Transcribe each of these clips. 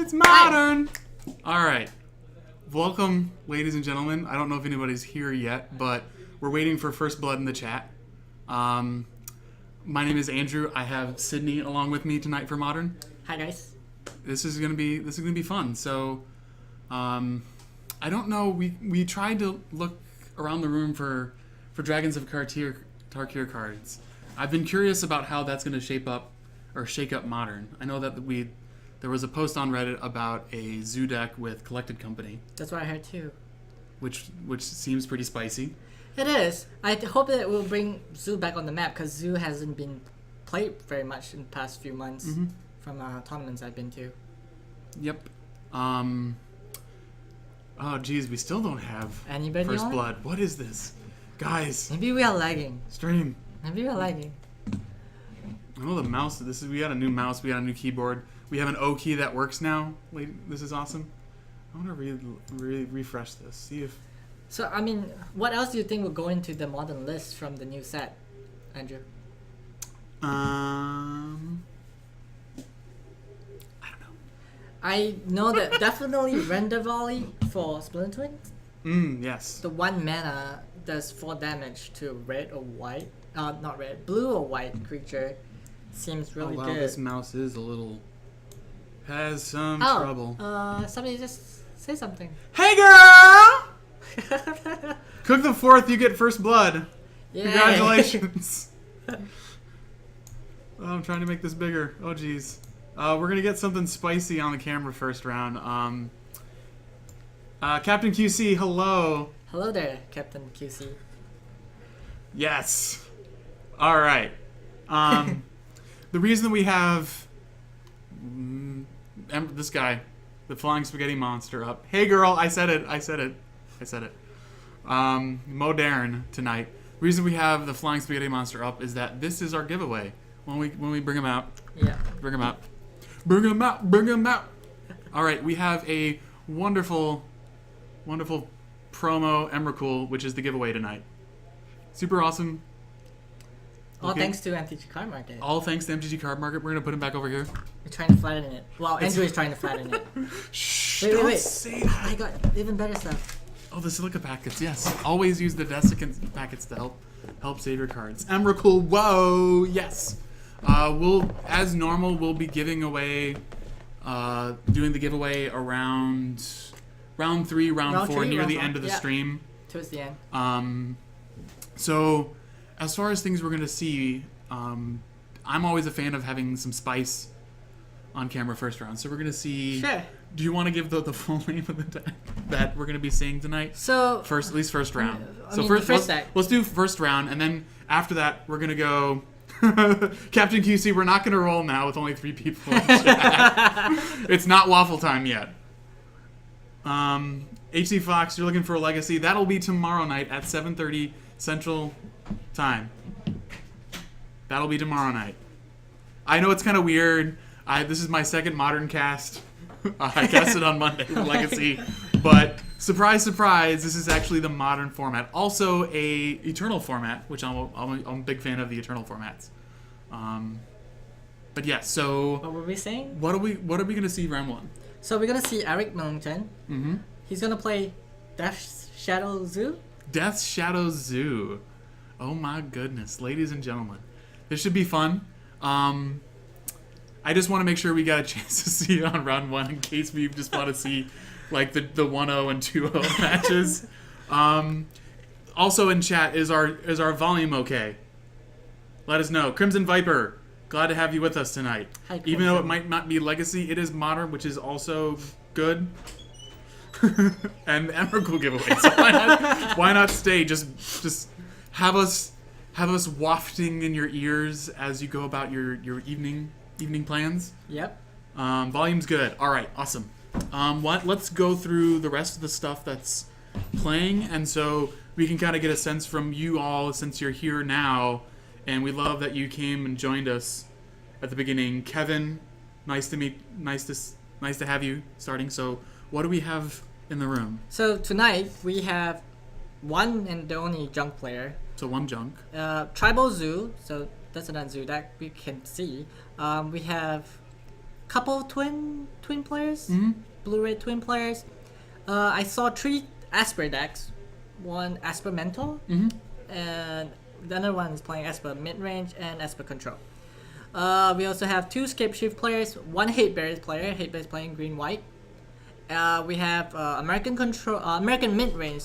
It's modern. All right. Welcome, ladies and gentlemen. I don't know if anybody's here yet, but we're waiting for first blood in the chat. My name is Andrew. I have Sydney along with me tonight for Modern. Hi guys. This is gonna be fun. So, I don't know. We tried to look around the room for Dragons of Tarkir cards. I've been curious about how that's gonna shake up Modern. I know that there was a post on Reddit about a zoo deck with Collected Company. That's what I heard too. Which seems pretty spicy. It is. I hope that it will bring Zoo back on the map because Zoo hasn't been played very much in the past few months from tournaments I've been to. Yep. Oh geez, we still don't have Anybody first on? blood. What is this, guys? Maybe we are lagging. Stream. Maybe we are lagging. Oh, the mouse. We got a new mouse. We got a new keyboard. We have an O key that works now. This is awesome. I want to refresh this. See if. So I mean, what else do you think will go into the modern list from the new set, Andrew? I don't know. I know that definitely Render Volley for Splinter Twin. Yes. The 1 mana does 4 damage to red or white. Not red, blue or white creature. Seems really wow, good. This mouse is has some trouble. Somebody just say something. Hey girl! Cook the 4th, you get first blood. Yay. Congratulations. Oh, I'm trying to make this bigger. Oh geez. We're gonna get something spicy on the camera first round. Captain QC, hello. Hello there, Captain QC. Yes. All right. The reason we have this guy, the flying spaghetti monster, up. Hey, girl, I said it. Modern tonight. The reason we have the flying spaghetti monster up is that this is our giveaway when we bring him out. Yeah. Bring him out. All right, we have a wonderful promo Emrakul, which is the giveaway tonight. Super awesome. All thanks to MTG Card Market. All thanks to MTG Card Market. We're going to put him back over here. We're trying to flatten it. Well, Andrew is trying to flatten it. Shh, wait. Say that. I got even better stuff. Oh, the silica packets, yes. Always use the desiccant packets to help save your cards. Emrakul, whoa, yes. As normal, we'll be giving away, doing the giveaway around round 3, round 4, near the end of the stream. Towards the end. So, as far as things we're going to see, I'm always a fan of having some spice on camera first round. So we're going to see... Sure. Do you want to give the full name of the deck that we're going to be seeing tonight? So... At least first round. First deck. Let's do first round, and then after that, we're going to go... Captain QC, we're not going to roll now with only 3 people in chat. It's not waffle time yet. HC Fox, you're looking for a legacy. That'll be tomorrow night at 7:30 Central Time. That'll be tomorrow night. I know it's kind of weird. This is my second Modern cast. I casted on Monday with Legacy, but surprise, surprise, this is actually the Modern format. Also a Eternal format, which I'm a big fan of the Eternal formats. But yeah, so What were we saying? what are we gonna see round 1? So we're gonna see Eric Millington. Mm-hmm. He's gonna play Death Shadow Zoo. Death Shadow Zoo. Oh my goodness, ladies and gentlemen, this should be fun. I just want to make sure we got a chance to see it on round 1 in case we just want to see like the 1-0 and 2-0 matches. Also in chat, is our volume okay? Let us know. Crimson Viper, glad to have you with us tonight. Hi, even though it might not be Legacy, it is Modern, which is also good. And the Emrakul giveaway. So why not stay? Just have us wafting in your ears as you go about your evening plans. Yep. Volume's good. All right, awesome. Let's go through the rest of the stuff that's playing, and so we can kind of get a sense from you all since you're here now, and we love that you came and joined us at the beginning. Kevin, nice to have you starting. So, what do we have in the room? So tonight we have one and the only junk player. So 1 junk. Tribal Zoo. So that's another zoo that we can see. We have couple twin players, Mm-hmm. blue-red twin players. I saw 3 Esper decks, 1 Esper Mentor, and the other one is playing Esper mid-range and Esper Control. We also have 2 Scapeshift players, 1 Hate Bears player. Hate Bears playing green-white. We have American mid-range,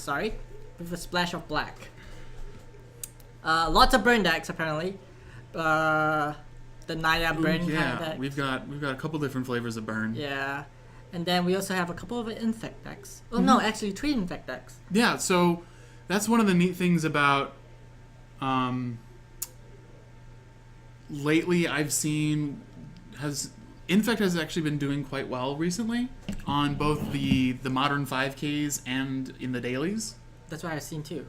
with a splash of black. Lots of burn decks apparently. The Naya burn kind of deck. we've got a couple different flavors of burn. Yeah, and then we also have a couple of infect decks. Oh no, actually 3 infect decks. Yeah, so that's one of the neat things about. Lately, I've seen Infect has actually been doing quite well recently on both the modern 5Ks and in the dailies. That's what I've seen too.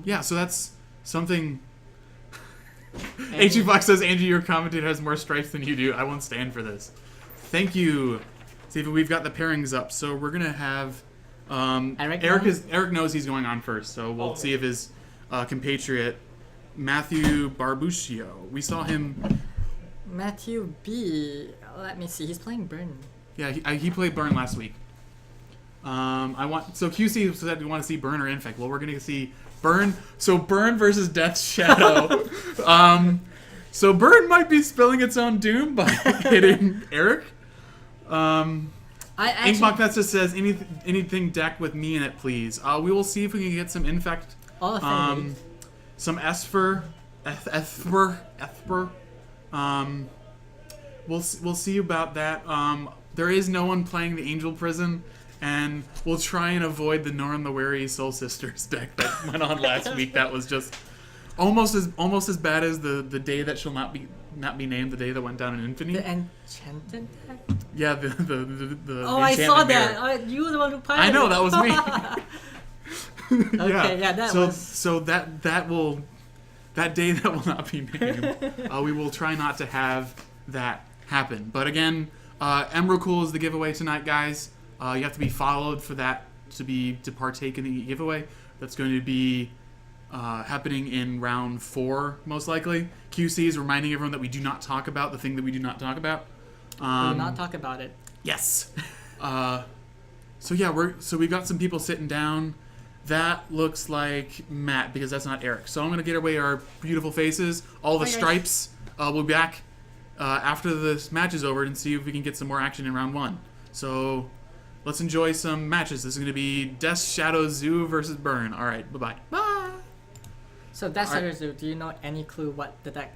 Yeah, so that's something. HE Fox says, Andrew, your commentator has more stripes than you do. I won't stand for this. Thank you, Stephen. We've got the pairings up, so we're gonna have Eric knows he's going on first, so we'll see if his compatriot Matthew Barbuccio. We saw him. Matthew B. Let me see. He's playing Burn. Yeah, he played Burn last week. QC said we want to see Burn or Infect. Well, we're gonna see Burn. So Burn versus Death's Shadow. So Burn might be spilling its own doom by hitting Eric. Inkmock just says anything deck with me in it, please. We will see if we can get some Infect. Some Esper. We'll see about that. There is no one playing the Angel Prison, and we'll try and avoid the Norn the Weary Soul Sisters deck that went on last week. That was just almost as bad as the day that shall not be named, the day that went down in Infinity. The Enchanted deck? Yeah, the I saw mirror. that. You were the one who played it. I know, that was me. Okay, that day that will not be named. We will try not to have that happen. But again, Emrakul is the giveaway tonight, guys. You have to be followed for that to partake in the giveaway. That's going to be happening in round 4, most likely. QC is reminding everyone that we do not talk about the thing that we do not talk about. We will not talk about it. Yes. So we've got some people sitting down. That looks like Matt, because that's not Eric. So I'm going to get away our beautiful faces, all the stripes. We'll be back after this match is over and see if we can get some more action in round 1. So let's enjoy some matches. This is going to be Death Shadow Zoo versus Burn. All right, bye-bye. Bye. So Death Shadow Zoo, do you know any clue what the deck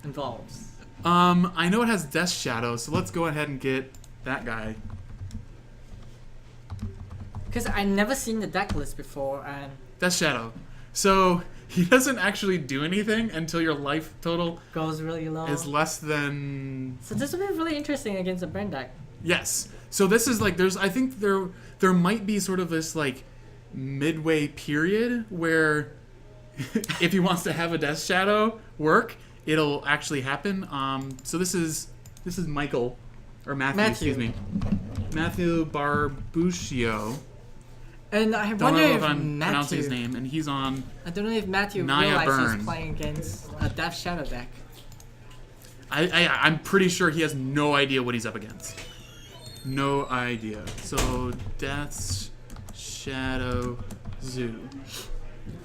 involves? I know it has Death Shadow, so let's go ahead and get that guy. Because I never seen the deck list before, and Death Shadow. So he doesn't actually do anything until your life total goes really low. Is less than. So this would be really interesting against a burn deck. Yes. So this is like I think there might be sort of this like midway period where if he wants to have a Death Shadow work, it'll actually happen. So this is Michael or Matthew. Excuse me, Matthew Barbuccio. And I don't wonder know if I'm Matthew, pronouncing his name, and he's on. I don't know if Matthew Naya realizes Burn. he's playing against a Death Shadow deck. I'm pretty sure he has no idea what he's up against. No idea. So Death's Shadow Zoo.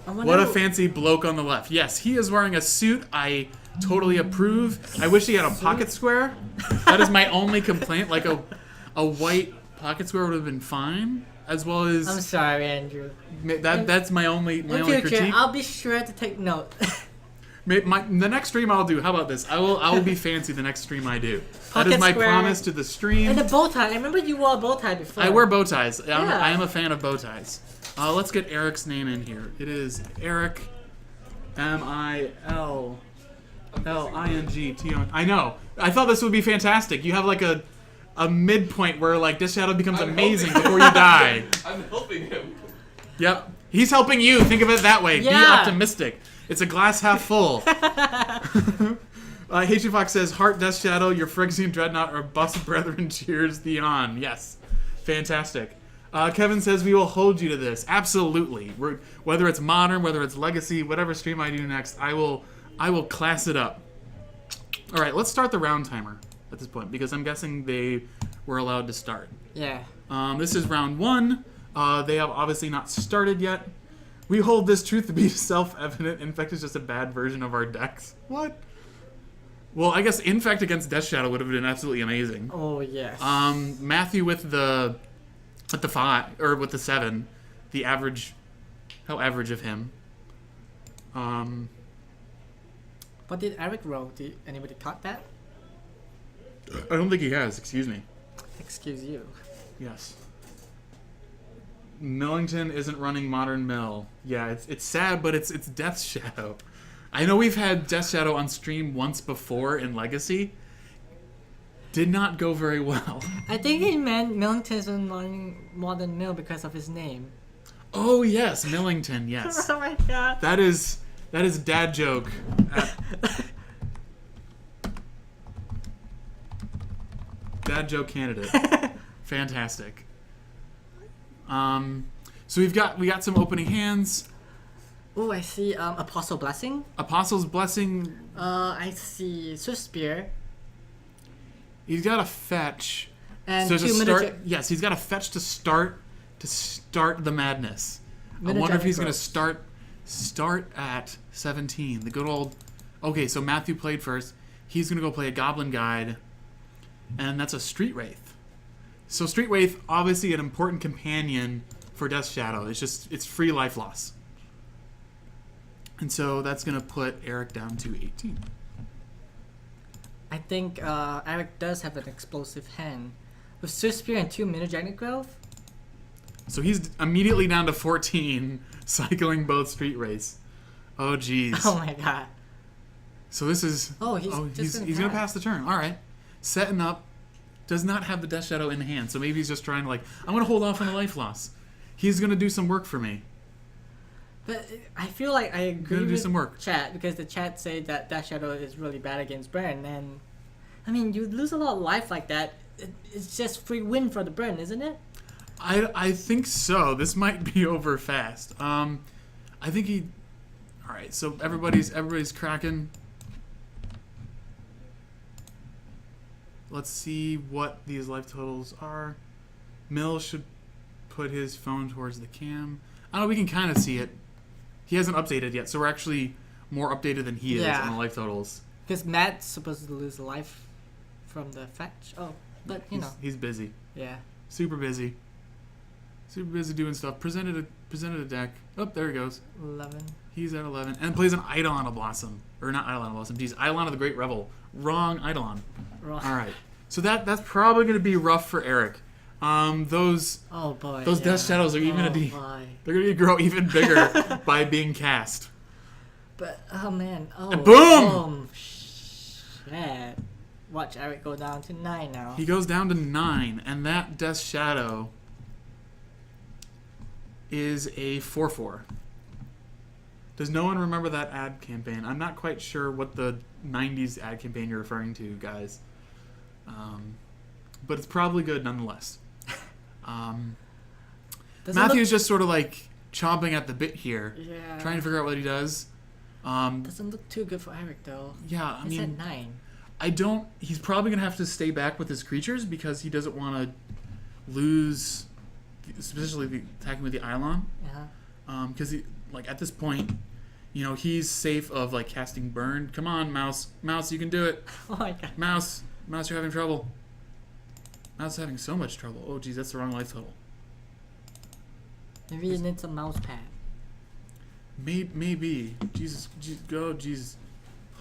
What a fancy bloke on the left. Yes, he is wearing a suit. I totally approve. I wish he had a pocket square. That is my only complaint. Like a white pocket square would have been fine. As well as I'm sorry, Andrew. That's my only critique. I'll be sure to take note. The next stream I'll do. How about this? I will be fancy the next stream I do. That is my promise to the stream. And the bow tie. I remember you wore a bow tie before. I wear bow ties. I am a fan of bow ties. Let's get Eric's name in here. It is Eric, Milling. I know. I thought this would be fantastic. You have like a midpoint where like this shadow becomes amazing before you die. I'm helping him. Yep. He's helping you. Think of it that way. Yeah. Be optimistic. It's a glass half full. H. Fox says, Heart, Death Shadow, your Phyrexian Dreadnought, or Bus Brethren cheers the on. Yes. Fantastic. Kevin says, we will hold you to this. Absolutely. Whether it's modern, whether it's legacy, whatever stream I do next, I will class it up. All right, let's start the round timer. at this point because I'm guessing they were allowed to start. Yeah. This is round 1. They have obviously not started yet. We hold this truth to be self-evident. Infect is just a bad version of our decks. What? Well, I guess Infect against Death Shadow would have been absolutely amazing. Oh yes. Matthew with the 5 or with the 7, the average, how average of him. What did Eric roll? Did anybody caught that? I don't think he has. Excuse me. Excuse you. Yes. Millington isn't running Modern Mill. Yeah, it's sad, but it's Death Shadow. I know we've had Death Shadow on stream once before in Legacy. Did not go very well. I think he meant Millington isn't running Modern Mill because of his name. Oh yes, Millington. Yes. Oh my god. That is dad joke. Dad joke candidate. Fantastic. So we got some opening hands. Oh, I see. Apostle Blessing. Apostle's Blessing. I see Swift Spear. He's got a fetch. And so 2 to miniature. start, yes, he's got a fetch to start the madness. I wonder if he's going to start at 17. The good old. Okay, so Matthew played first. He's going to go play a Goblin Guide, and that's a Street Wraith. So Street Wraith, obviously an important companion for Death Shadow. It's free life loss. And so that's going to put Eric down to 18. I think Eric does have an explosive hand. With Swift Spear and 2 Minojatic Growth. So he's immediately down to 14, cycling both Street Wraiths. Oh, jeez. Oh my god. So this is... he's going to pass the turn. All right. Setting up. Does not have the Death Shadow in hand, so maybe he's just trying to I'm going to hold off on the life loss. He's going to do some work for me. But I feel like I agree Gonna do with some work. chat because the chat say that Death Shadow is really bad against burn, and I mean you lose a lot of life like that. It's just free win for the burn, isn't it? I think so. This might be over fast. I think he... All right, so everybody's cracking. Let's see what these life totals are. Mill should put his phone towards the cam. I don't know, we can kind of see it. He hasn't updated yet, so we're actually more updated than he is on the life totals. Because Matt's supposed to lose a life from the fetch. Oh, but you know. He's busy. Yeah. Super busy. Super busy doing stuff. Presented a deck. Oh, there he goes. 11. He's at 11. And plays an Eidolon of Blossom. Or not Eidolon of Blossom. Geez, Eidolon of the Great Revel. Wrong Eidolon. Wrong. All right. So that's probably going to be rough for Eric. Those Death Shadows are even going to be... Boy. They're going to grow even bigger by being cast. But, oh man. Oh. And boom! Shit. Watch Eric go down to 9 now. He goes down to 9. And that Death Shadow is a 4/4. Does no one remember that ad campaign? I'm not quite sure what the 90s ad campaign you're referring to, guys. But it's probably good nonetheless. Matthew's just sort of chomping at the bit here. Yeah. Trying to figure out what he does. Doesn't look too good for Eric though. Yeah, I mean... at 9. He's probably going to have to stay back with his creatures because he doesn't want to lose... Especially the attacking with the Eidolon. Yeah. Because at this point, he's safe of casting burn. Come on, Mouse, you can do it. Oh my god. Mouse, you're having trouble. Mouse is having so much trouble. Oh geez, that's the wrong life total. Maybe you need some mouse pad. Maybe. Jesus, go, Jesus.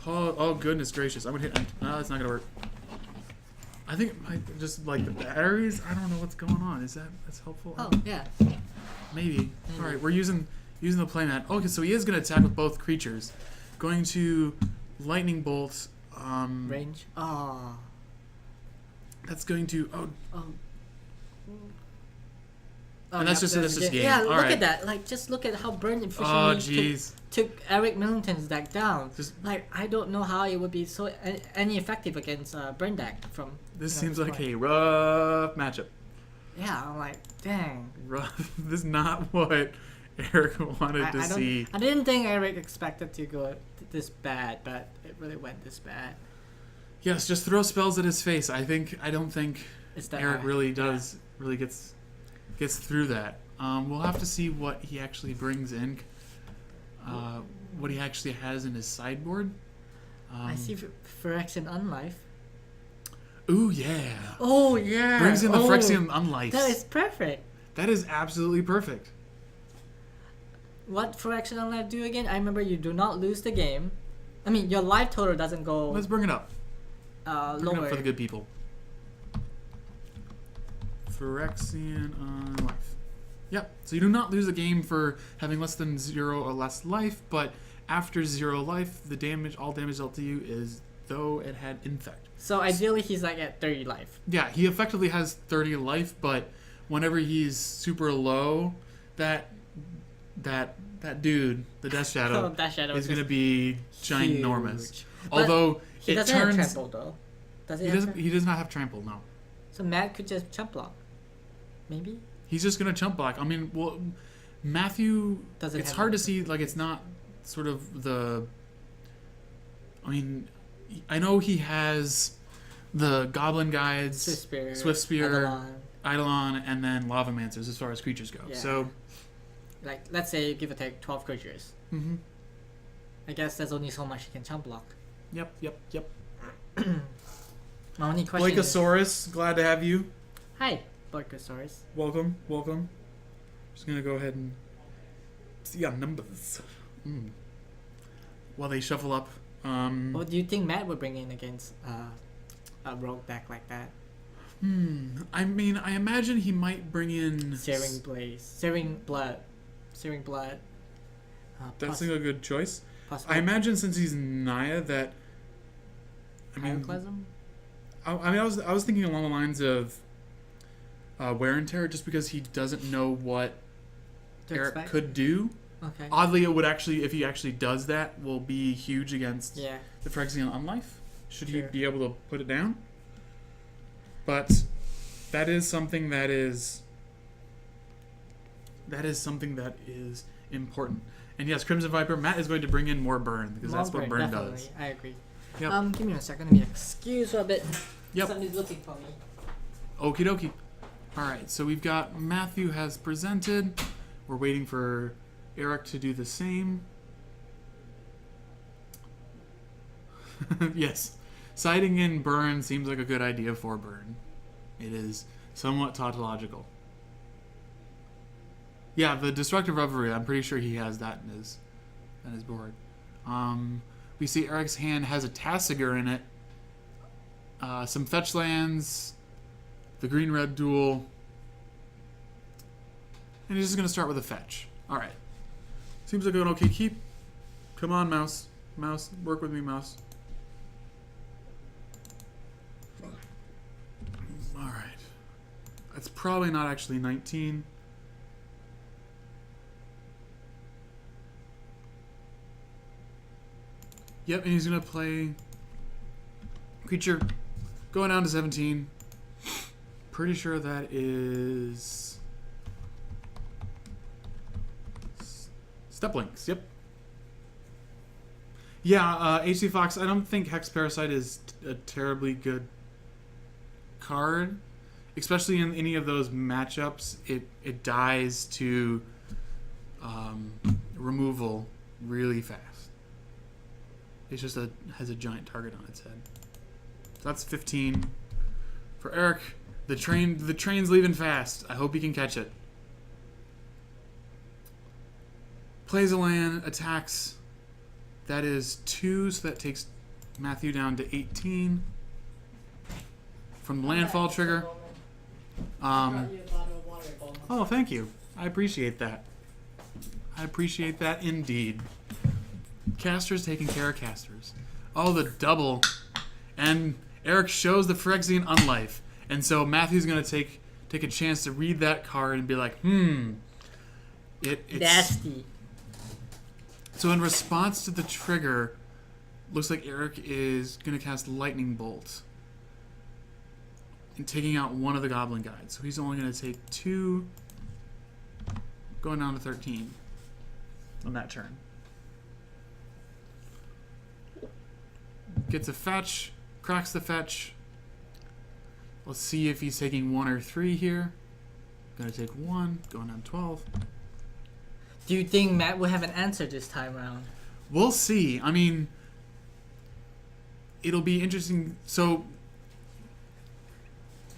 Oh goodness gracious. I'm gonna hit. No, that's not gonna work. I think just the batteries. I don't know what's going on. That's helpful? Oh yeah. Maybe. All right, we're using the playmat. Okay, so he is gonna attack with both creatures. Going to lightning bolt. Range. Oh. That's going to Oh, and that's just game. Yeah, All look right. at that. Just look at how burn Oh efficiently jeez. took Eric Millington's deck down. Just- I don't know how it would be so any effective against burn deck from. This seems like a rough matchup. Yeah, I'm like, dang. Rough. This is not what Eric wanted to see. I didn't think Eric expected to go this bad, but it really went this bad. Yes, just throw spells at his face. I don't think It's that Eric high. really does really gets through that. We'll have to see what he actually brings in. What he actually has in his sideboard. I see Phyrexian Unlife. Ooh yeah. Oh yeah. Brings in the Phyrexian Unlife. That is perfect. That is absolutely perfect. What Phyrexian Unlife do again? I remember you do not lose the game. I mean, your life total doesn't go Let's bring it up. Bring it lower. up for the good people. Phyrexian Unlife. Yep. So you do not lose a game for having less than 0 or less life, but after 0 life, all damage dealt to you is though it had infect. So ideally, he's like at 30 life. Yeah, he effectively has 30 life, but whenever he's super low, that dude, the Death Shadow, Oh, Death Shadow is going to be ginormous. huge. Although He it doesn't turns, have trample though. Does he does not have trample. No, So Matt could just chump block. Maybe? he's just going to chump block. I mean, well, Matthew, Doesn't it's have hard to anything. see. Like, it's not sort of the. I mean, I know he has the Goblin Guides, Swift Spear, Eidolon. Eidolon, and then Lavamancers as far as creatures go. Yeah. So, Like, let's say, give or take 12 creatures. mm-hmm. I guess there's only so much he can chump block. Yep. My only question is... Blake-osaurus, glad to have you. Hi, Blake-osaurus. Welcome. Just gonna go ahead and see our numbers. While they shuffle up. What do you think Matt would bring in against a rogue deck like that? I mean, I imagine he might bring in. Searing Blaze. Searing Blood. That's a good choice. Possible I imagine since he's Naya that. I mean, Pyroclasm? I was thinking along the lines of wear and tear, just because he doesn't know what To Eric expect? could do. Okay. Oddly, it would actually, if he actually does that, will be huge against Yeah. the Phyrexian Unlife. Should he Sure. be able to put it down? But that is something that is important. And yes, Crimson Viper, Matt is going to bring in more burn because that's what burn definitely. does. I agree. Yep. Give me a second. Let me excuse for a bit. Yep. Somebody's looking for me. Okie dokie. All right, so we've got Matthew has presented. We're waiting for Eric to do the same. Yes. Siding in burn seems like a good idea for burn. It is somewhat tautological. Yeah, the Destructive Revelry, I'm pretty sure he has that in his board. We see Eric's hand has a Tasigur in it. Some fetch lands, the green-red duel, and he's just going to start with a fetch. Alright. Seems like an okay keep. Come on, mouse. Mouse, work with me, mouse. Alright. That's probably not actually 19. Yep, and he's going to play creature going down to 17. Pretty sure that is Steplinks. Yep. Yeah, HC Fox, I don't think Hex Parasite is a terribly good card. Especially in any of those matchups, it dies to removal really fast. It's just has a giant target on its head. So that's 15 for Eric. The train's leaving fast. I hope he can catch it. Plays a land, attacks. That is 2, so that takes Matthew down to 18. From the landfall trigger. Oh, thank you. I appreciate that. I appreciate that indeed. Casters taking care of casters. Oh, the double. And Eric shows the Phyrexian Unlife. And so Matthew's going to take a chance to read that card and be like, it's Nasty. So in response to the trigger, looks like Eric is going to cast Lightning Bolt. And taking out one of the Goblin Guides. So he's only going to take 2, going down to 13 on that turn. Gets a fetch, Cracks the fetch. Let's see if he's taking 1 or 3 here. Gonna take 1, going down 12. Do you think Matt will have an answer this time around? We'll see. I mean, it'll be interesting. So,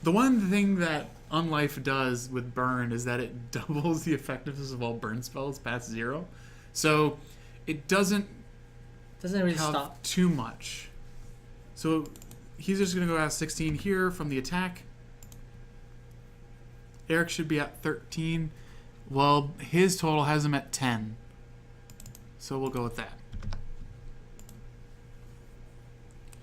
the one thing that Unlife does with Burn is that it doubles the effectiveness of all burn spells past 0. So, it doesn't really have stop too much. So, he's just going to go at 16 here from the attack. Eric should be at 13. Well, his total has him at 10. So we'll go with that.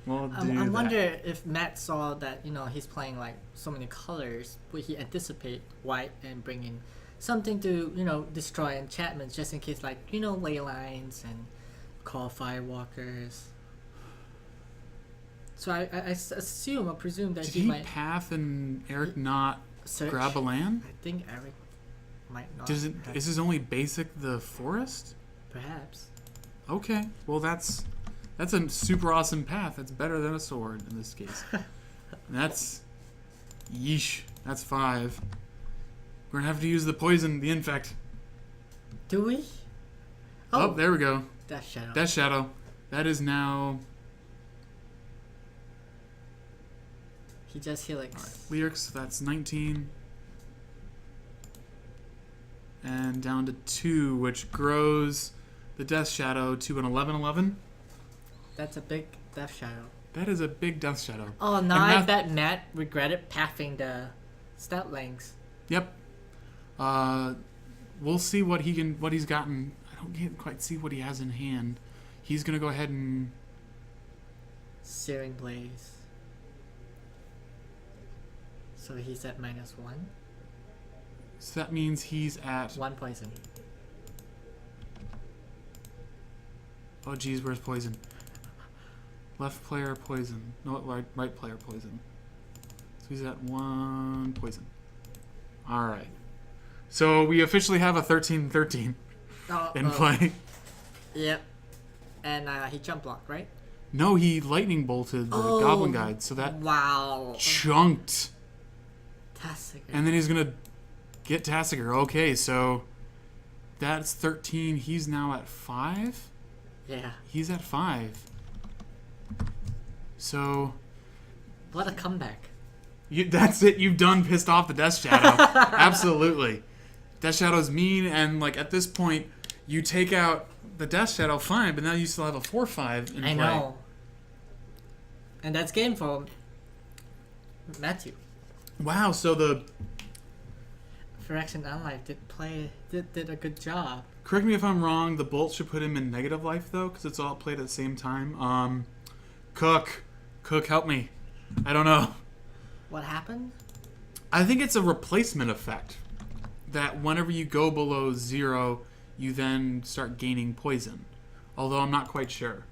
We'll do I wonder if Matt saw that, he's playing like so many colors, would he anticipate white and bring in something to, destroy enchantments just in case, like, ley lines and call firewalkers. So I assume, I presume that Did he might Path and Eric not search. grab a land? I think Eric might not. Is his only basic the forest? Perhaps. Okay. Well, that's a super awesome path. That's better than a sword in this case. That's yeesh. That's 5. We're gonna have to use the poison, the infect. Do we? Oh, there we go. Death Shadow. Death Shadow. That is now. He just helix. All right. Lyrics. That's 19. And down to 2, which grows the Death Shadow to an 11/11. That's a big Death Shadow. That is a big Death Shadow. Oh, now I bet Matt regretted pathing the stat lengths. Yep. We'll see what he's gotten. I don't quite see what he has in hand. He's gonna go ahead and Searing Blaze. So he's at -1. So that means he's at 1 poison. Oh geez, where's poison? Left player poison. No, right player poison. So he's at 1 poison. Alright. So we officially have a 13-13 in play. Yep. And he jump blocked, right? No, he lightning bolted the Goblin Guide, so that chunked. Tassiger. And then he's gonna get Tassiger. Okay, so that's 13. He's now at 5? Yeah. He's at 5. So what a comeback. That's it. You've done pissed off the Death Shadow. Absolutely. Death Shadow's mean, and like at this point, you take out the Death Shadow, fine, but now you still have a 4/5 in play. I know. And that's game for Matthew. Wow, so the Fraction Unlife did a good job. Correct me if I'm wrong, the Bolt should put him in negative life though, because it's all played at the same time. Cook, help me. I don't know. What happened? I think it's a replacement effect. That whenever you go below 0, you then start gaining poison. Although I'm not quite sure.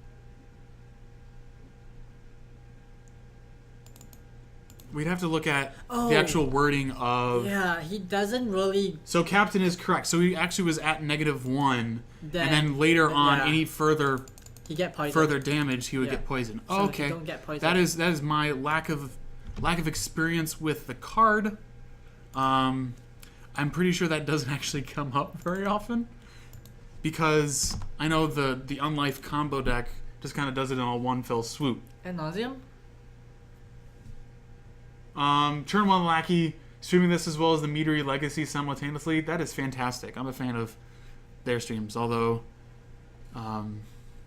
We'd have to look at the actual wording of... Yeah, he doesn't really... So Captain is correct. So he actually was at -1. And then later on, any further damage, he would get poison. So okay. you don't get poison. That is my lack of experience with the card. I'm pretty sure that doesn't actually come up very often, because I know the Unlife combo deck just kind of does it in a one fell swoop. And Nauseum? Turn 1 Lackey, streaming this as well as the Meadery Legacy simultaneously. That is fantastic. I'm a fan of their streams, although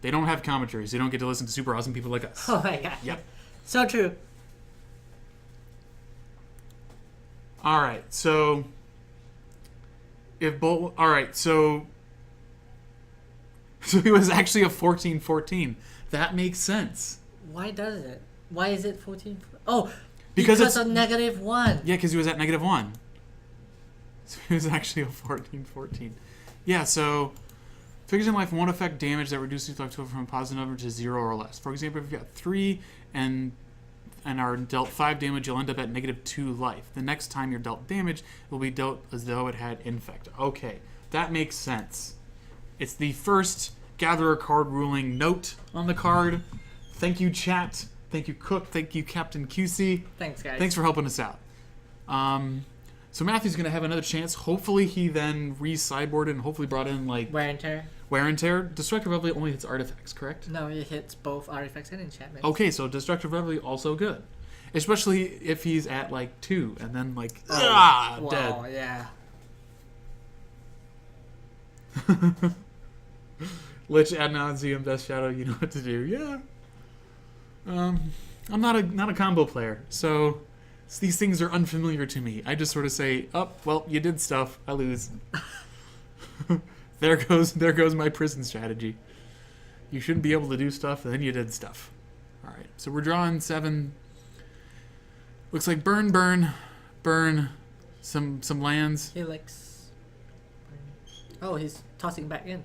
they don't have commentaries. They don't get to listen to super awesome people like us. Oh my god. Yep. So true. All right, so so he was actually a 14-14. That makes sense. Why does it? Why is it 14? Oh, because of -1. Yeah, because he was at -1. So he was actually a 14-14. Yeah, so figures in life won't affect damage that reduces the total from a positive number to 0 or less. For example, if you got 3 and are dealt 5 damage, you'll end up at -2 life. The next time you're dealt damage, it will be dealt as though it had infect. Okay, that makes sense. It's the first Gatherer card ruling note on the card. Thank you, chat. Thank you, Cook. Thank you, Captain QC. Thanks, guys. Thanks for helping us out. So Matthew's going to have another chance. Hopefully he then re-sideboarded and hopefully brought in like Wear and tear. Wear and Tear. Destructive Reveille only hits artifacts, correct? No, it hits both artifacts and enchantments. Okay, so Destructive Reveille also good. Especially if he's at like 2 and then like Wow, dead. yeah. Lich ad nauseum, Death Shadow, you know what to do. Yeah. I'm not a combo player, so these things are unfamiliar to me. I just sort of say, "Oh, well, you did stuff. I lose." There goes my prison strategy. You shouldn't be able to do stuff, and then you did stuff. All right, so we're drawing 7. Looks like burn, some lands. Helix. Oh, he's tossing back in.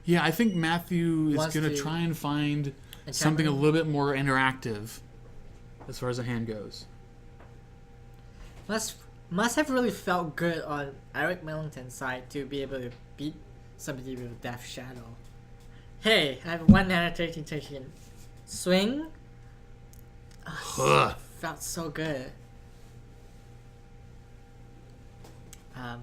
Yeah, I think Matthew is Wants going to to- try and find Enchantment? something a little bit more interactive as far as the hand goes. Must have really felt good on Eric Millington's side to be able to beat somebody with Death Shadow. Hey, I have 1 mana 13 swing. Ugh. Felt so good.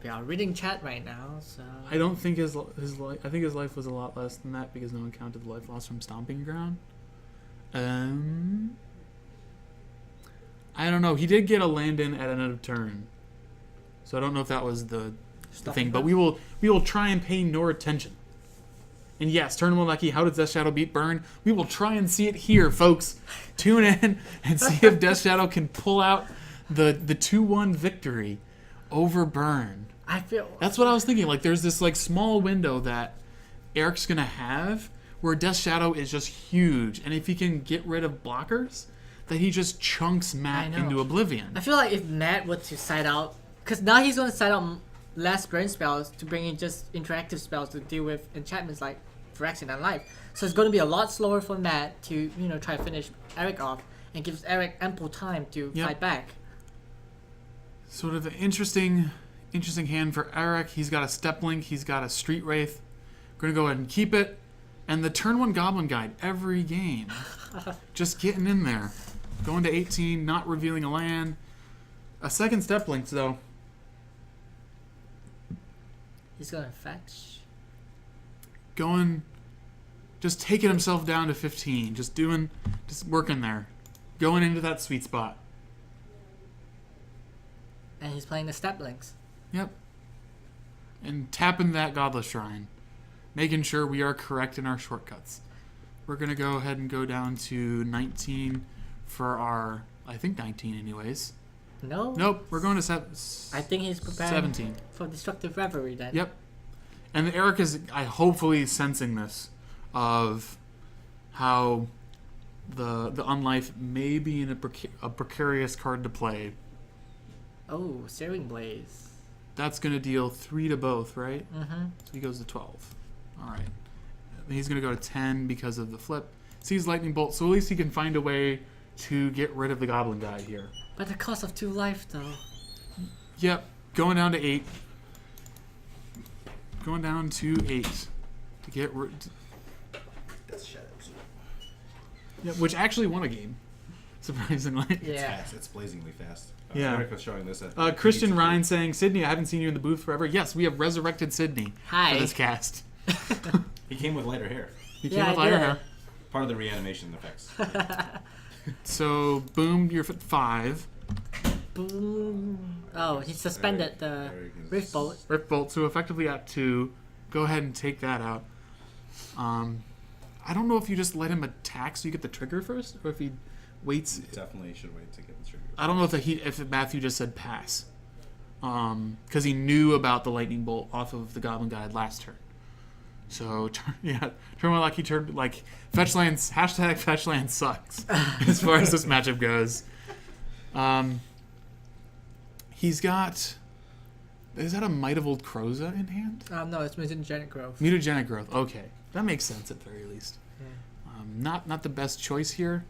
We are reading chat right now, so I don't think his life. I think his life was a lot less than that because no one counted the life loss from Stomping Ground. I don't know. He did get a land in at another turn, so I don't know if that was the thing. But we will try and pay no attention. And yes, turn 1 lucky. How does Death Shadow beat Burn? We will try and see it here, folks. Tune in and see if Death Shadow can pull out the 2-1 victory over Burn. I feel That's what I was thinking. Like, there's this like small window that Eric's gonna have where Death Shadow is just huge, and if he can get rid of blockers, that he just chunks Matt I know. into oblivion. I feel like if Matt were to side out, because now he's going to side out less burn spells to bring in just interactive spells to deal with enchantments like Phyrexian and Life. So it's going to be a lot slower for Matt to try to finish Eric off, and gives Eric ample time to fight back. Sort of an interesting hand for Eric. He's got a Step Link. He's got a Street Wraith. We're going to go ahead and keep it. And the turn 1 Goblin Guide every game. Just getting in there. Going to 18, not revealing a land. A second Step Link, though. He's going to fetch. Just taking himself down to 15. Just working there. Going into that sweet spot. And he's playing the Step Links. Yep. And tapping that Godless Shrine. Making sure we are correct in our shortcuts. We're going to go ahead and go down to 19 for our... I think 19 anyways. No? Nope, we're going to I think he's preparing 17. for Destructive Reverie then. Yep. And Eric is hopefully sensing this of how the Unlife may be in a precarious card to play. Oh, Searing Blaze. That's going to deal 3 to both, right? Mm-hmm. So he goes to 12. All right. He's going to go to 10 because of the flip. Sees Lightning Bolt, so at least he can find a way to get rid of the Goblin Guy here. But the cost of 2 life, though. Yep. Going down to 8. Going down to 8 to get rid. That's shadows. Yeah, which actually won a game, surprisingly. It's Yeah. fast. It's blazingly fast. Yeah. Eric was showing this at Christian ETC. Ryan saying, Sydney, I haven't seen you in the booth forever. Yes, we have resurrected Sydney Hi. for this cast. He came with lighter hair. He Yeah, came with I lighter did. hair. Part of the reanimation effects. So, boom, you're at 5. Boom. Oh, he suspended the Eric is- Rift Bolt. Rift Bolt, so effectively at 2. Go ahead and take that out. I don't know if you just let him attack so you get the trigger first, or if he waits. Definitely should wait to get the trigger. I don't know if Matthew just said pass. Because he knew about the Lightning Bolt off of the Goblin Guide last turn. So, turn 1 lucky, turn, like, fetch lands, hashtag fetch land sucks as far as this matchup goes. He's got, is that a Might of Old Kroza in hand? No, it's Mutagenic Growth. Mutagenic Growth, okay. That makes sense at the very least. Yeah. Not the best choice here.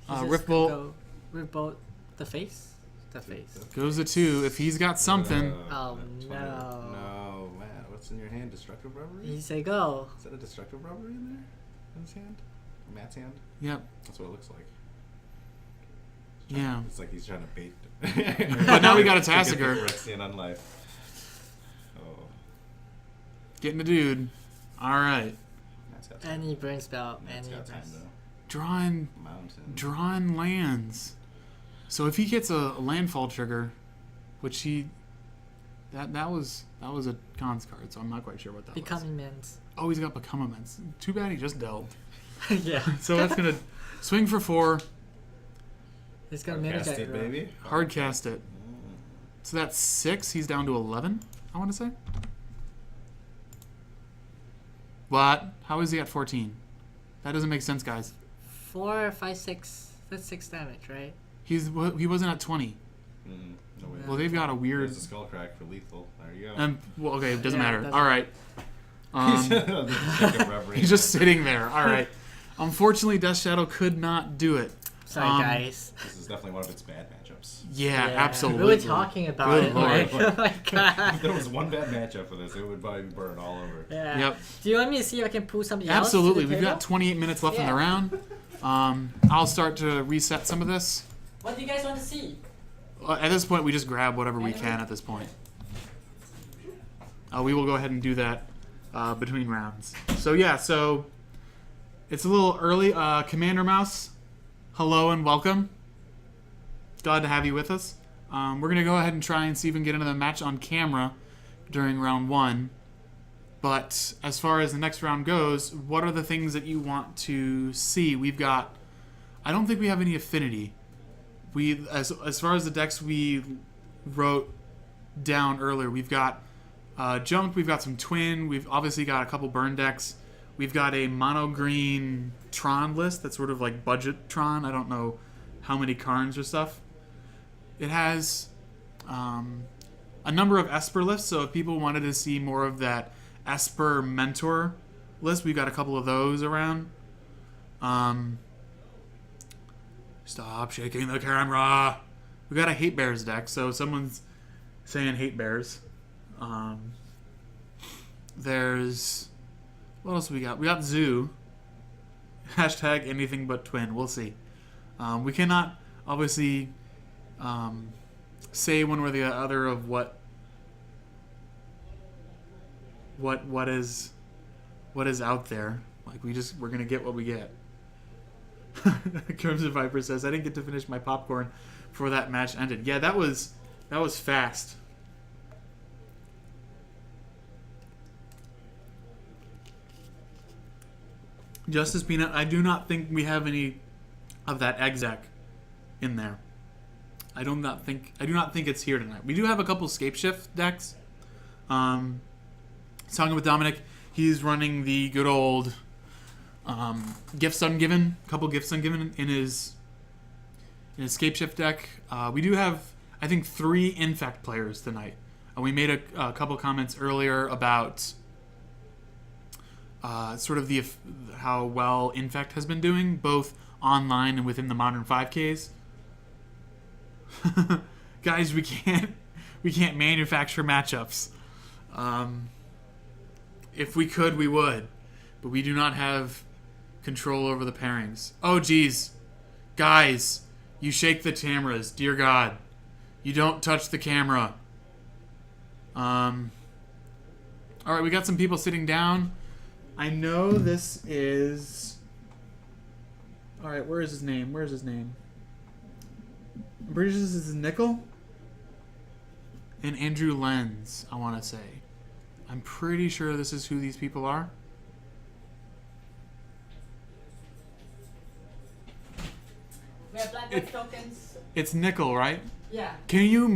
He's just Rift gonna Bolt go Rift Bolt the face? The face. goes to 2. If he's got something, Oh, that's no. No, man. What's in your hand? Destructive Reverie? He say go. Is that a Destructive Reverie in there? In his hand? Matt's hand? Yep. That's what it looks like. Yeah. It's like he's trying to bait. But now we got a To get the Tassiger. Phyrexian on life. Oh. Getting a dude. All right. Matt's got time. Any burn spell. Matt's Any got time, burn. though. Drawing Mountain. lands. So if he gets a landfall trigger, which he that was a cons card, so I'm not quite sure what that was. Becoming Mins. Oh, he's got Become Immense. Too bad he just delved. Yeah. So that's gonna swing for 4, It's gonna Cast mimic it, baby. hard cast it. So that's 6. He's down to 11. I want to say. What? How is he at 14? That doesn't make sense, guys. 4, 5, 6. That's 6 damage, right? He wasn't at 20. No way. Well, they've got a weird. There's a skull crack for lethal. There you go. Well, okay, it doesn't Yeah, it matter. doesn't All right. He's just sitting there. All right. Unfortunately, Death Shadow could not do it. Sorry, guys. This is definitely one of its bad matchups. Yeah, absolutely. We were talking about Good it. lord. Like, oh my god. If there was one bad matchup for this, it would probably burn all over. Yeah. Yep. Do you want me to see if I can pull something else? Absolutely. To the We've got table? 28 minutes left in the Yeah. round. I'll start to reset some of this. What do you guys want to see? At this point, we just grab whatever we can at this point. We will go ahead and do that between rounds. So yeah, so it's a little early. Commander Mouse, hello and welcome. Glad to have you with us. We're going to go ahead and try and see if we can get into the match on camera during round 1. But as far as the next round goes, what are the things that you want to see? We've got... I don't think we have any affinity. As far as the decks we wrote down earlier, we've got Junk, we've got some Twin, we've obviously got a couple burn decks. We've got a mono green Tron list that's sort of like budget Tron. I don't know how many Karns or stuff. It has a number of Esper lists, so if people wanted to see more of that Esper Mentor list, we've got a couple of those around. Stop shaking the camera. We got a Hate Bears deck, so someone's saying Hate Bears. There's... What else we got? We got Zoo. Hashtag anything but twin. We'll see. We cannot, obviously, say one way or the other of what is out there. Like, we're gonna get what we get. Crimson Viper says, I didn't get to finish my popcorn before that match ended. Yeah, that was fast. Justice Peanut, I do not think we have any of that exec in there. I do not think it's here tonight. We do have a couple Scape Shift decks. Talking with Dominic, he's running the good old Gifts Ungiven, a couple Gifts Ungiven in his Scape Shift deck. We do have, I think, 3 Infect players tonight. We made a couple comments earlier about sort of how well Infect has been doing, both online and within the Modern 5Ks. Guys, we can't manufacture matchups. If we could, we would, but we do not have control over the pairings. Oh, geez, guys, you shake the cameras, dear God, you don't touch the camera. All right, we got some people sitting down. I know this is... All right, where is his name? I'm pretty sure this is Nickel and Andrew Lenz, I want to say. I'm pretty sure this is who these people are. We have black white tokens. It's Nickel, right? Yeah. Can you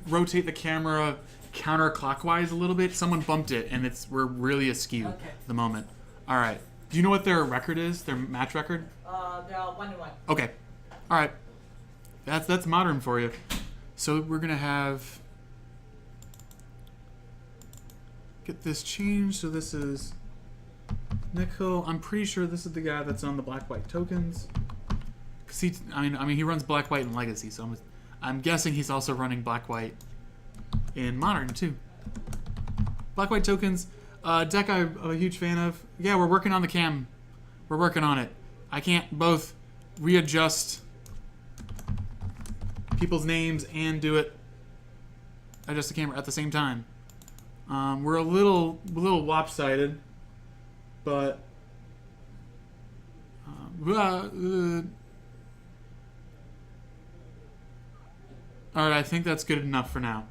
rotate the camera counterclockwise a little bit? Someone bumped it, and we're really askew at the moment. All right. Do you know what their record is? Their match record? They're all 1-1. Okay. All right. That's modern for you. So we're gonna have get this changed. So this is Nickel. I'm pretty sure this is the guy that's on the black white tokens. Cause I mean he runs black white in Legacy, so I'm guessing he's also running black white in Modern too. Black white tokens, deck I'm a huge fan of. Yeah, we're working on the cam. We're working on it. I can't both readjust people's names and adjust the camera at the same time. We're a little lopsided, but all right, I think that's good enough for now.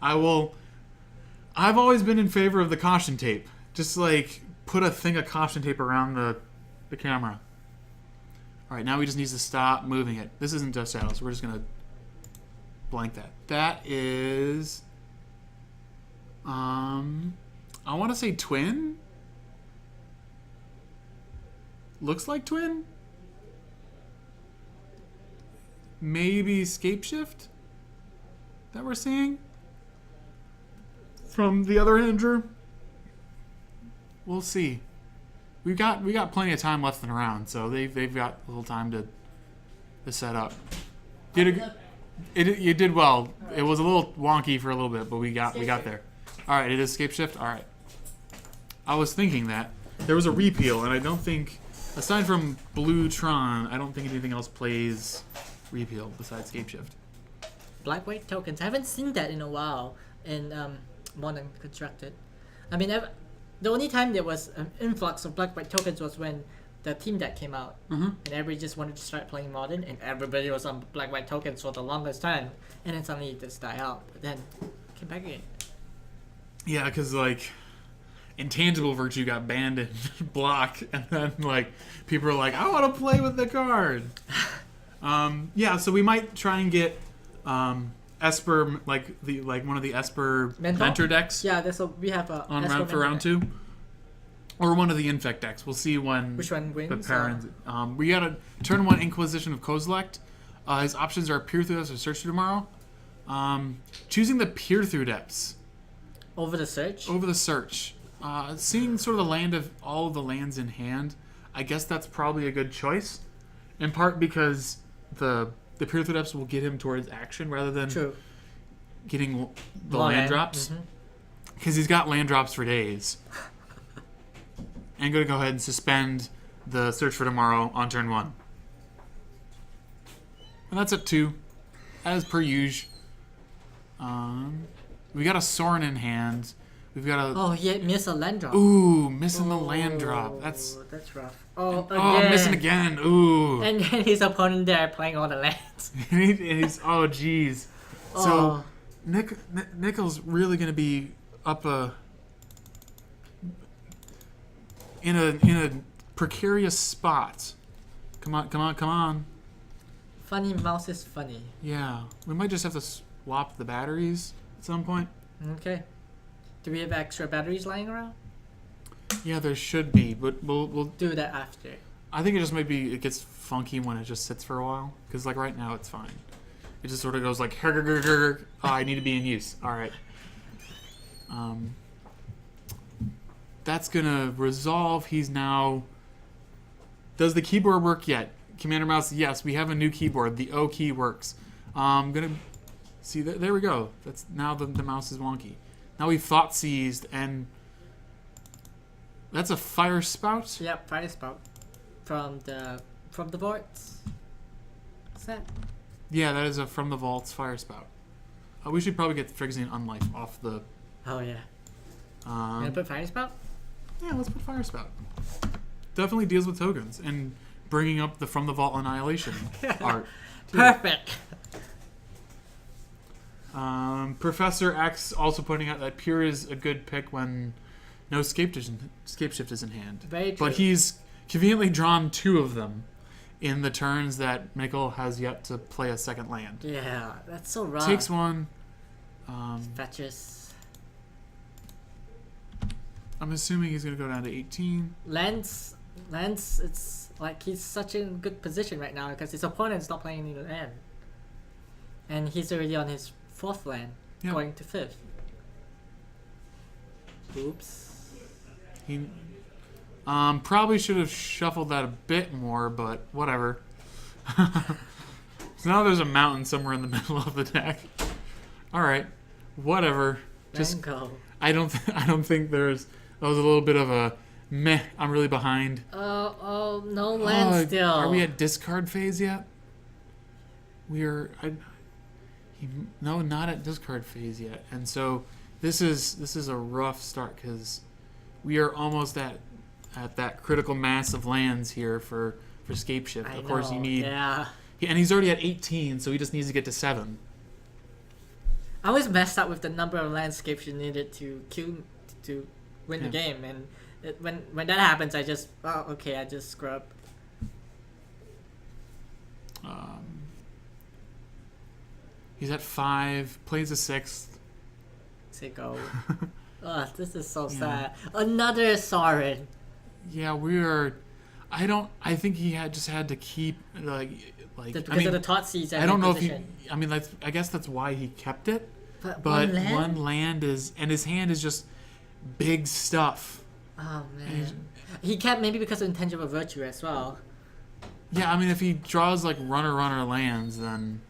I've always been in favor of the caution tape. Just like put a thing of caution tape around the camera. All right, now we just need to stop moving it. This isn't Dust Shadows. We're just gonna blank that. That is, I want to say twin. Looks like twin. Maybe scape shift that we're seeing from the other Andrew. We'll see. We got plenty of time left in the round, so they've got a little time to set up. You did well. It was a little wonky for a little bit, but we got there. All right, it is scape shift. All right. I was thinking that there was a repeal, and I don't think, aside from Blue Tron, I don't think anything else plays repeal besides scape shift. Black white tokens. I haven't seen that in a while in Modern Constructed. I mean, the only time there was an influx of black white tokens was when the team deck came out, and everybody just wanted to start playing Modern, and everybody was on black white tokens for the longest time, and then suddenly it just died out, but then came back again. Yeah, because like Intangible Virtue got banned in block, and then like people were like, I want to play with the card. Yeah, so we might try and get Esper, like one of the Esper Mentor decks. Yeah, we have a on round for round 2, or one of the Infect decks. We'll see which one wins. The parents. We got a turn 1 Inquisition of Kozilek. His options are Peer Through Depths or Search Through Tomorrow. Choosing the Peer Through Depths over the search. Seeing sort of the land of all of the lands in hand, I guess that's probably a good choice. In part because the Peer Through Depths will get him towards action rather than getting the land drops. Because he's got land drops for days. I'm going to go ahead and suspend the Search for Tomorrow on turn 1. And that's at 2, as per usual. We got a Sorin in hand. We've got a... Oh, he missed a land drop. Ooh, missing the land drop. That's rough. Oh, again. Oh, missing again. Ooh. And then his opponent there playing all the lands. Oh, jeez. So, Nickel's really going to be up in a precarious spot. Come on. Funny mouse is funny. Yeah. We might just have to swap the batteries at some point. Okay. Do we have extra batteries lying around? Yeah, there should be, but we'll do that after. I think it gets funky when it just sits for a while, because like right now it's fine. It just sort of goes like, oh, I need to be in use. All right. That's gonna resolve. He's now. Does the keyboard work yet? Commander Mouse, yes, we have a new keyboard. The O key works. I'm gonna see. There we go. That's now the mouse is wonky. Now we've thought seized, and that's a fire spout. Yep, fire spout from the vaults. What's that? Yeah, that is a from the vaults fire spout. We should probably get Phyrexian Unlife off the. Oh yeah. Gonna put fire spout? Yeah, let's put fire spout. Definitely deals with tokens and bringing up the from the vault annihilation art. Too. Perfect. Professor X also pointing out that Pure is a good pick when no scape shift is in hand. Very true. But he's conveniently drawn 2 of them in the turns that Mikkel has yet to play a second land. Yeah, that's so rough. Takes 1. Fetches. I'm assuming he's going to go down to 18. Lance, it's like he's such in a good position right now because his opponent's not playing any land. And he's already on his 4th land, going to 5th. Oops. He probably should have shuffled that a bit more, but whatever. So now there's a mountain somewhere in the middle of the deck. All right, whatever. Just go. I don't think there's That was a little bit of a meh. I'm really behind. No land still. Are we at discard phase yet? No, not at discard phase yet. And so this is a rough start because we are almost at that critical mass of lands here for Scape Shift. Of course, you need. Yeah. And he's already at 18, so he just needs to get to 7. I always messed up with the number of landscapes you needed to win the game, and when that happens, I just I just scrub. He's at 5, plays a 6th. Say go. This is so sad. Another Sauron. Yeah, we are. I think he just had to keep like. Because of the Thoughtseize. I don't know if he. I mean, I guess that's why he kept it. But one land is, and his hand is just big stuff. Oh man. He kept maybe because of Intangible Virtue as well. Yeah, I mean, if he draws like runner lands, then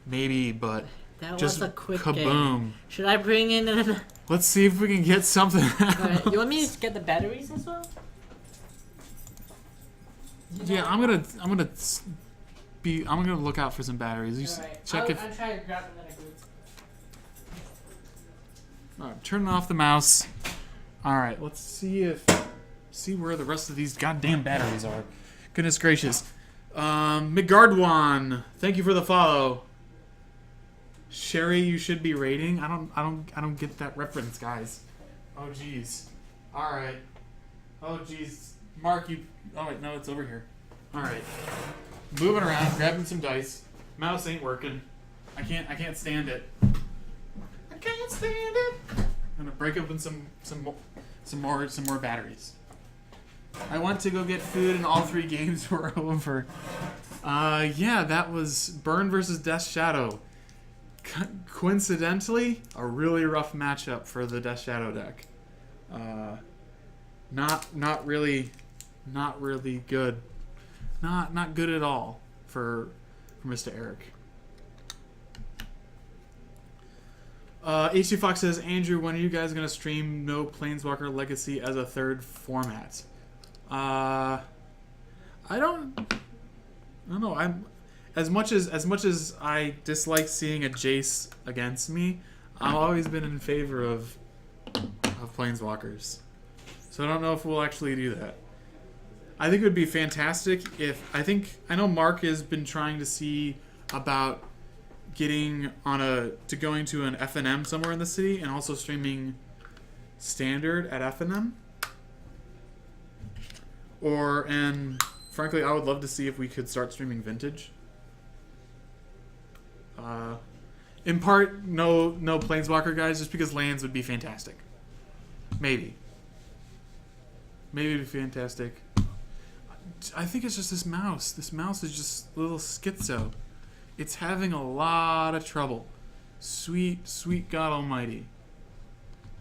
maybe. But that just was a quick kaboom. Game. Should I bring in? Let's see if we can get something. Right. You want me to get the batteries as well? Yeah, I'm gonna look out for some batteries. Check if. I'm trying to grab another good. Alright, turning off the mouse. Alright, let's see where the rest of these goddamn batteries are. Goodness gracious. Migardwan, thank you for the follow. Sherry, you should be rating. I don't get that reference, guys. Oh jeez. Alright. Oh jeez. Mark, you. Oh wait, no, it's over here. All right. Moving around, grabbing some dice. Mouse ain't working. I can't stand it. I can't stand it. I'm gonna break open some more batteries. I went to go get food, and all 3 games were over. Yeah, that was Burn versus Death Shadow. Coincidentally, a really rough matchup for the Death Shadow deck. Not really good. Not good at all for Mr. Eric. H2 Fox says, Andrew, when are you guys gonna stream No Planeswalker Legacy as a 3rd format? I don't know. I'm as much as I dislike seeing a Jace against me, I've always been in favor of Planeswalkers. So I don't know if we'll actually do that. I think it would be fantastic if I know Mark has been trying to see about going to an FNM somewhere in the city and also streaming standard at FNM. And frankly, I would love to see if we could start streaming vintage. In part, no Planeswalker guys, just because lands would be fantastic. Maybe it'd be fantastic. I think it's just this mouse. This mouse is just a little schizo. It's having a lot of trouble. Sweet God Almighty.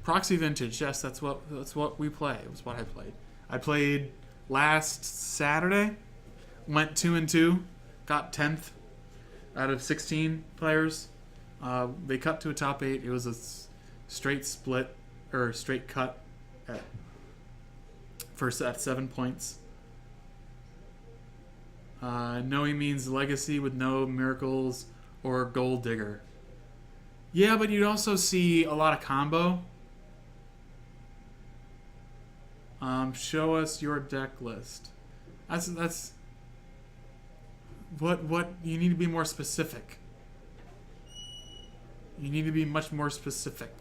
Proxy Vintage, yes, that's what we play. It was what I played. I played last Saturday. Went 2-2, got 10th out of 16 players. They cut to a top 8. It was a straight split or straight cut at 7 points. Knowing means Legacy with no Miracles or Gold Digger. Yeah, but you'd also see a lot of combo. Show us your deck list. That's what you need to be more specific. You need to be much more specific.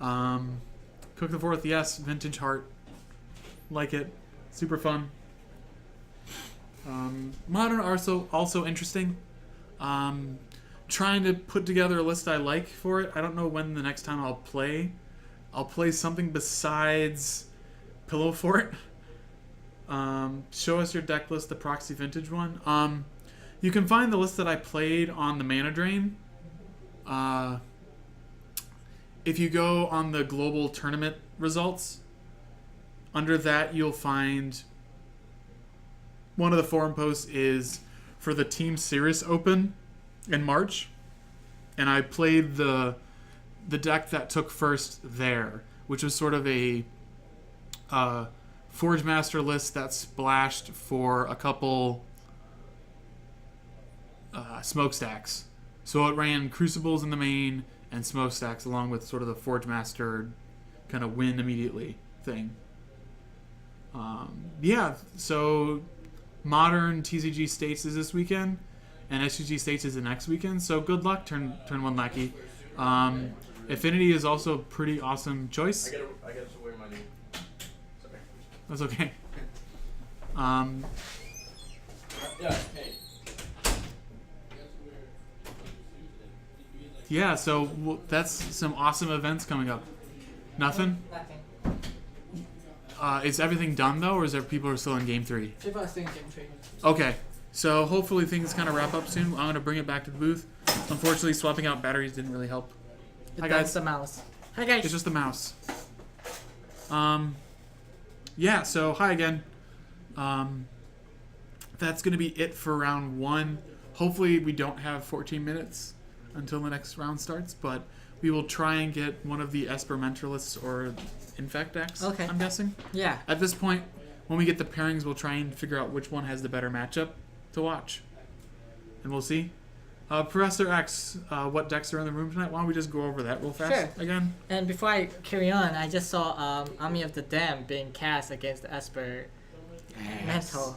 Cook the Fourth, yes. Vintage Heart, like it, super fun. Modern also interesting. Trying to put together a list I like for it. I don't know when the next time I'll play. I'll play something besides Pillow Fort. Show us your deck list, the Proxy Vintage one. You can find the list that I played on the Mana Drain. If you go on the global tournament results, under that you'll find one of the forum posts is for the Team Cirrus Open in March, and I played the deck that took first there, which was sort of a Forge Master list that splashed for a couple smokestacks. So it ran Crucibles in the main and smokestacks along with sort of the Forge Master kind of win immediately thing. So Modern TCG States is this weekend, and SCG States is the next weekend. So good luck, turn one lucky. Affinity is also a pretty awesome choice. I gotta wear my new. Sorry. That's okay. Yeah. Hey. Yeah, so that's some awesome events coming up. Nothing? Nothing. Is everything done though, or is there people who are still in Game 3? People are still in Game 3. Okay, so hopefully things kind of wrap up soon. I'm going to bring it back to the booth. Unfortunately, swapping out batteries didn't really help. Hi guys. The mouse. Hi guys. It's just the mouse. Yeah, so hi again. That's going to be it for round 1. Hopefully we don't have 14 minutes until the next round starts, but we will try and get one of the Experimentalists or Infect decks, Okay. I'm guessing. Yeah. At this point, when we get the pairings, we'll try and figure out which one has the better matchup to watch. And we'll see. Professor X, what decks are in the room tonight? Why don't we just go over that real fast Sure. again? And before I carry on, I just saw Army of the Dam being cast against the Esper Mental.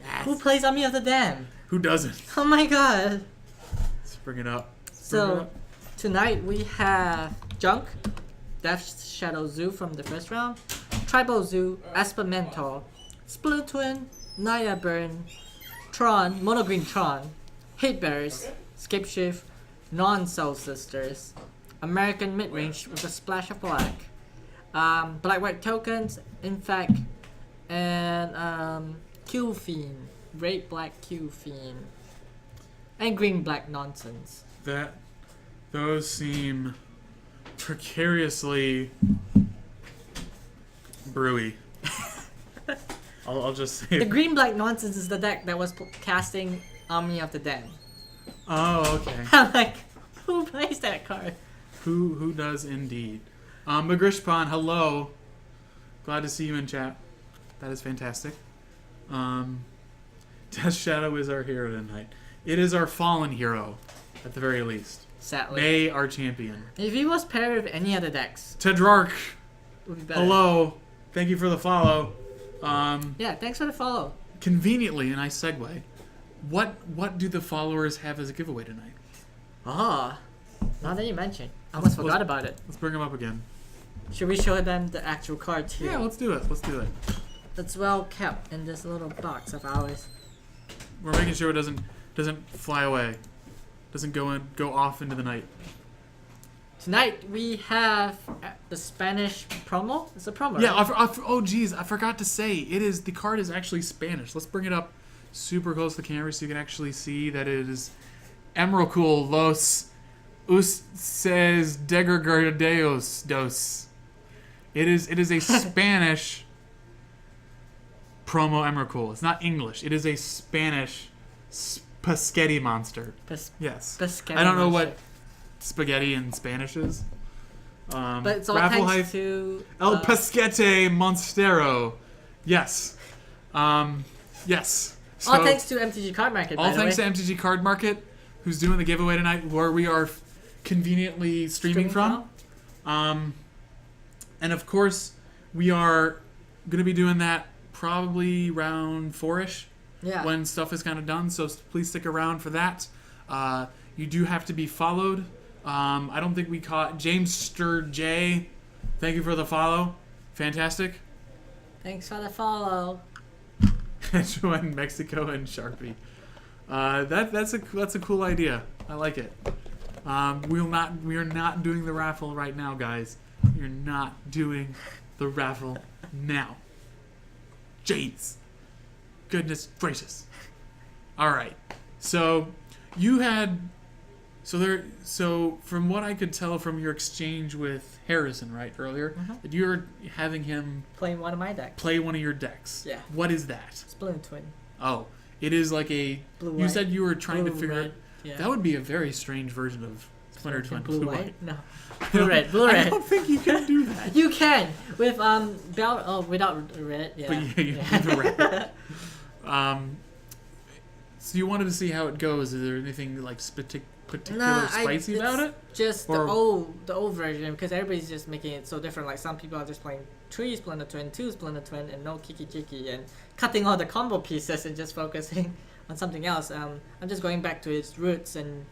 Yes. Who plays Army of the Dam? Who doesn't? Oh my god. Let's bring it up. So, tonight we have Junk, Death Shadow Zoo from the first round, Tribal Zoo, Esper Mentor, Split Twin, Naya Burn, Tron, Mono Green Tron, Hate Bears, Skip Shift, Non-Soul Sisters, American Midrange with a splash of black, Black White Tokens, Infect, and Q Fiend, Red Black Q Fiend, and Green Black Nonsense. Those seem precariously brewy. I'll just say The Green Black Nonsense is the deck that was casting Army of the Dam. Oh, okay. I'm like, who plays that card? Who does indeed? Magrishpan, hello. Glad to see you in chat. That is fantastic. Death Shadow is our hero tonight. It is our fallen hero, at the very least. Sadly. May our champion. If he was paired with any other decks, Tedrarch, it would be better. hello. Thank you for the follow. Yeah, thanks for the follow. Conveniently, a nice segue. What do the followers have as a giveaway tonight? Ah, now that you mention, I almost forgot about it. Let's bring them up again. Should we show them the actual card too? Yeah, let's do it. Let's do it. It's well kept in this little box of ours. We're making sure it doesn't fly away, doesn't go off into the night. Tonight we have the Spanish promo. It's a promo. Yeah. Right? Oh, geez, I forgot to say the card is actually Spanish. Let's bring it up super close to the camera so you can actually see that it is Emrakul los Uses Degradados dos. It is a Spanish promo Emrakul. It's not English. It is a Spanish Pescetti monster. Yes. Pescetti I don't know monster. what spaghetti in Spanish is. But it's all Raffle thanks hype. to El Pesquete Monstero. Yes. Yes. So, all thanks to MTG Card Market. all by thanks the way. to MTG Card Market, who's doing the giveaway tonight, where we are conveniently streaming from. And of course, we are going to be doing that probably round 4-ish. Yeah. When stuff is kind of done, so please stick around for that. You do have to be followed. I don't think we caught James Stur J. Thank you for the follow. Fantastic. Thanks for the follow. Join Mexico and Sharpie. That's a cool idea. I like it. We are not doing the raffle right now, guys. You're not doing the raffle now. Jeez. Goodness gracious. All right. So from what I could tell from your exchange with Harrison right earlier, that you're having him Playing one of my decks. play one of your decks. Yeah. What is that? Split Twin. Oh, it is like a Blue, you white, said you were trying to blue, figure red. out Yeah. that would be a very strange version of Splinter Twin, Blue blue white? white. No. Blue red. Blue I red. don't think you can do that. You can with without red. Yeah. But yeah, you need the red. So you wanted to see how it goes. Is there anything like particular spicy about it? Just Or- the old version, because everybody's just making it so different. Like some people are just playing 3 Splinter Twin, 2 Splinter Twin, and no Kiki Jiki, and cutting all the combo pieces and just focusing on something else. I'm just going back to its roots and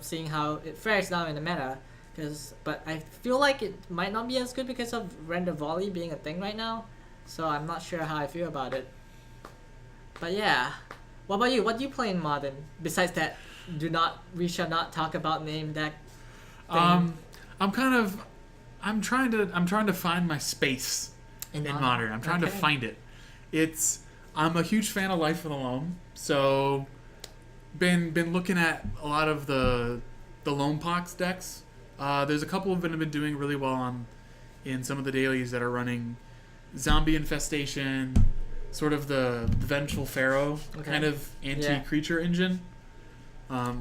seeing how it fares now in the meta. But I feel like it might not be as good because of render volley being a thing right now. So I'm not sure how I feel about it. But yeah. What about you? What do you play in Modern? Besides that, we shall not talk about name deck thing. I'm trying to find my space in Modern. I'm trying to find it. I'm a huge fan of Life of the Loam, so been looking at a lot of the Loam Pox decks. There's a couple of them that have been doing really well in some of the dailies that are running Zombie Infestation, sort of the Vengeful Pharaoh kind of anti-creature engine,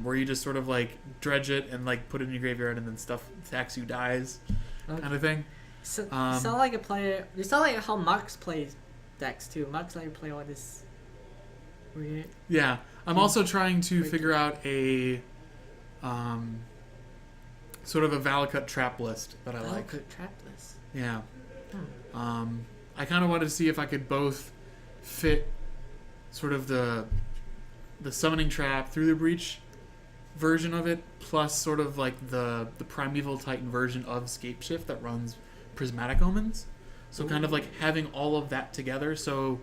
where you just sort of like dredge it and like put it in your graveyard and then stuff attacks you dies, kind of thing. So, you sound like a player. You sound like how Marx plays decks too. Marx like to play all this weird. Yeah, I'm also trying to figure out a sort of a Valakut trap list that I like. Valakut trap list. Yeah. I kind of wanted to see if I could both fit sort of the summoning trap through the breach version of it, plus sort of like the Primeval Titan version of Scapeshift that runs Prismatic Omens. So kind of like having all of that together. So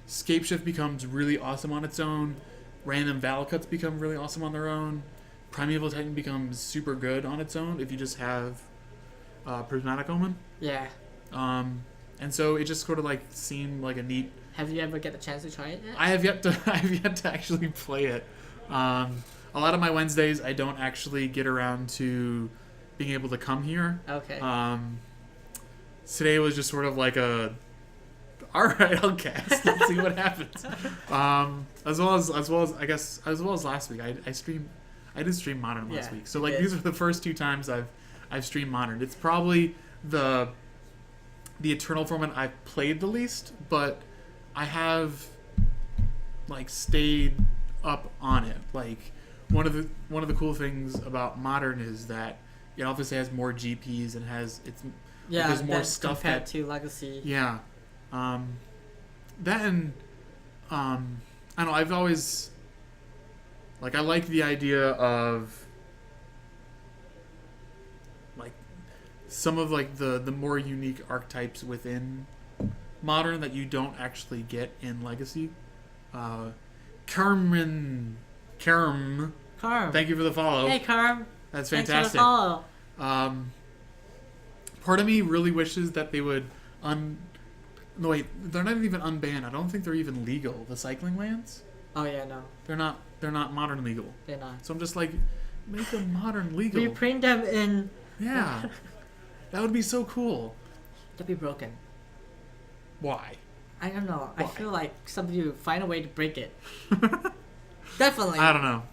Scapeshift becomes really awesome on its own. Random Valakuts become really awesome on their own. Primeval Titan becomes super good on its own if you just have Prismatic Omen. Yeah. And so it just sort of like seemed like a neat. Have you ever get the chance to try it yet? I have yet to actually play it. A lot of my Wednesdays I don't actually get around to being able to come here. Okay. Today was just sort of like all right, I'll cast. Let's see what happens. As well as last week, I did stream Modern last week. So like these are the first 2 times I've streamed Modern. It's probably the Eternal format I've played the least, but I have like stayed up on it. Like one of the cool things about Modern is that it obviously has more GPs and there's more stuff compared to Legacy. Yeah. That and I don't know, I've always like I like the idea of like some of like the more unique archetypes within Modern that you don't actually get in Legacy. Kerm. Thank you for the follow. Hey, Kerm. That's Thanks fantastic. for the follow. Part of me really wishes that they would no wait, they're not even unbanned. I don't think they're even legal. The cycling lands? Oh yeah, no, They're not Modern legal. they're not. So I'm just like, make them Modern legal. Reprint them in. Yeah. That would be so cool. They'll be broken. Why? I don't know. I Why? feel like somebody will find a way to break it. Definitely. I don't know.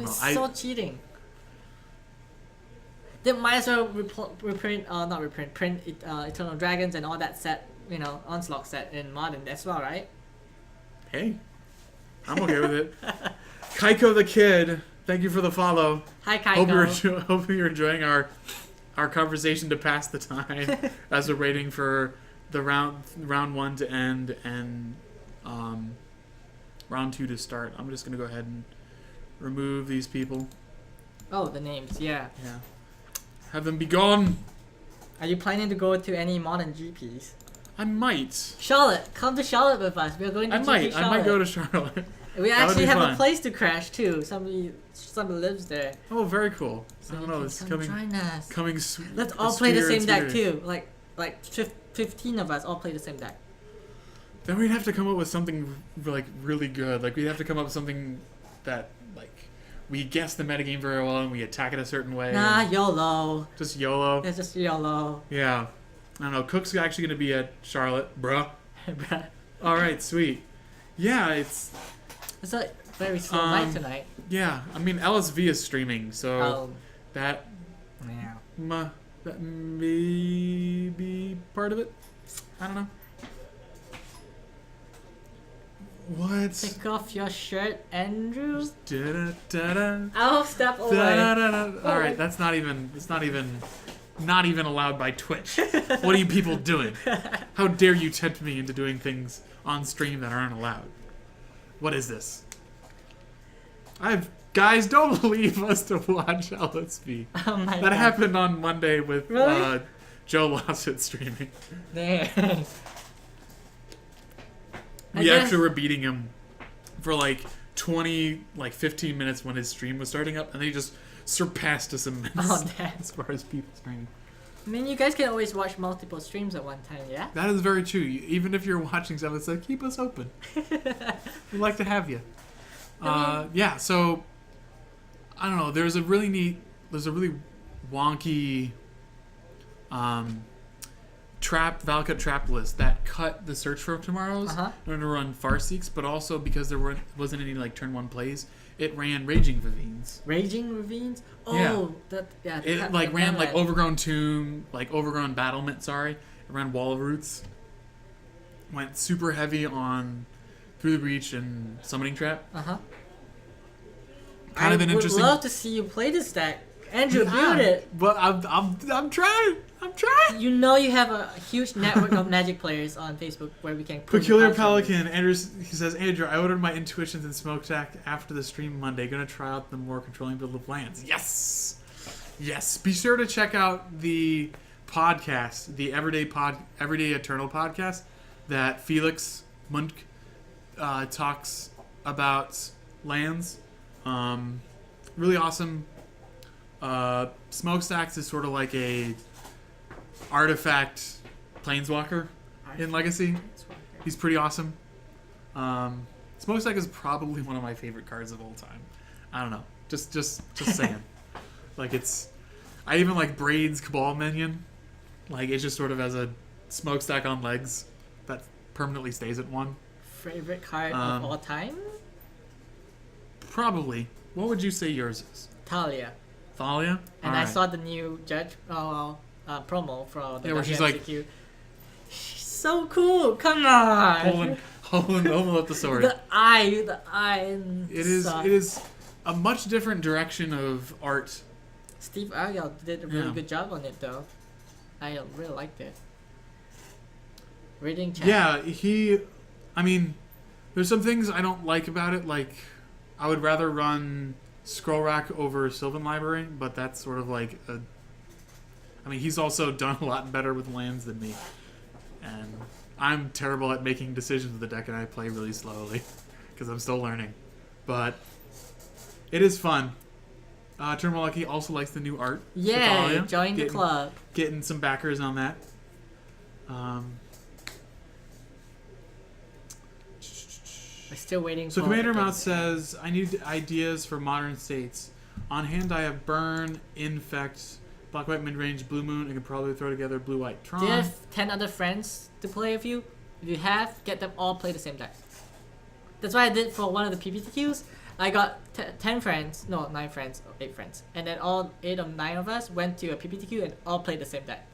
It's so cheating. They might as well print Eternal Dragons and all that set, Onslaught set in Modern as well, right? Hey, I'm okay with it. Kaiko the Kid, thank you for the follow. Hi, Kaiko. Hope you're enjoying our conversation to pass the time as we're waiting for the round 1 to end and round 2 to start. I'm just gonna go ahead and remove these people. Oh, the names, yeah. Yeah. Have them be gone. Are you planning to go to any Modern GPs? I might. Charlotte, come to Charlotte with us. We're going to GP Charlotte. I might go to Charlotte. We That would actually be have fun. a place to crash too. Somebody lives there. Oh, very cool. I So don't you know. can It's come join us. coming. Let's all play the same deck too. Like 15 of us all play the same deck. Then we'd have to come up with something like really good. Like we'd have to come up with something that like we guess the metagame very well and we attack it a certain way. Nah, YOLO. Just YOLO. It's just YOLO. Yeah. I don't know. Cook's actually going to be at Charlotte, bruh. Bruh. All right, sweet. Yeah, it's It's a very slow night tonight. yeah. I mean, LSV is streaming, so That Yeah. that may be part of it. I don't know. What? Take off your shirt, Andrew. Da-da-da-da. I'll step away. Da-da-da-da. All right, that's not even. It's not even allowed by Twitch. What are you people doing? How dare you tempt me into doing things on stream that aren't allowed? What is this? Guys, don't leave us to watch LSP. Oh my That god. happened on Monday with Really? Joe Lossett streaming. There. I We guess- actually were beating him for like 15 minutes when his stream was starting up, and they just surpassed us immensely Oh, damn. as far as people streaming. I mean, you guys can always watch multiple streams at one time, yeah? That is very true. Even if you're watching something, it's like, keep us open. We'd like to have you. Yeah, so, I don't know. There's a really wonky Valcut trap list that cut the search for tomorrow's Uh-huh. in order to run Farseeks, but also because there wasn't any like turn 1 plays, it ran Raging Ravines. Raging Ravines? Oh, Yeah. yeah. It like ran like Overgrown Tomb, like Overgrown Battlement, sorry. It ran Wall of Roots. Went super heavy on Through the Breach and Summoning Trap. Uh-huh. Kind of an interesting. I would love to see you play this deck. Andrew, Yeah, build it. But I'm trying. I'm trying. You know you have a huge network of Magic players on Facebook where we can... pull Peculiar you out from it. Pelican. He says, Andrew, I ordered my Intuitions and Smokestack after the stream Monday. Gonna try out the more controlling build of lands. Yes! Yes. Be sure to check out the podcast, the Everyday Eternal podcast that Felix Munk talks about lands. Really awesome. Smokestacks is sort of like a artifact planeswalker in Legacy. He's pretty awesome. Smokestack is probably one of my favorite cards of all time. I don't know. Just saying. Like I even like Braid's Cabal Minion. Like it just sort of has a smokestack on legs that permanently stays at 1. Favorite card of all time? Probably. What would you say yours is? Talia. Thalia? And I saw the new promo for the Yeah, where she's like- WMCQ. She's so cool. Come on. holding up the sword. The eye. It is a much different direction of art. Steve Argyle did a really Yeah. good job on it, though. I really liked it. Reading chat. Yeah, I mean, there's some things I don't like about it. Like, I would rather run Scroll Rack over Sylvan Library, but that's sort of like I mean, he's also done a lot better with lands than me. And I'm terrible at making decisions with the deck, and I play really slowly because I'm still learning. But it is fun. Terminal Lucky also likes the new art. for Yeah, Thalia. join the club. Getting some backers on that. We're still waiting So for... Commander Mouse says, I need ideas for modern states. On hand, I have Burn, Infect, Black White Midrange, Blue Moon. I could probably throw together Blue White Tron. Do you have 10 other friends to play with you? If you have, get them all play the same deck. That's what I did for one of the PPTQs. I got 10 friends, no, 9 friends, or 8 friends. And then all 8 of 9 of us went to a PPTQ and all played the same deck.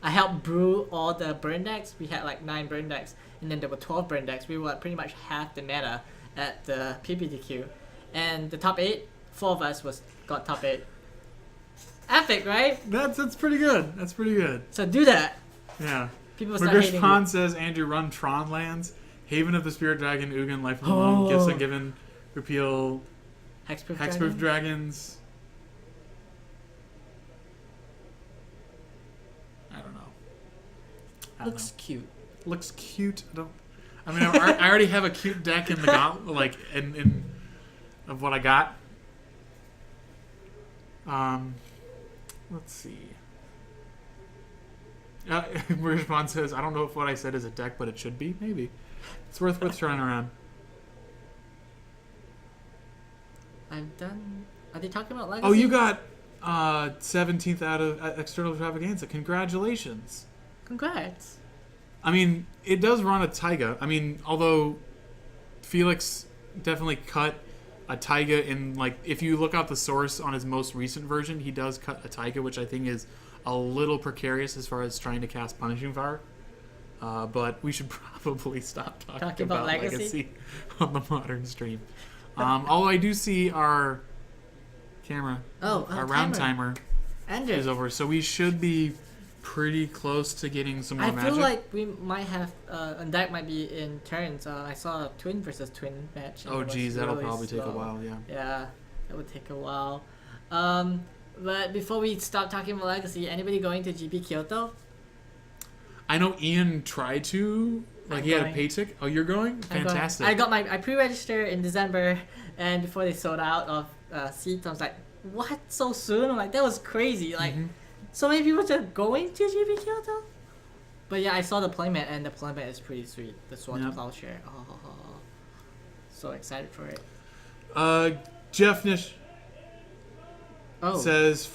I helped brew all the burn decks. We had like 9 burn decks. And then there were 12 burn decks. We were pretty much half the meta at the PPTQ. And the top 8, 4 of us got top 8. Epic, right? That's pretty good. That's pretty good. So do that. Yeah. People start Magrish hating Pond you. says, Andrew, run Tron lands. Haven of the Spirit Dragon, Ugin, Life of the Moon, Gifts Ungiven, Repeal, Hexproof Dragons. I don't know. Looks cute. Looks cute. I mean, I already have a cute deck in the like in of what I got. Let's see. Response says, I don't know if what I said is a deck, but it should be. Maybe. It's worth trying around. I've done... Are they talking about Legacy? Oh, you got 17th out of External Extravaganza. Congratulations. Congrats. I mean, it does run a Taiga. I mean, although Felix definitely cut a Taiga in, like, if you look out the source on his most recent version, he does cut a Taiga, which I think is a little precarious as far as trying to cast Punishing Fire. But we should probably stop talking about Legacy on the modern stream. Although I do see our camera, our round timer is over, so we should be pretty close to getting some more magic. I feel like we might have, and that might be in turns. I saw a twin versus twin match. Oh, geez, that'll probably take a while, yeah. Yeah, that would take a while. But before we stop talking about Legacy, anybody going to GP Kyoto? I know Ian tried to. Like, he had a pay ticket. Oh, you're going? Fantastic. I pre-registered in December, and before they sold out of seats, I was like, what? So soon? I'm like, that was crazy. Like, so many people just going to GP Kyoto? But yeah, I saw the playmat, and the playmat is pretty sweet. The Sword to Plowshare. Oh, so excited for it. Jeff Nish says,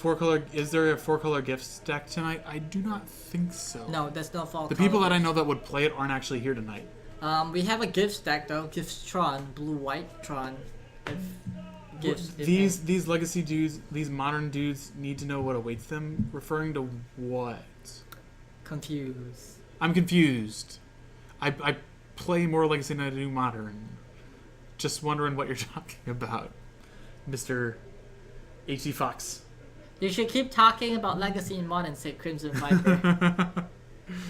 is there a 4-color gift stack tonight? I do not think so. No, there's no fall. The people that I know that would play it aren't actually here tonight. We have a gift stack though. Gifts Tron, blue-white Tron. These legacy dudes, these modern dudes need to know what awaits them. Referring to what? Confused. I'm confused. I play more legacy than I do modern. Just wondering what you're talking about, Mr. H.C. Fox. You should keep talking about Legacy and Mod and say Crimson Viper.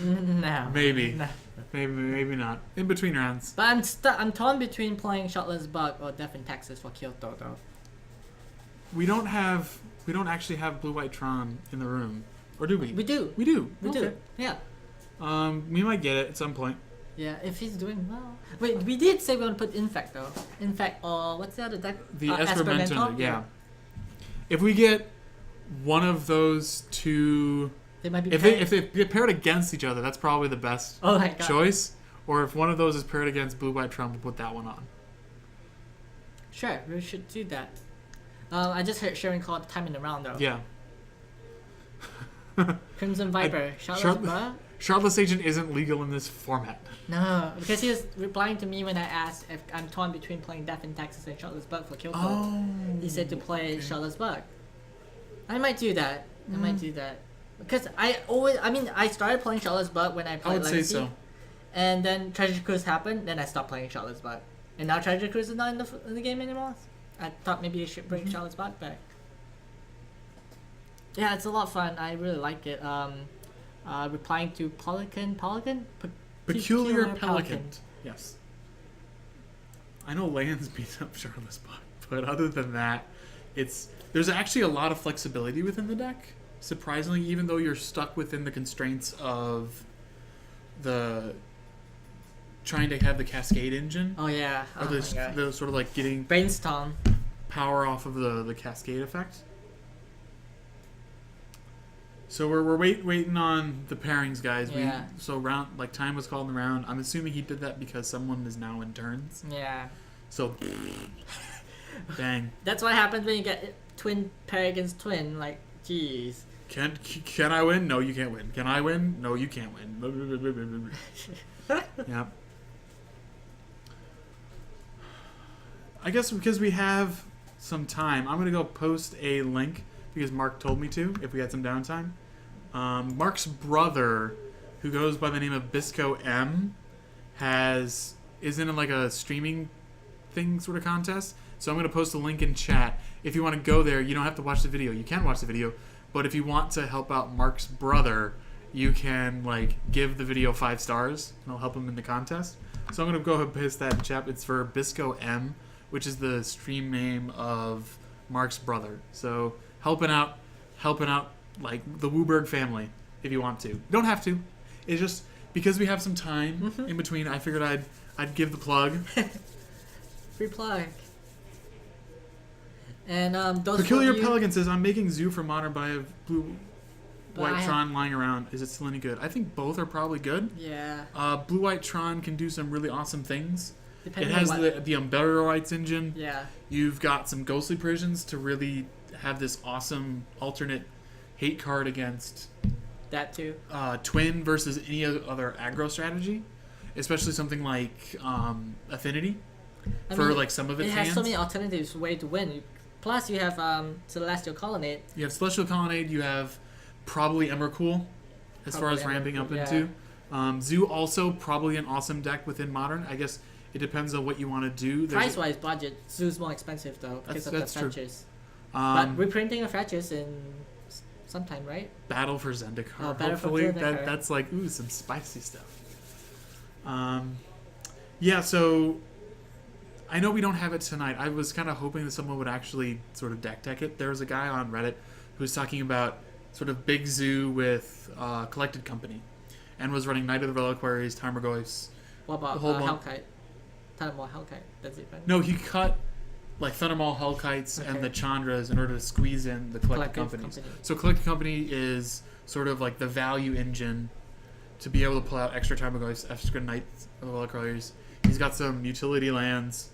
No. Maybe. No. Maybe not. In between rounds. But I'm torn between playing Shotless Bug or Death in Texas for Kyoto though. We don't actually have Blue White Tron in the room. Or do we? We do. We do. We do. Yeah. We might get it at some point. Yeah, if he's doing well. Wait, we did say we want to put Infect though. Infect or what's the other deck? The Esperimento, yeah. If we get one of those two, they might be if they get paired against each other, that's probably the best choice. Or if one of those is paired against Blue White Tron, we'll put that one on. Sure, we should do that. I just heard Sharon call it time in the round though. Yeah. Crimson Viper, Shardless Agent isn't legal in this format. No, because he was replying to me when I asked if I'm torn between playing Death in Texas and Shardless Bug for Kyoto. Oh, he said to play Shardless Bug. I might do that. Because I started playing Shardless Bug when I played Legacy. I would say so. And then Treasure Cruise happened, then I stopped playing Shardless Bug. And now Treasure Cruise is not in the game anymore. I thought maybe you should bring Shardless Bug back. Yeah, it's a lot of fun. I really like it. Replying to Peculiar Pelican. Yes. I know Lands beat up Shardless Bug, but other than that, there's actually a lot of flexibility within the deck. Surprisingly, even though you're stuck within the constraints of the trying to have the Cascade engine. Oh yeah. Or the sort of like getting Brainstorm power off of the Cascade effect. So we're waiting on the pairings, guys. Yeah. Time was called in the round. I'm assuming he did that because someone is now in turns. Yeah. So, dang. That's what happens when you get twin pair against twin. Like, jeez. Can I win? No, you can't win. Can I win? No, you can't win. Yeah. I guess because we have some time, I'm gonna go post a link because Mark told me to if we had some downtime. Mark's brother, who goes by the name of Bisco M, is in like a streaming thing sort of contest. So I'm going to post a link in chat. If you want to go there, you don't have to watch the video. You can watch the video, but if you want to help out Mark's brother, you can give the video 5 stars, and I'll help him in the contest. So I'm going to go ahead and paste that in chat. It's for Bisco M, which is the stream name of Mark's brother. So helping out like the WUBRG family if you want to. You don't have to. It's just because we have some time in between. I figured I'd give the plug. Free plug. And those Peculiar Pelican says, "I'm making Zoo for Modern, but I have Blue White Tron lying around. Is it still any good?" I think both are probably good. Yeah. Blue White Tron can do some really awesome things. Depending it has the Umbrella engine. Yeah. You've got some Ghostly Parisians to really have this awesome alternate hate card against that too. Twin versus any other aggro strategy, especially something like Affinity. I for mean, like some of its it has hands. so many alternatives way to win. Plus, you have Celestial Colonnade. You have Celestial Colonnade. You have probably Emrakul as far as Probably ramping up Emrakul, into. Zoo also probably an awesome deck within Modern. I guess it depends on what you want to do. Price-wise, budget, Zoo's more expensive though because of the that's true. fetches. But Um, reprinting of fetches in sometime, right? Battle for Zendikar. Oh, Battle for Hopefully, Zendikar. that's like some spicy stuff. Yeah. So I know we don't have it tonight. I was kind of hoping that someone would actually sort of deck tech it. There was a guy on Reddit who was talking about sort of Big Zoo with Collected Company, and was running Knight of the Reliquaries, Tarmogoyfs. What about The whole one. Hellkite? Thundermaw Hellkite. That's it, right? No, he cut like Thundermaw, Hellkites, and Okay. the Chandras in order to squeeze in the Collected Companies. So Collected Company is sort of like the value engine to be able to pull out extra Tarmogoyfs, extra Knights of the Reliquaries. He's got some utility lands.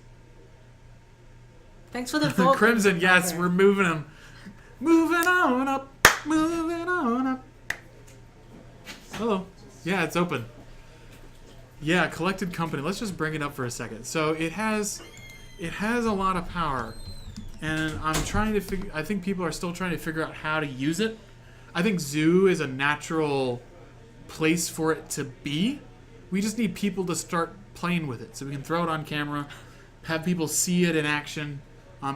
Thanks for the vote. Crimson, yes, Okay. we're moving them. Moving on up, moving on up. Hello. Yeah, it's open. Yeah, Collected Company. Let's just bring it up for a second. So it has a lot of power, and I'm trying to figure. I think people are still trying to figure out how to use it. I think Zoo is a natural place for it to be. We just need people to start playing with it, so we can throw it on camera, have people see it in action.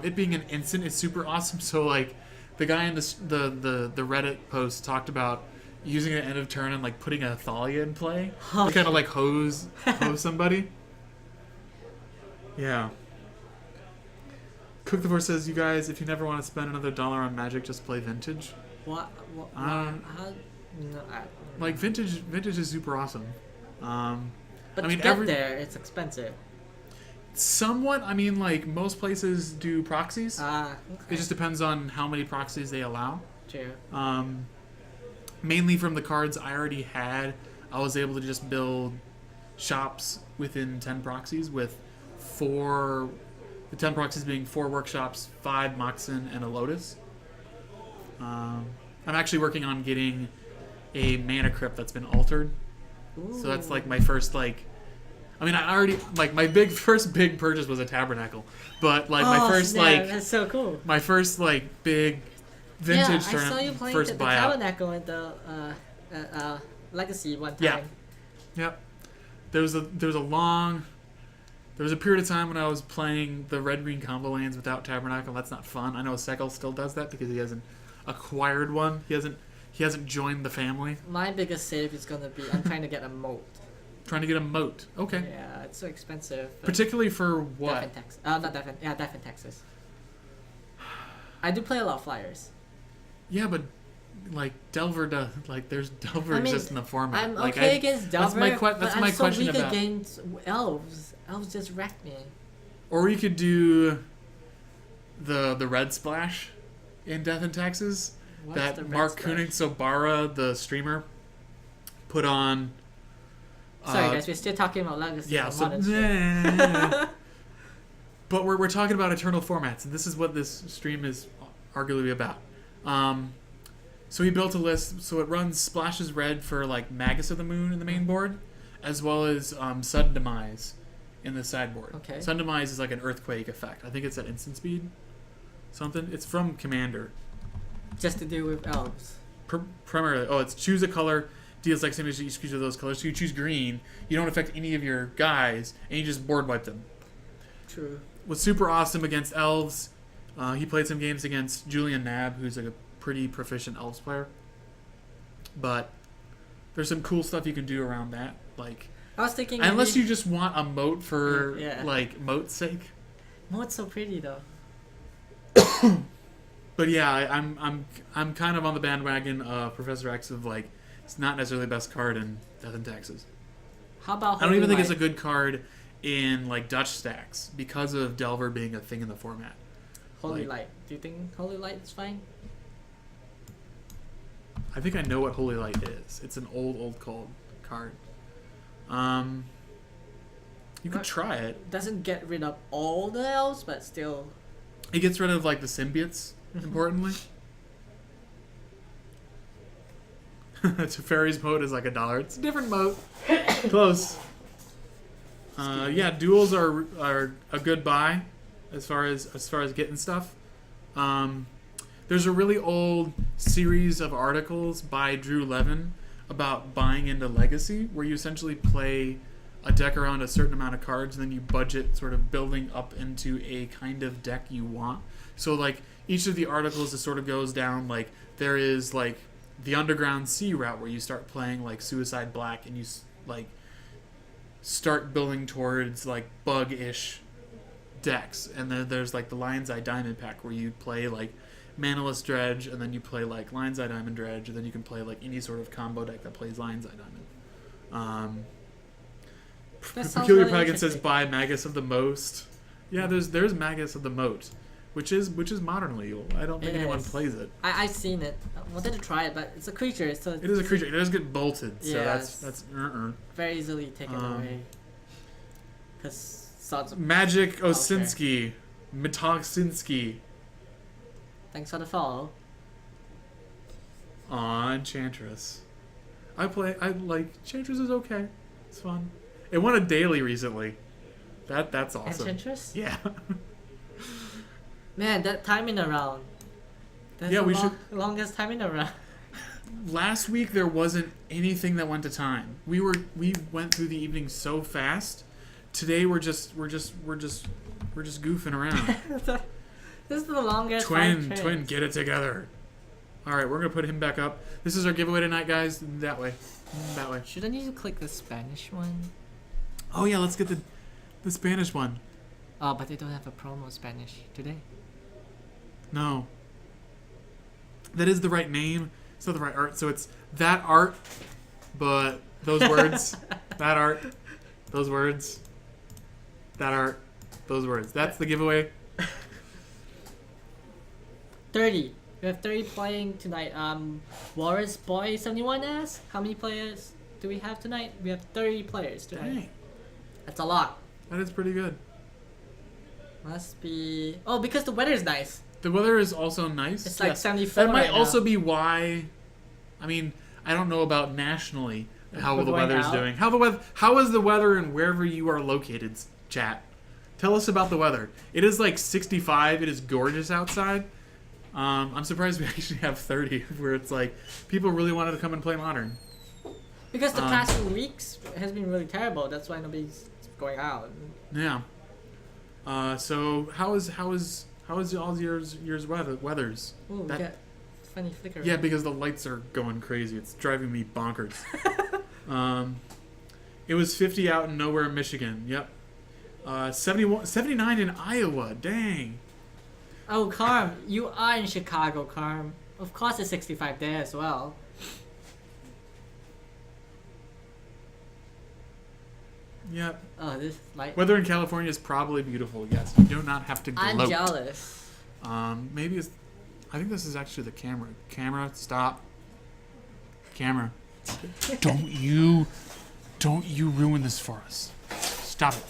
It being an instant is super awesome. So like, the guy in the Reddit post talked about using it at end of turn and like putting a Thalia in play to kind of like hose somebody. Yeah. Cook the Force says, you guys, if you never want to spend another dollar on Magic, just play Vintage. What? Uh, How? No, Like Vintage is super awesome. but I mean, to get every- there, it's expensive. Somewhat. I mean, like most places do proxies. Okay. It just depends on how many proxies they allow. True. Mainly from the cards I already had, I was able to just build shops within 10 proxies with the 10 proxies being 4 workshops, 5 Moxen, and a Lotus. I'm actually working on getting a mana crypt that's been altered. So that's like my first I mean, I already my first big purchase was a tabernacle, but like my first that's so cool. my first big vintage I tournament, saw you playing first the buyout. Tabernacle in the Legacy one time. Yeah. Yep. There was a period of time when I was playing the red green combo lanes without tabernacle. That's not fun. I know Segal still does that because he hasn't acquired one. He hasn't joined the family. My biggest save is gonna be I'm trying to get a moat. Trying to get a moat. Okay. Yeah, it's so expensive. but Particularly for Def what? in Texas. Not Def in, yeah, Def in Texas. I do play a lot of flyers. Yeah, but like Delver does there's Delver I mean, exists in the format. I'm Like, okay against that's Delver, my but that's I'm my so question weak about. against elves. Elves just wreck me. Or you could do the red splash in Death in Texas What's the that red Mark splash? Koenigsegg, the streamer, put on. Sorry guys, we're still talking about Legacy. Yeah, not so modern shit. but we're talking about eternal formats, and this is what this stream is arguably about. So he built a list, so it runs Splashes Red for like Magus of the Moon in the main board, as well as Sudden Demise in the sideboard. Okay. Sudden Demise is like an earthquake effect. I think it's at instant speed, something. It's from Commander. Just to do with elves. Primarily, it's choose a color, deals like same as each of those colors. So you choose green, you don't affect any of your guys, and you just board wipe them. True. Was super awesome against elves. He played some games against Julian Nab, who's like a pretty proficient elves player. But there's some cool stuff you can do around that. Like, I was thinking unless maybe- you just want a moat for Yeah. like moat's sake. Moat's so pretty though. But yeah, I'm kind of on the bandwagon of Professor X of like it's not necessarily the best card in Death in Texas. How about I don't even Holy think it's a Light? good card in like Dutch stacks because of Delver being a thing in the format. Holy like- Light. Do you think Holy Light is fine? I think I know what Holy Light is. It's an old cold card. You could What? try it. Doesn't get rid of all the elves, but still. It gets rid of like the symbiotes, importantly. Teferi's moat is like $1. It's a different moat. Close. Yeah, duels are a good buy as far as getting stuff. There's a really old series of articles by Drew Levin about buying into Legacy, where you essentially play a deck around a certain amount of cards, and then you budget sort of building up into a kind of deck you want. So like each of the articles, it sort of goes down like there is like the Underground Sea route where you start playing like Suicide Black and you like start building towards like bug-ish decks, and then there's like the Lion's Eye Diamond pack where you play like Manaless Dredge, and then you play like Lion's Eye Diamond Dredge, and then you can play like any sort of combo deck that plays Lion's Eye Diamond. That sounds Peculiar really Pagan says interesting. buy Magus of the Most. Yeah, there's Magus of the Moat, which is modern legal. I don't think It anyone is. plays it. I've seen it. I wanted to try it, but it's a creature, so It is a creature. It does get bolted, so Yes. that's very easily taken Um, away. Because sounds. Magic Osinski, Mitogsinski Thanks for the follow. on Enchantress. I like Enchantress is okay. It's fun. It won a daily recently. That's awesome. Enchantress? Yeah. Man, that timing around. That's Yeah, the we should- longest timing around. Last week there wasn't anything that went to time. We went through the evening so fast. Today we're just goofing around. This is the longest Twin, get it together. All right, we're gonna put him back up. This is our giveaway tonight, guys. That way. Shouldn't you click the Spanish one? Oh yeah, let's get the Spanish one. Oh, but they don't have a promo Spanish today. No. That is the right name. It's not the right art. So it's that art, but those words. That art. Those words. That art. Those words. That's the giveaway. 30. We have 30 playing tonight. Walrus Boy 71 asks, how many players do we have tonight? We have 30 players tonight. Dang. That's a lot. That is pretty good. Must be... Oh, because the weather's nice. The weather is also nice. It's like 74 That might right also now. be why. I mean, I don't know about nationally how We're the going weather's out. doing. How is the weather and wherever you are located, chat? Tell us about the weather. It is like 65. It is gorgeous outside. I'm surprised we actually have 30, where it's like people really wanted to come and play Modern. Because the past 2 weeks has been really terrible. That's why nobody's going out. Yeah. So how is all yours weathers? Ooh, we That- got funny flicker. Yeah, because the lights are going crazy. It's driving me bonkers. It was 50 out in nowhere in Michigan. Yep. 79 in Iowa. Dang. Oh, Carm, you are in Chicago, Carm. Of course it's 65 there as well. Yep. Oh, this light. Weather in California is probably beautiful. Yes, you do not have to I'm gloat. jealous. Maybe it's. I think this is actually the camera. Camera, stop. Camera. Don't you ruin this for us. Stop it.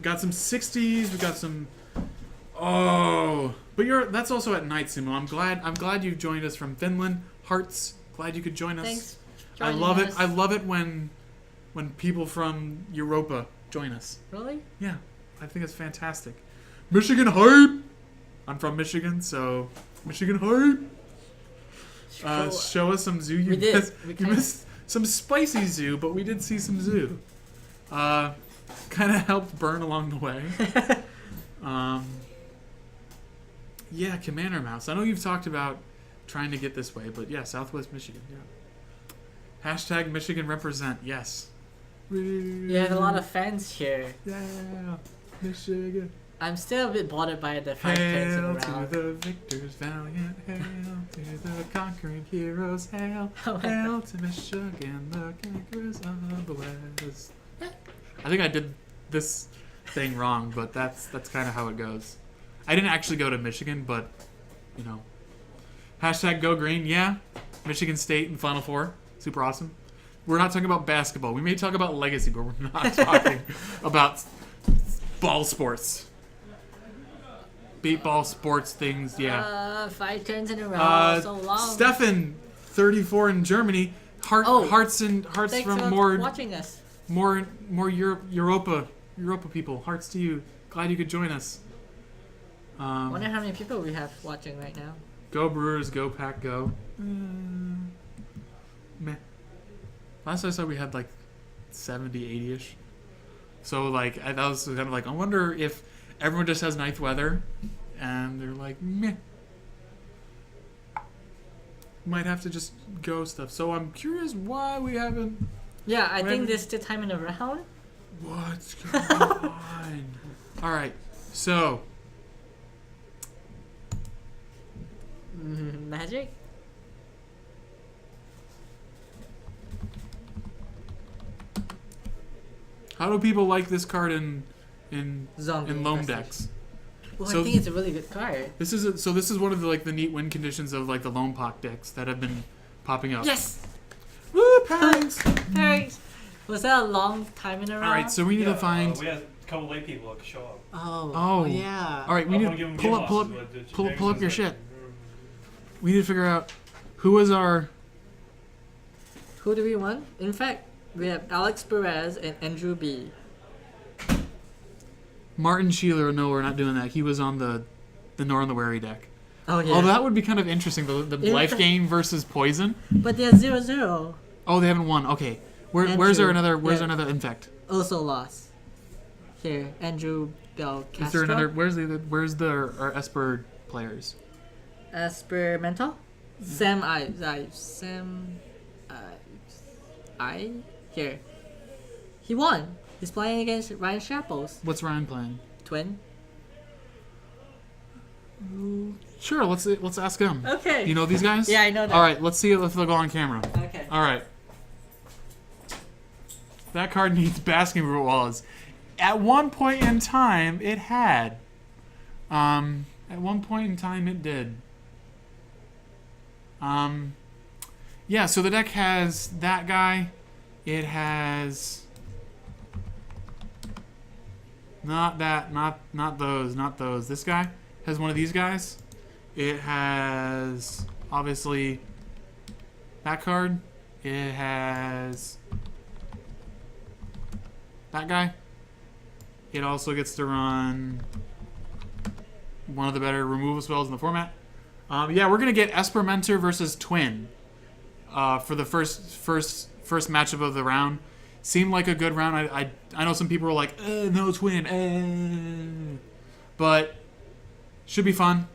Got some 60s. We got some. Oh, but that's also at night, Sumo. I'm glad you joined us from Finland. Hearts. Glad you could join us. Thanks. for I joining love it. us. I love it when people from Europa join us. Really? Yeah, I think it's fantastic. Michigan hype. I'm from Michigan, so Michigan hype. Show us some zoo. You We did. missed, We you kinda- missed some spicy zoo, but we did see some zoo. Kind of helped burn along the way. Yeah, Commander Mouse. I know you've talked about trying to get this way, but yeah, Southwest Michigan. Yeah. Hashtag Michigan represent. Yes. You had a lot of fans here. Yeah, Michigan. I'm still a bit bothered by the 5 turns in a Hail to round. the victors valiant, hail to the conquering heroes, hail, Oh my hail to Michigan, the conquerors of the West. I think I did this thing wrong, but that's kind of how it goes. I didn't actually go to Michigan, but, you know. Hashtag Go Green, yeah. Michigan State in Final Four, super awesome. We're not talking about basketball. We may talk about legacy, but we're not talking about ball sports. Beat ball sports things, yeah. 5 turns in a row. So long. Stefan, 34 in Germany. Hearts Thanks from for more. watching us. More Europa people. Hearts to you. Glad you could join us. Wonder how many people we have watching right now. Go Brewers, go Pack, go. Meh. Last I saw we had like 70, 80-ish. So like that was kind of like, I wonder if everyone just has nice weather and they're like, meh. Might have to just go stuff. So I'm curious why we haven't. Yeah, I think this is the time in the round. What's going on? All right, so Magic? how do people like this card in Zombie loam Prestige. decks? Well, So- I think it's a really good card. This is one of the neat win conditions of like the loam pock decks that have been popping up. Yes! Woo, pounds! Thanks! Was that a long time in a round? All right, so we need to find. we had a couple late people that show up. Oh yeah. All right, we I need wanna to give 'em pull game up losses, but the pull up your James shit. is like, We need to figure out who was our. Who do we want? In fact, we have Alex Perez and Andrew B. Martin Sheeler. No, we're not doing that. He was on the Nor on the Wary deck. Oh yeah. Oh, that would be kind of interesting. The Yeah. life game versus poison. But they're 0-0. Oh, they haven't won. Okay, where's Andrew. there another? Where's Yeah. there another infect? Also lost. Here, Andrew Bell Castro. Is there another? Where's our Esper players? Experimental? Sam I here. He won. He's playing against Ryan Shapples. What's Ryan playing? Twin. Sure, let's ask him. Okay. You know these guys? Yeah, I know that. All right, let's see if they'll go on camera. Okay. All right. That card needs basking walls. At one point in time, it had. At one point in time, it did. Yeah. So the deck has that guy. It has. Not that. Not those. Not those. This guy has one of these guys. It has obviously that card. It has that guy. It also gets to run one of the better removal spells in the format. Yeah, we're gonna get Esper Mentor versus Twin for the first matchup of the round. Seemed like a good round. I know some people were like, no Twin, but should be fun.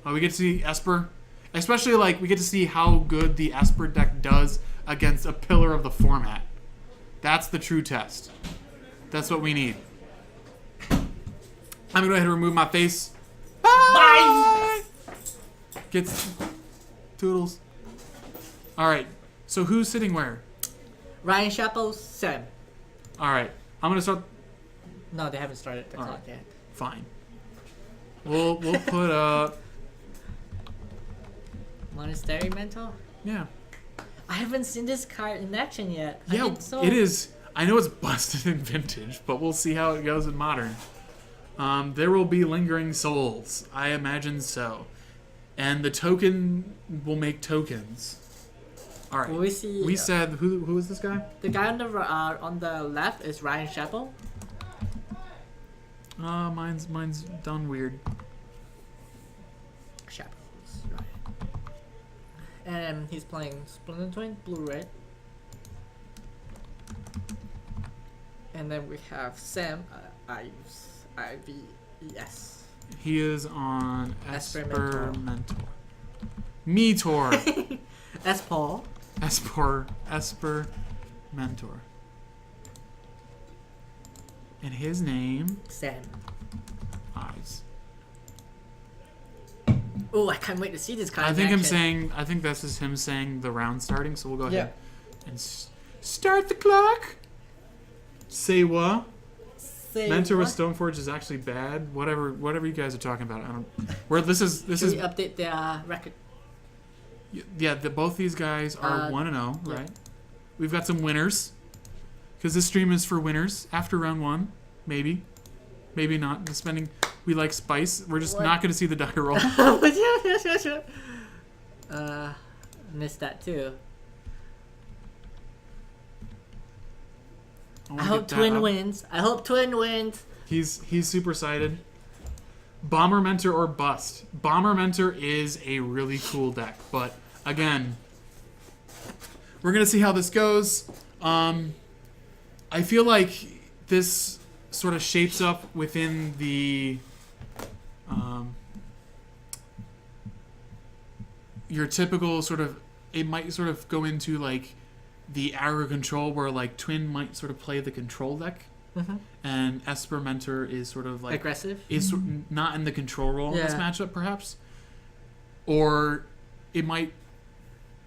We get to see Esper, especially like we get to see how good the Esper deck does against a pillar of the format. That's the true test. That's what we need. I'm gonna go ahead and remove my face. Bye. Gets toodles. All right. So who's sitting where? Ryan Shapples, Sam. All right. I'm gonna start. No, they haven't started the All clock right. yet. Fine. We'll put up. Monastery Mental? Yeah. I haven't seen this card in action yet. I Yeah. think so. It is. I know it's busted in vintage, but we'll see how it goes in modern. There will be lingering souls. I imagine so. And the token will make tokens. All right. Will we see? We said who is this guy? The guy on the left is Ryan Shappel. Mine's done weird. Shapples, right. And he's playing Splendid Twin, blue red. And then we have Sam, IVES. He is on Esper Mentor. S. Paul. Esper Mentor. And his name Sam. Eyes. Oh, I can't wait to see this card. I think in him action. saying. I think this is him saying the round starting. So we'll go Yeah. ahead and start the clock. Say what? Say Mentor with what? Stoneforge is actually bad. Whatever you guys are talking about. I don't. Where this is Should we update their record? Yeah. Both these guys are 1-0, yeah. right? We've got some winners. Because this stream is for winners after round 1, maybe not. Depending, we like spice. We're just What? not going to see the die roll. Missed that too. I wanna hope get that Twin up. wins. I hope Twin wins. He's super excited. Bomber Mentor or Bust. Bomber Mentor is a really cool deck, but again, we're gonna see how this goes. I feel like this sort of shapes up within the your typical sort of. It might sort of go into like the aggro control, where like Twin might sort of play the control deck. Mm-hmm. And Esper Mentor is sort of like Aggressive. is not in the control role in this Yeah. matchup, perhaps, or it might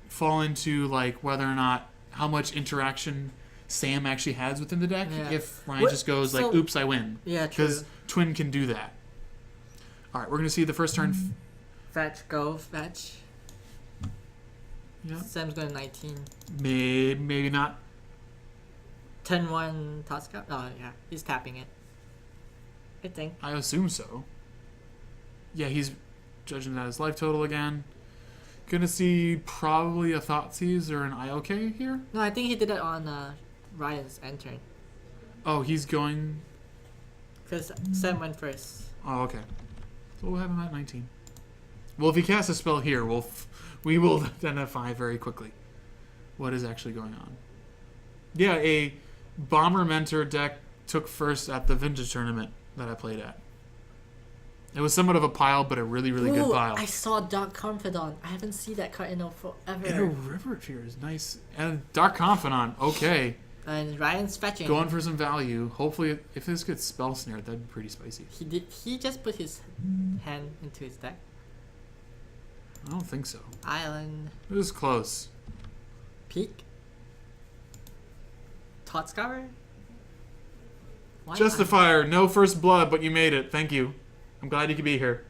fall into like whether or not how much interaction Sam actually has within the deck. Yeah. If Ryan What- just goes so- like, "Oops, I win," Yeah, true. because Twin can do that. All right, we're gonna see the first turn. Fetch, go, fetch. Yeah, Sam's going 19. maybe not. 10-1 Tosca. Oh, yeah. He's tapping it. I think. I assume so. Yeah, he's judging that as life total again. Gonna see probably a Thoughtseize or an IOK here. No, I think he did it on Ryan's end turn. Oh, he's going. Because Sam went first. Oh, okay. So we'll have him at 19. Well, if he casts a spell here, we will identify very quickly what is actually going on. Yeah, a Bomber Mentor deck took first at the Vintage tournament that I played at. It was somewhat of a pile, but a really, really good Ooh, pile. I saw Dark Confidant. I haven't seen that card in forever. And a River Tear is nice. And Dark Confidant, okay. And Ryan's fetching. Going for some value. Hopefully, if this gets spell snared, that'd be pretty spicy. He just put his hand into his deck. I don't think so. Island. It was close. Peak. Tot Scour? Why Justifier, no first blood, but you made it. Thank you. I'm glad you could be here.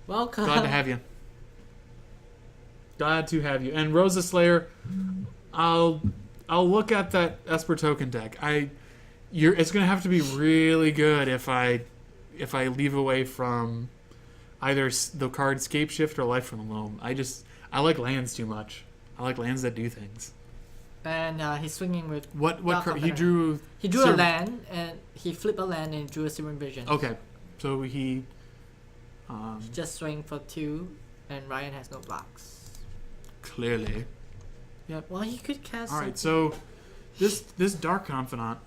Welcome. Glad to have you. Glad to have you. And Rosa Slayer, I'll look at that Esper token deck. It's gonna have to be really good if I leave away from either the card Scape Shift or Life from the Loam. I like lands too much. I like lands that do things. And he's swinging with. What Dark card? He Confidant. drew. He drew a Silver- land, and he flipped a land and drew a Silver Vision. Okay, so he. Just swing for 2, and Ryan has no blocks. Clearly. Well, he could cast. All right, something. so this Dark Confidant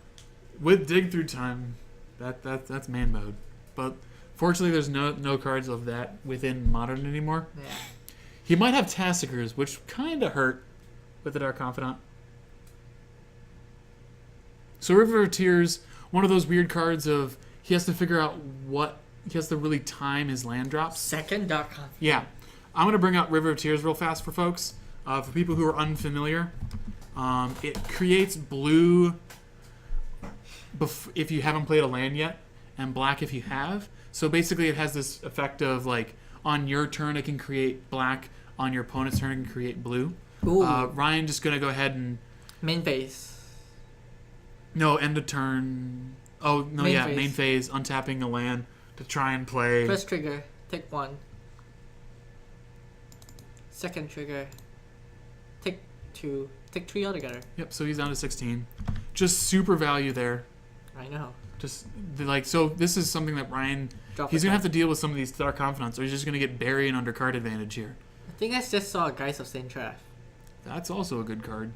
with Dig Through Time, that's man mode. But fortunately, there's no cards of that within Modern anymore. Yeah. He might have Tassikers, which kind of hurt with the Dark Confidant. So River of Tears, one of those weird cards of he has to figure out he has to really time his land drops. Second Dark Confidant. Yeah. I'm going to bring out River of Tears real fast for folks. For people who are unfamiliar, it creates blue if you haven't played a land yet, and black if you have. So basically it has this effect of like on your turn it can create black, on your opponent's turn it can create blue. Ooh. Ryan just going to go ahead and... Main phase. No, end of turn... Oh, no, Main main phase, untapping a land to try and play... First trigger, take 1. Second trigger, take 2. Take 3 altogether. Yep, so he's down to 16. Just super value there. I know. Just like so, this is something that Ryan Drop he's it gonna down. have to deal with some of these Dark Confidants, or he's just gonna get Barry and undercard advantage here. I think I just saw Guys of St. Traff. That's also a good card.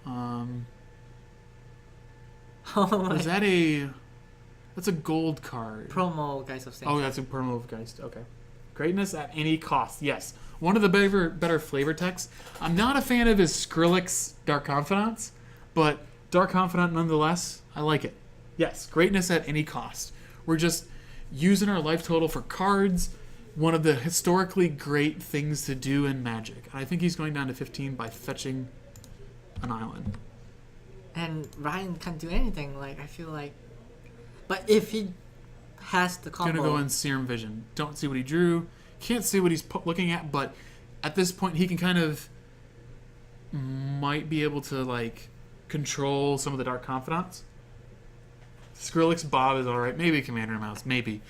Oh my. Was that a? That's a gold card. Promo Guys of St. Oh, that's a promo of Geist. Okay. Greatness at any cost. Yes, one of the better flavor techs. I'm not a fan of his Skrillex Dark Confidants, but Dark Confidant nonetheless. I like it. Yes, greatness at any cost. We're just using our life total for cards. One of the historically great things to do in Magic. And I think he's going down to 15 by fetching an island. And Ryan can't do anything. Like I feel like, but if he has the combo, Gonna go in Serum Vision. Don't see what he drew. Can't see what he's looking at, but at this point he can kind of might be able to like control some of the Dark Confidants. Skrillex Bob is alright. Maybe Commander Mouse. Maybe.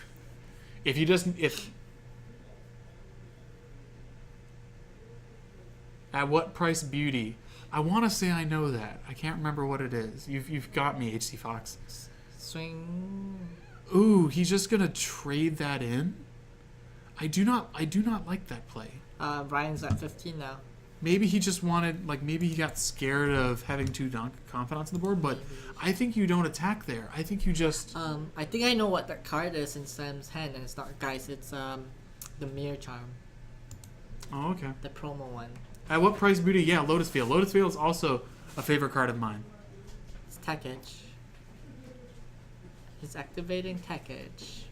If at what price beauty? I want to say I know that. I can't remember what it is. You've got me, HC Fox. Swing. Ooh, he's just gonna trade that in. I do not like that play. Ryan's at 15 now. Maybe he just wanted, like, maybe he got scared of having two confidants on the board, but I think you don't attack there. I think you just... I think I know what that card is in Sam's hand, and it's not guys. It's the Mirror Charm, Oh, okay. the promo one. At what price, Booty? Yeah, Lotus Field. Lotus Field is also a favorite card of mine. It's Tech Edge. He's activating Tech Edge.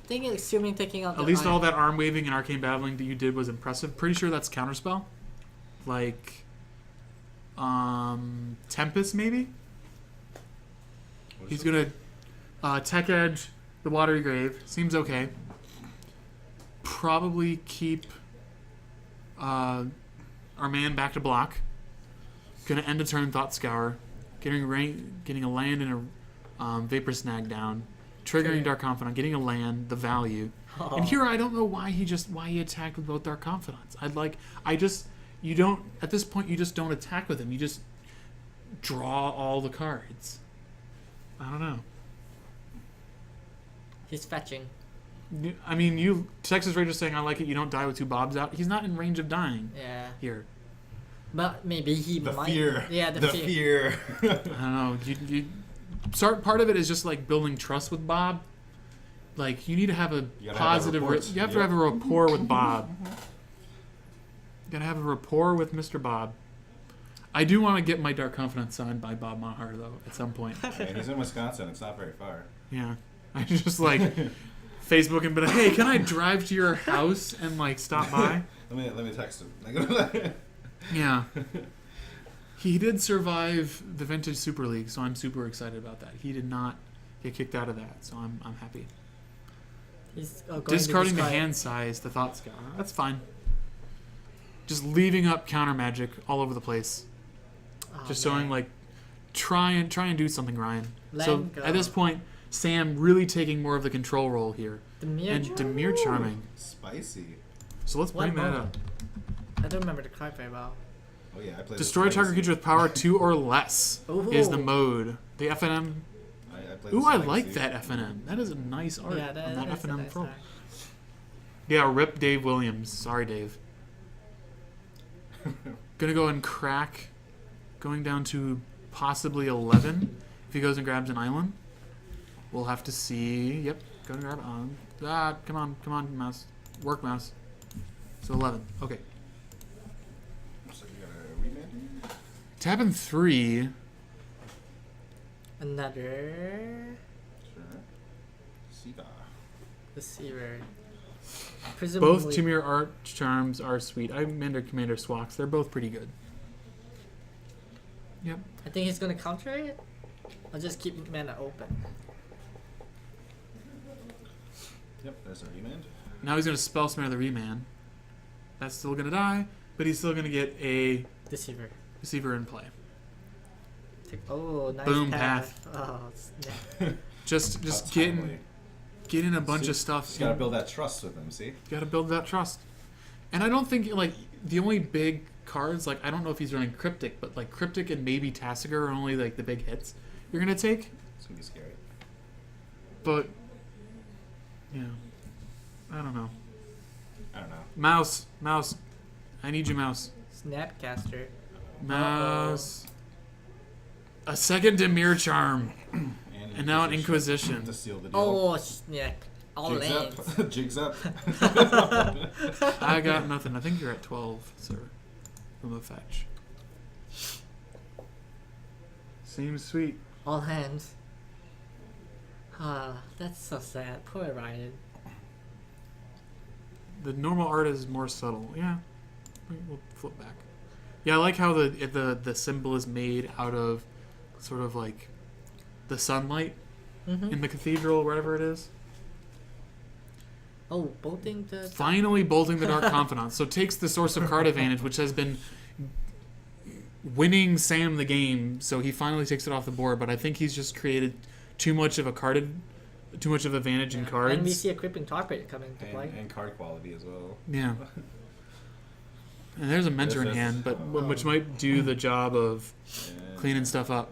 I think assuming taking out At least all that arm waving and arcane battling that you did was impressive. Pretty sure that's counterspell. Like, Tempest, maybe? He's gonna Tech Edge, the Watery Grave. Seems okay. Probably keep our man back to block. Gonna end a turn Thought Scour. Getting a land and a Vapor Snag down. Triggering Dark Confidant. Getting a land, the value. And here I don't know why he attacked with both Dark Confidants. You don't, at this point, you just don't attack with him. You just draw all the cards. I don't know. He's fetching. I mean, Texas Ranger saying I like it. You don't die with two Bobs out. He's not in range of dying. Yeah. Here. But maybe he The might. fear. Yeah, the fear. fear. I don't know. Part of it is just like building trust with Bob. Like you need to have a You gotta positive. have that You have to have a rapport with Bob. You gotta have a rapport with Mr. Bob. I do want to get my Dark Confidant signed by Bob Maher though at some point. Yeah, he's in Wisconsin. It's not very far. Yeah, I just like Facebook and be like, hey, can I drive to your house and like stop by? Let me text him. Yeah. He did survive the Vintage Super League, so I'm super excited about that. He did not get kicked out of that, so I'm happy. He's going Discarding to the discard. hand size, the Thought Scour. That's fine. Just leaving up counter magic all over the place. Oh, Just man. showing like try and do something, Ryan. Let so him go. at this point, Sam really taking more of the control role here. Demir And Demir Charming. Spicy. So let's bring What that mode? up. I don't remember the card very well. Oh yeah, I played. Destroy the target Spicy. creature with power 2 or less is the Ooh. mode. The FNM. I played Ooh, the I Spicy. like that FNM. That is a nice art Yeah, on that that is a FNM nice pro. art. Yeah, rip Dave Williams. Sorry, Dave. Gonna go and crack. Going down to possibly 11 if he goes and grabs an island. We'll have to see. Yep, go and grab it. Come on, mouse. Work, mouse. So 11. Okay. So you got a remand? Tapping 3. Another Sure. Siga. receiver. Presumably, Both Timur art charms are sweet. I Commander Swaks. They're both pretty good. Yep. I think he's gonna counter it. I'll just keep mana open. Yep, there's a remand. Now he's gonna spell smear the remand. That's still gonna die, but he's still gonna get a Deceiver. receiver in play. Oh, nice Boom, path. Oh, snap. Just That's getting timely. a bunch of stuff. Just gotta build that trust with him. See. Gotta build that trust. And I don't think like the only big cards, like I don't know if he's running Cryptic, but like Cryptic and maybe Tasigur are only like the big hits you're gonna take. It's gonna be scary. But yeah, I don't know. I don't know. Mouse, I need you, mouse. Snapcaster. Mouse. A second Demir Charm, and now an Inquisition. To seal the deal. Oh, snap. All Jigs lanes. up. Jigs up. I got nothing. I think you're at 12, sir. From a fetch. Seems sweet. All hands. Ah, that's so sad. Poor Ryan. The normal art is more subtle. Yeah, we'll flip back. Yeah, I like how the symbol is made out of sort of like the sunlight Mm-hmm. in the cathedral, wherever it is. Oh, bolting the. Finally bolting the Dark Confidant. So takes the source of card advantage, which has been winning Sam the game. So he finally takes it off the board. But I think he's just created too much of advantage in cards. And we see a Crippling Target coming to play. And card quality as well. Yeah. And there's a mentor in Yes, hand, but Oh. which might do the job of And cleaning stuff up.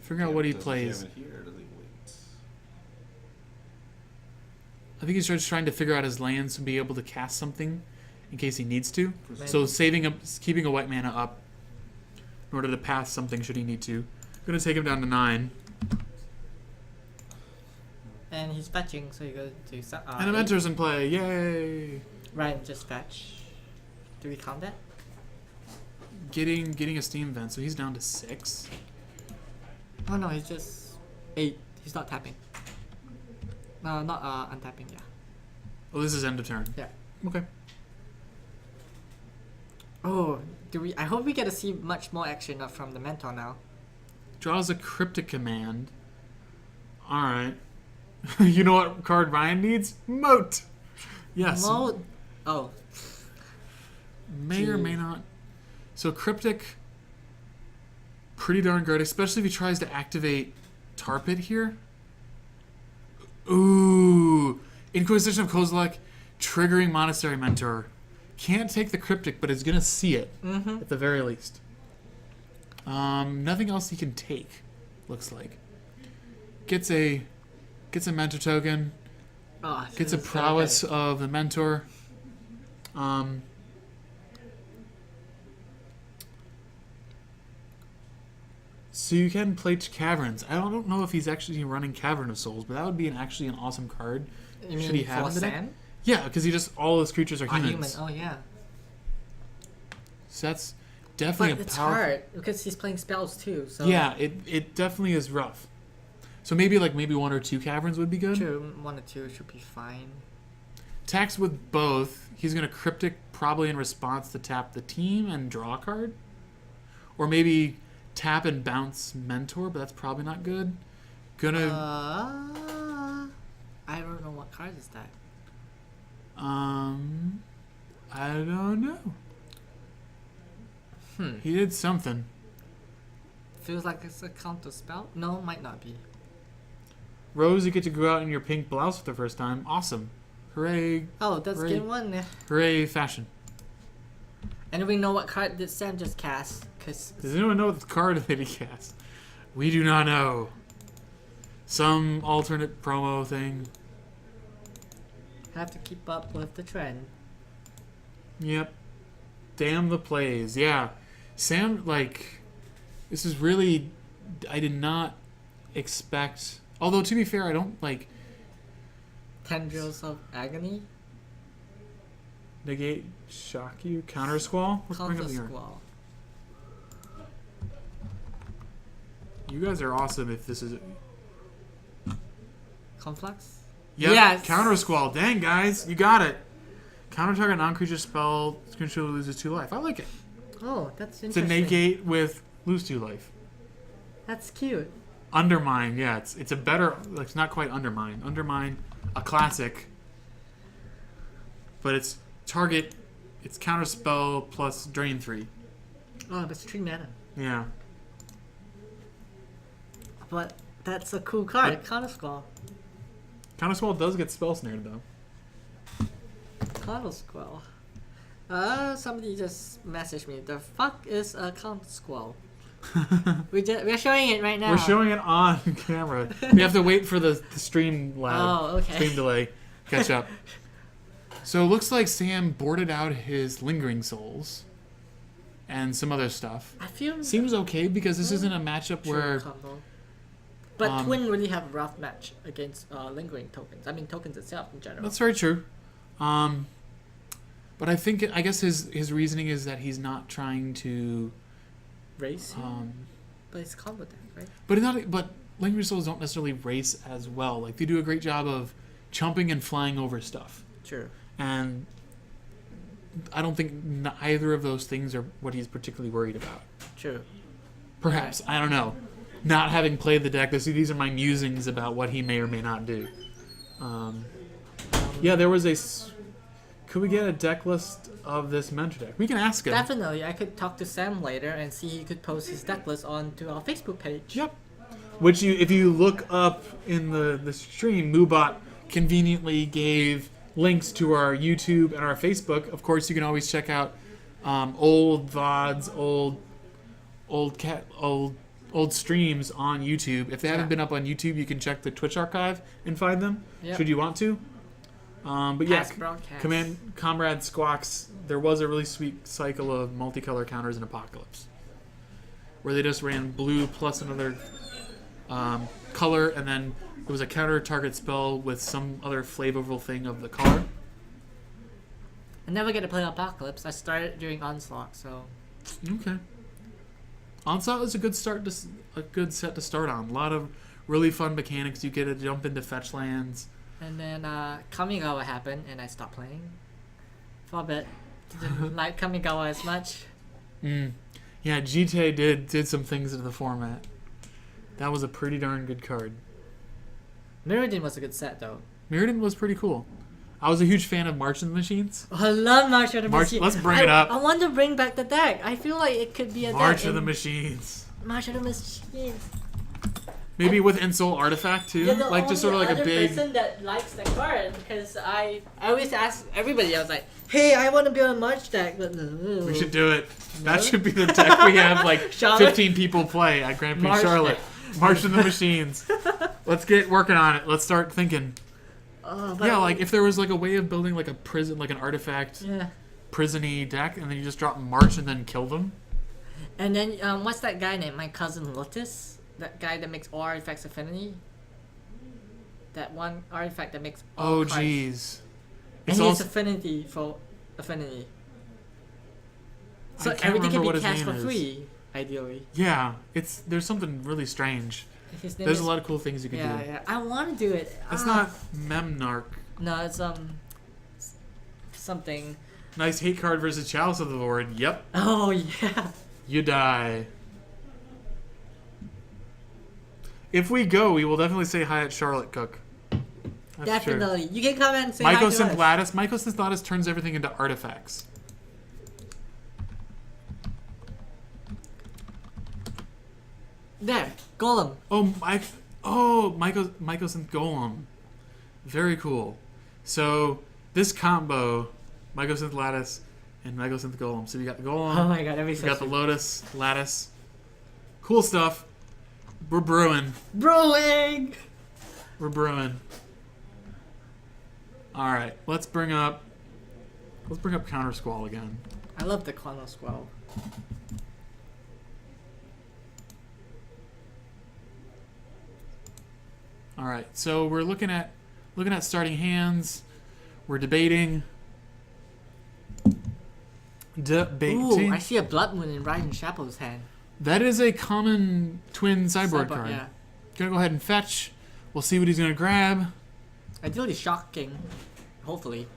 Figure out what he does plays. jam it here, or does he wait? I think he's just trying to figure out his lands to be able to cast something in case he needs to. Maybe. So keeping a white mana up in order to pass something should he need to. Gonna take him down to 9. And he's fetching, so you go to And a mentor's in play. Yay! Right, just fetch. Do we count that? Getting a steam vent, so he's down to 6. Oh no, he's just 8. He's not tapping. No, not untapping. Yeah. Oh, this is end of turn. Yeah. Okay. Oh, do we? I hope we get to see much more action from the mentor now. Draws a cryptic command. Alright. You know what card Ryan needs? Moat! Yes. Mode. Oh, May or may not. So cryptic, pretty darn good, especially if he tries to activate Tar Pit here. Ooh. Inquisition of Kozilek, triggering Monastery Mentor. Can't take the cryptic, but is going to see it, at the very least. Nothing else he can take, looks like. Gets a mentor token. oh Gets a this is prowess so of the mentor. So you can play Caverns. I don't know if he's actually running Cavern of Souls, but that would be actually an awesome card. good. You Should mean he have for in the deck? Sam? Yeah, because all his creatures are Ah, humans. human. Oh yeah. So that's definitely But a it's powerful. hard because he's playing spells too. So Yeah, it definitely is rough. So maybe 1 or 2 Caverns would be good. True, 1 or 2 should be fine. Tax with both. He's going to Cryptic probably in response to tap the team and draw a card. Or maybe tap and bounce Mentor, but that's probably not good. Gonna I don't know what card is that. I don't know. He did something. Feels like it's a counter spell. No, might not be. Rose, you get to go out in your pink blouse for the first time. Awesome. Hooray. Oh, that's Right. game 1. Hooray, fashion. And we know what card did Sam just cast? Cause Does anyone know what the card that he cast? We do not know. Some alternate promo thing. have to keep up with the trend. Yep. Damn the plays. Yeah. Sam, this is really... I did not expect... Although, to be fair, I don't, Tendrils of Agony? negate, shock you, counter squall. Let's bring Counter up the art. Squall. You guys are awesome if this is... Conflux? Yep, Yes! counter squall. Dang, guys, you got it. Counter target non-creature spell, controller loses 2 life. I like it. Oh, that's It's a interesting. negate with lose 2 life. That's cute. Undermine, yeah, it's a better, it's not quite Undermine. Undermine, a classic, but it's target, it's counter spell plus drain 3. Oh, that's 3 mana. Yeah. But that's a cool card. But- Counter Squall. Counter spell does get spell snared though. Counter Squall. Somebody just messaged me. The fuck is a Counter Squall? We're showing it right now. We're showing it on camera. We have to wait for the stream lag. Oh, okay. Stream delay. Catch up. So it looks like Sam boarded out his Lingering Souls and some other stuff. I feel Seems okay because this isn't a matchup true where... combo. But um, Twin really have a rough match against lingering tokens. I mean tokens itself in general. That's very true. But I guess his reasoning is that he's not trying to... Race, but it's combo deck, right? But Lingering Souls don't necessarily race as well. Like, they do a great job of chumping and flying over stuff. True. And I don't think either of those things are what he's particularly worried about. True. Perhaps. I don't know. Not having played the deck, these are my musings about what he may or may not do. Yeah, there was could we get a deck list of this mentor deck? We can ask him. Definitely, I could talk to Sam later and see he could post his deck list onto our Facebook page. Yep. Which if you look up in the stream, Moobot conveniently gave links to our YouTube and our Facebook. Of course, you can always check out old VODs, old streams on YouTube. If they haven't been up on YouTube, you can check the Twitch archive and find them. Yep. Should you want to? But yeah, Past broadcasts. Comrade Squawks. There was a really sweet cycle of multicolor counters in Apocalypse, where they just ran blue plus another color, and then it was a counter target spell with some other flavorful thing of the color. I never get to play Apocalypse. I started during Onslaught, so Okay. Onslaught is a good set to start on. A lot of really fun mechanics. You get to jump into fetch lands. and then Kamigawa happened, and I stopped playing for a bit. Didn't like Kamigawa as much. Yeah, GTA did some things to the format. That was a pretty darn good card. Mirrodin was a good set though. Mirrodin was pretty cool. I was a huge fan of March of the Machines. Oh, I love March of the March- Machines. let's bring it up. I want to bring back the deck. I feel like it could be a March deck of the in Machines. March of the Machines. Maybe with Insole Artifact too, You're the like just sort of like a only big. other person that likes the card, because I always ask everybody. I was like, "Hey, I want to build a March deck, but no." We should do it. No? That should be the deck we have like Charlotte? 15 people play at Grand Prix March Charlotte. deck. March of the Machines. Let's get working on it. Let's start thinking. Oh, but Yeah, like if there was like a way of building like a prison, like an artifact yeah. prison-y deck, and then you just drop March and then kill them. And then what's that guy named? My cousin Lotus. That guy that makes all artifacts affinity. That one artifact that makes all Oh, cards. jeez. And It's he has also, affinity for affinity. So I can't everything can remember what be his cast name for is. free, ideally. Yeah, there's something really strange. His name There's is, a lot of cool things you can yeah, do. yeah. I want to do it. It's Ah. not Memnarch. No, it's something. Nice hate card versus Chalice of the Lord. Yep, Oh yeah. you die. If we go, we will definitely say hi at Charlotte Cook. That's true. Definitely. You can come and say hi to us. Mycosynthlatus turns everything into artifacts. There, Golem. Mycosynth Golem. Very cool. So this combo, Mycosynth Lattice and Mycosynth Golem. So we got the Golem, Oh my god, every we got the Lotus Lattice. Cool stuff. We're brewing. Brewing. We're brewing. All right, let's bring up Counter Squall again. I love the Chrono Squall. All right, so we're looking at starting hands. We're debating. Ooh, I see a Blood Moon in Rising Chapel's hand. That is a common twin sideboard card. Yeah. Gonna go ahead and fetch. We'll see what he's gonna grab. Ideally shocking. Hopefully.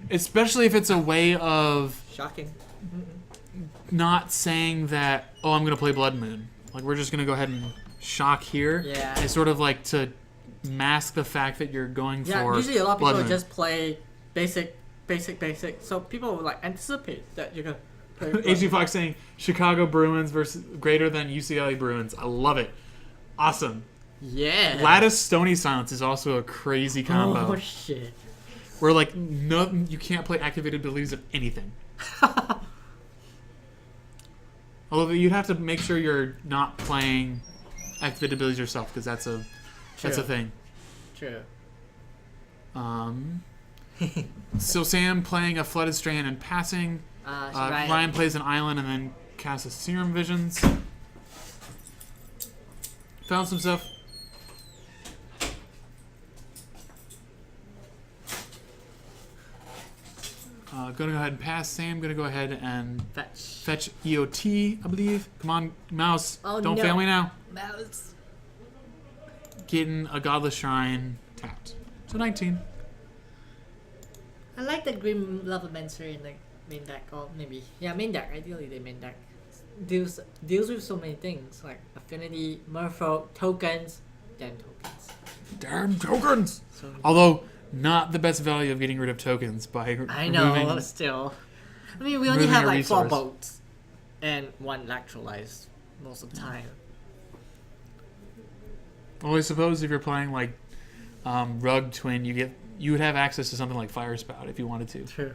Especially if it's a way of Shocking. not saying that, oh, I'm gonna play Blood Moon. Like we're just gonna go ahead and shock here. Yeah. It's sort of like to mask the fact that you're going Yeah, for usually a lot of Blood people Moon. just play basic. So people will like anticipate that you're gonna play Blood HG Moon. Fox saying Chicago Bruins versus greater than UCLA Bruins. I love it. Awesome. Yeah. Lattice Stony Silence is also a crazy combo. Oh shit. Where like no, you can't play activated abilities of anything. Although you'd have to make sure you're not playing activated abilities yourself, because that's a True. thing. True. So Sam playing a Flooded Strand and passing. Ryan plays an island and then casts a Serum Visions. Found some stuff. Gonna go ahead and pass. Sam gonna go ahead and fetch EOT, I believe. Come on, mouse. Oh, Don't no. fail me now. Mouse. Getting a Godless Shrine tapped. So 19. I like the Grim Lavamancer in the main deck, or maybe main deck. Ideally, the main deck deals with so many things like affinity, Merfolk, tokens, damn tokens. Damn tokens! So Although, not the best value of getting rid of tokens by I know, removing- still. I mean, we only removing have a like 4 resource. boats and 1 electrolyze most of the time. Well, I suppose if you're playing like Rug Twin, you get you would have access to something like Fire Spout if you wanted to. True.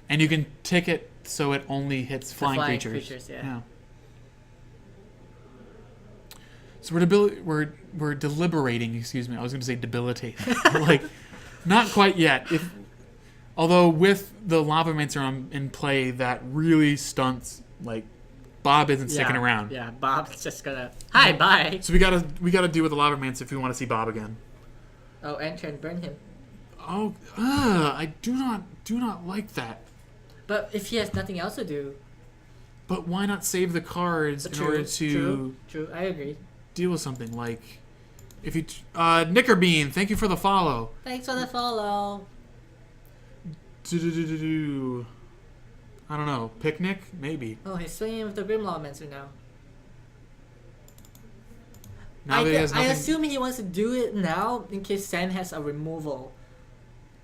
And you can tick it so it only hits flying creatures. Yeah. So we're deliberating. Excuse me. I was going to say debilitating. Like, not quite yet. Although with the Lava Mancer in play, that really stunts. Like, Bob isn't sticking around. Yeah, Bob's just gonna hi bye. So we gotta deal with the Lava Mancer if we want to see Bob again. Oh, enter and burn him. Oh, I do not like that. But if he has nothing else to do. But why not save the cards in order to True, I agree. deal with something like if you Knickerbean, thank you for the follow. Thanks for the follow. I don't know, picnic maybe. Oh, he's swinging with the Grimlaw Mancer now. Now that he has I nothing. assume he wants to do it now in case Sam has a removal.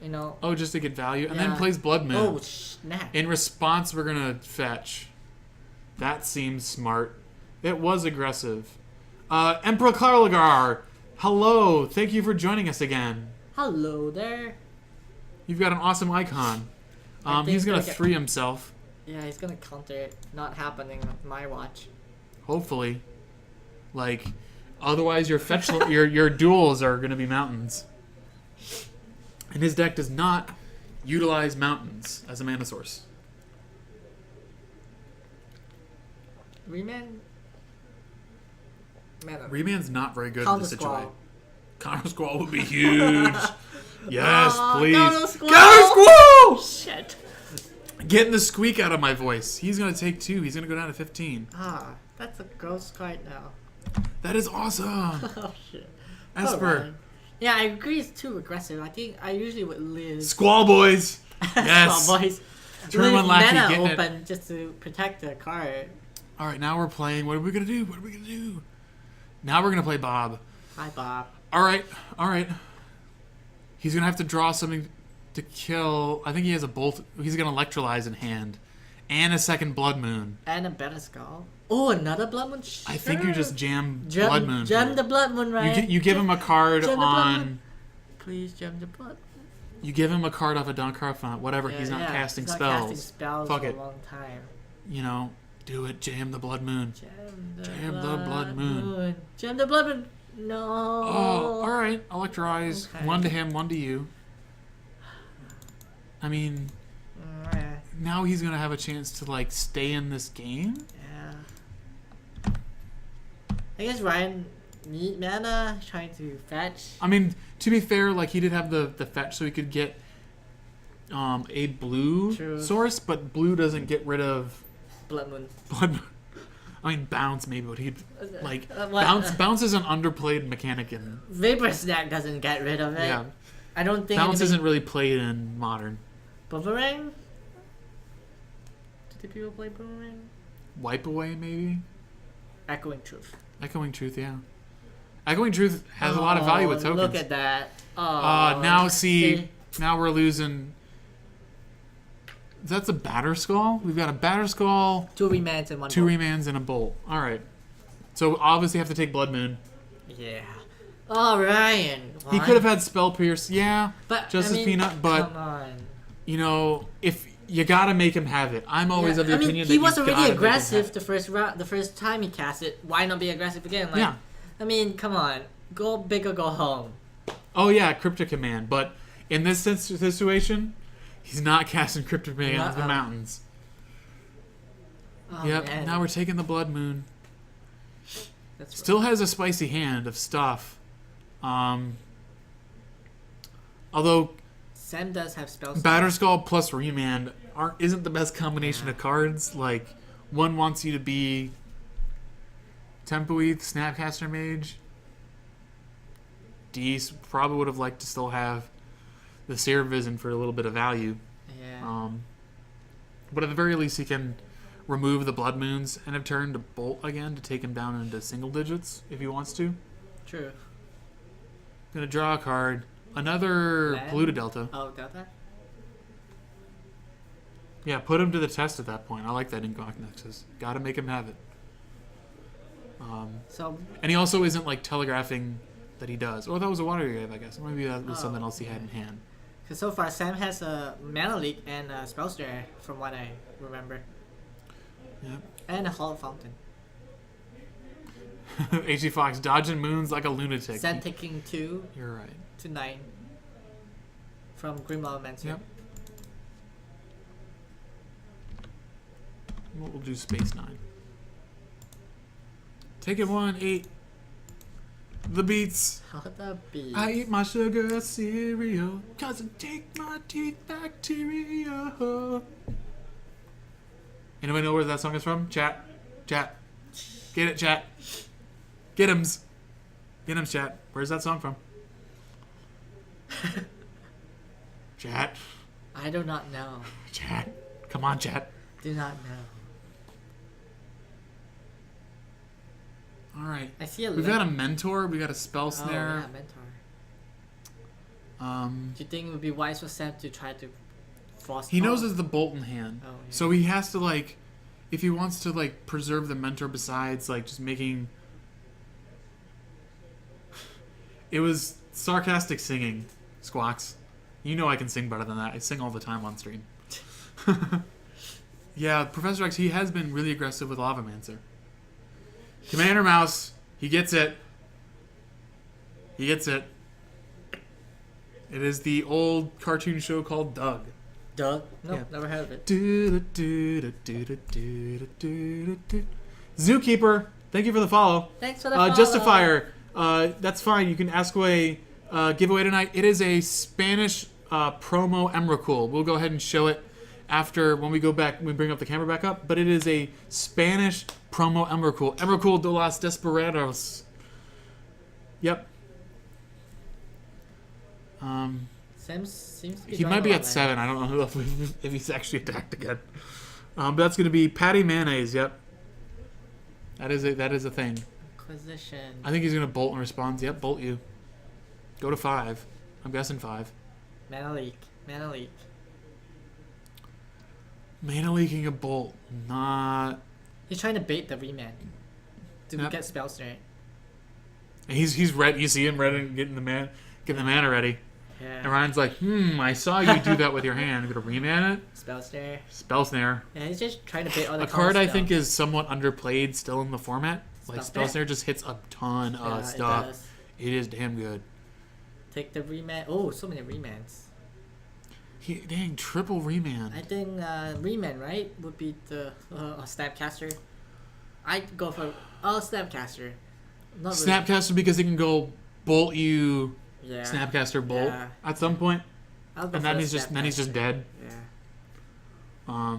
You know. Oh, just to get value, and then Yeah. plays Blood Moon. Oh snap! In response, we're gonna fetch. That seems smart. It was aggressive. Emperor Karlagar, hello. Thank you for joining us again. Hello there. You've got an awesome icon. He's gonna free himself. Yeah, he's gonna counter it. Not happening on my watch. Hopefully. Like, otherwise your fetch your duels are gonna be mountains. And his deck does not utilize mountains as a mana source. Remand. Mana. Remand's not very good in Counter this situation. Squall. Counter Squall would be huge. Yes, please. Counter Squall! Counter Squall! Shit. Getting the squeak out of my voice. He's gonna take 2. He's gonna go down to 15. That's a gross card now. That is awesome. Oh shit. Esper. Alright. Yeah, I agree it's too aggressive. I think I usually would leave Squall boys. Yes. Small boys. Turn Leave one Lackey, mana getting it. open just to protect the card. All right, now we're playing. What are we gonna do? Now we're gonna play Bob. Hi, Bob. All right. He's gonna have to draw something to kill. I think he has a bolt. He's gonna electrolyze in hand, and a second Blood Moon. And a better skull. Oh, another Blood Moon? I think you just Gem Blood Moon. Gem here. the Blood Moon, right? You give him a card Gem the Blood on. Moon. Please gem the Blood. You give him a card off a Don Carfont. Whatever. He's not casting he's not spells. casting spells Fuck for it. a long time. You know, do it. Jam the Blood Moon. Gem the Blood Moon. Gem the Blood Moon. No. Oh, all right. Electrise. Okay. 1 to him, 1 to you. I mean, Yeah. now he's gonna have a chance to like stay in this game. I guess Ryan need mana, trying to fetch. I mean, to be fair, like he did have the fetch, so he could get a blue True. source, but blue doesn't get rid of Blood Moon. blood. I mean, bounce maybe, but he'd like What? bounce is an underplayed mechanic in. Vapor Snack doesn't get rid of it. Yeah, I don't think bounce anything- isn't really played in modern. Boomerang? Do people play Boomerang? Wipe away maybe. Echoing Truth. Echoing Truth, yeah. Echoing Truth has a lot of value with tokens. Look at that. Oh, Now see, now we're losing. That's a Batterskull? We've got a Batterskull, 2 remands and 1 2 bolt. remands, and a bolt. Alright. So obviously have to take Blood Moon. Yeah. Oh, Ryan. He could have had Spell Pierce, yeah. But, Justice I mean, Peanut, but come on. you know, if you gotta make him have it. I'm always of the opinion that he was you already gotta make him aggressive have the first round, the first time he cast it. Why not be aggressive again? Like, Yeah. I mean, come on. Go big or go home. Oh yeah, Cryptic Command, but in this situation, he's not casting Cryptic Command on the Uh-uh. mountains. Oh, Yep, man. now we're taking the Blood Moon. That's Still has a spicy hand of stuff. Although Sam does have spells. Batterskull plus Remand isn't the best combination of cards. Like, one wants you to be Tempoeth, Snapcaster Mage. D probably would have liked to still have the Seer Vision for a little bit of value. Yeah. But at the very least, he can remove the Blood Moons and have turned to Bolt again to take him down into single digits if he wants to. True. Gonna draw a card. Another Land? Polluted Delta. Oh, Delta? Yeah, put him to the test at that point. I like that Incognito Nexus. Gotta make him have it. So, And he also isn't like telegraphing that he does. Oh, that was a water grave, I guess. Maybe that was something else he had in hand. Because so far, Sam has a Mana Leak and a Spell Snare, from what I remember. Yep. And a Hollow Fountain. HG Fox dodging moons like a lunatic. Sam taking 2 You're right. to 9 from Grim Lavamancer. Yep. We'll do Space 9. Take it 1, 8. The beats. How the beat? I eat my sugar cereal, cause it take my teeth bacteria. Anybody know where that song is from? Chat. Get it, chat. Get 'ems, chat. Where's that song from? Chat. I do not know. Chat. Come on, chat. Do not know. All right. I see a We've got a mentor. We got a spell Oh, snare. yeah, Mentor. Um, Do you think it would be wise for Sam to try to frost? he knows there's the bolt in hand, Oh, yeah. so he has to like, if he wants to like preserve the mentor, besides like just making. It was sarcastic singing, Squawks. You know I can sing better than that. I sing all the time on stream. Yeah, Professor X, he has been really aggressive with Lavamancer. Commander Mouse, he gets it. He gets it. It is the old cartoon show called Doug. Doug? No, Yeah. never heard of it. Zookeeper, thank you for the follow. Thanks for the follow. Justifier, that's fine. You can ask away giveaway tonight. It is a Spanish promo Emrakul. We'll go ahead and show it after when we go back. We bring up the camera back up. But it is a Spanish promo Emrakul. Emrakul de los Desperados. Yep. Sam seems to be He drawing might be a lot, at man. 7. I don't know if he's actually attacked again. But that's going to be Patty Mayonnaise. Yep. That is a thing. Inquisition. I think he's going to bolt in response. Yep, bolt you. Go to 5. I'm guessing 5. Mana Leak. Mana Leak. Mana leaking a bolt. Not. He's trying to bait the remand to Yep. get spell snare. He's ready. You see him ready, getting the mana ready. Yeah. And Ryan's like, I saw you do that with your hand. I'm gonna reman it. Spell snare. Spell snare. Yeah, he's just trying to bait other A card cards I think down. is somewhat underplayed still in the format. Like Spell spell snare? snare just hits a ton Yeah, of it stuff. does. It is damn good. Take the remand. Oh, so many remands. Dang, triple remand. I think remand, right, would be the Snapcaster. I'd go for Snapcaster. Not really. Snapcaster because it can go bolt you. Yeah. Snapcaster bolt Yeah. at some point, I'll go and for then the he's just Snapcaster. dead. Yeah.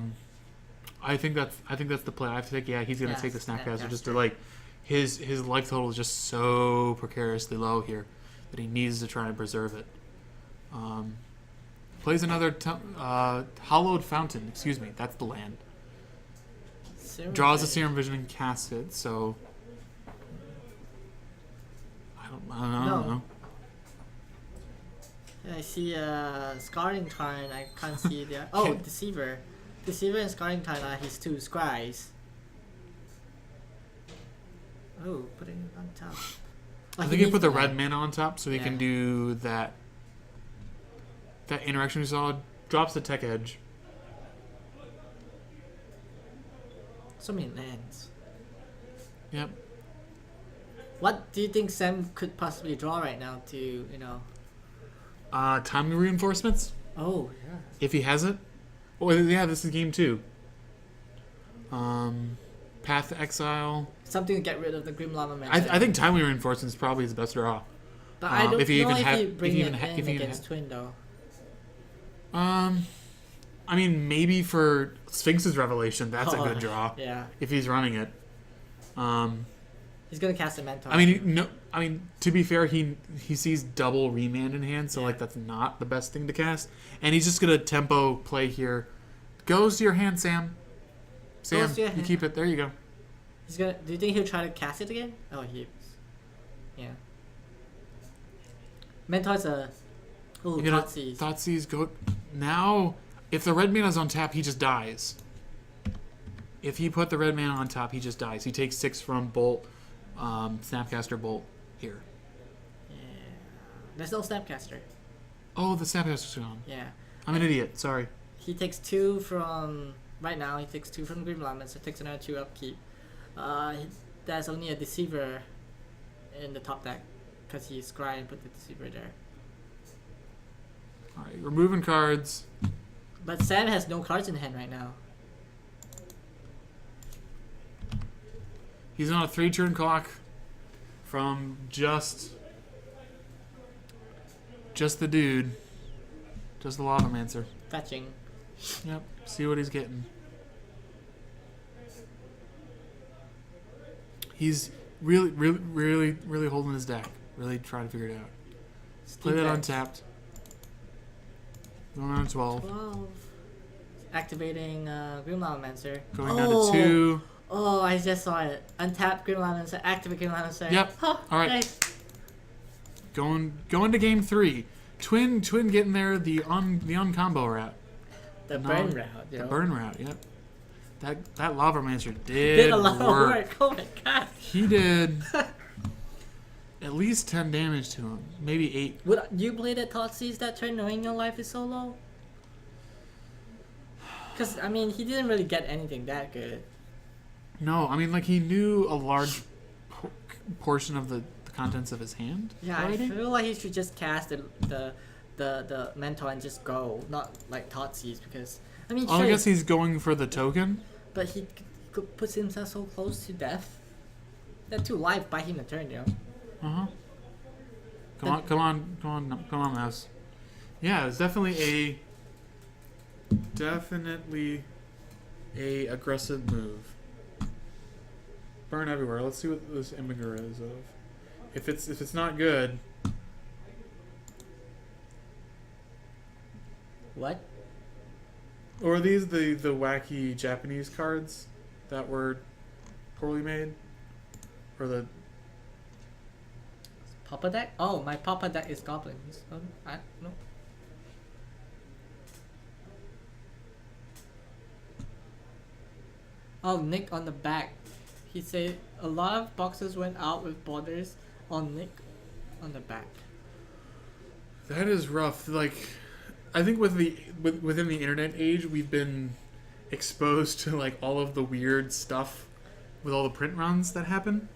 I think that's the play. I think he's gonna Yeah, take the Snapcaster just to Snapcaster. like his life total is just so precariously low here that he needs to try and preserve it. Plays another Hallowed Fountain. Excuse me, that's the land. Serum Draws a Vision. Serum Vision and casts it. So I don't No. know. I see Scarring Tarn. I can't see the. Oh, Deceiver. Deceiver and Scarring Tarn are his 2 scries. Oh, putting it on top. Oh, I think he needs put the land. red mana on top so he can Yeah. do that. That interaction we saw drops the tech edge. So many lands. Yep. What do you think Sam could possibly draw right now to, Timely reinforcements Oh, yeah. if he has it. Oh yeah, this is game 2. Path to Exile. Something to get rid of the Grim Lava Man. I think timely reinforcements is probably his best draw. But I don't if he know even if ha- he if bring he it even ha- in if he even against Twin, though. I mean, maybe for Sphinx's Revelation, that's a good draw Yeah. if he's running it. He's going to cast a Mentor. I mean, to be fair, he sees double remand in hand, so like that's not the best thing to cast, and he's just gonna tempo play here. Goes to your hand, Sam. Sam, Goes to your you hand. keep it. There you go. He's gonna. Do you think he'll try to cast it again? Oh, yeah. Mentor's a. Ooh, You're gonna Thoughtseize. Thoughtseize go now. If the red mana's on tap, he just dies. If he put the red mana on top, he just dies. He takes 6 from Bolt, Snapcaster Bolt here. Yeah. There's no Snapcaster. Oh, the Snapcaster's gone. Yeah. I'm an idiot. Sorry. He takes 2 from... Right now, he takes 2 from Green Lemon, so takes another 2 upkeep. There's only a Deceiver in the top deck, because he scry and put the Deceiver there. Alright, removing cards. But Sam has no cards in hand right now. He's on a 3-turn clock from just the dude. Just the Lavamancer. Fetching. Yep. See what he's getting. He's really holding his deck. Really trying to figure it out. Play that untapped. Going on 12. 12. Activating Green Lavamancer. Going down to 2. Oh, I just saw it. Untap Green Lavamancer, activate Green Lavamancer. Yep. Oh, Alright. Nice. Going to game 3. Twin getting there the combo route. The No, burn route, you The know. burn route, yep. That Lavamancer Did a lot work. of work. Oh my god. He did at least 10 damage to him. Maybe 8. Would you play that Thoughtseize that turn knowing your life is so low? Because, I mean, he didn't really get anything that good. No, I mean, like, he knew a large portion of the contents of his hand. Yeah, already. I feel like he should just cast the mentor and just go, not like Thoughtseize, because I mean, Oh, sure, I guess he's going for the token. but he puts himself so close to death. That 2 life buy him a turn, you know. Uh huh. Come on, mouse. Yeah, it's definitely a aggressive move. Burn everywhere. Let's see what this Immiger is of. If it's not good. What? Or are these the wacky Japanese cards that were poorly made? Or the Papa deck? Oh, my Papa deck is goblins. I no. Oh, Nick on the back. He said a lot of boxes went out with borders on Nick on the back. that is rough. Like, I think within the internet age, we've been exposed to like all of the weird stuff with all the print runs that happen.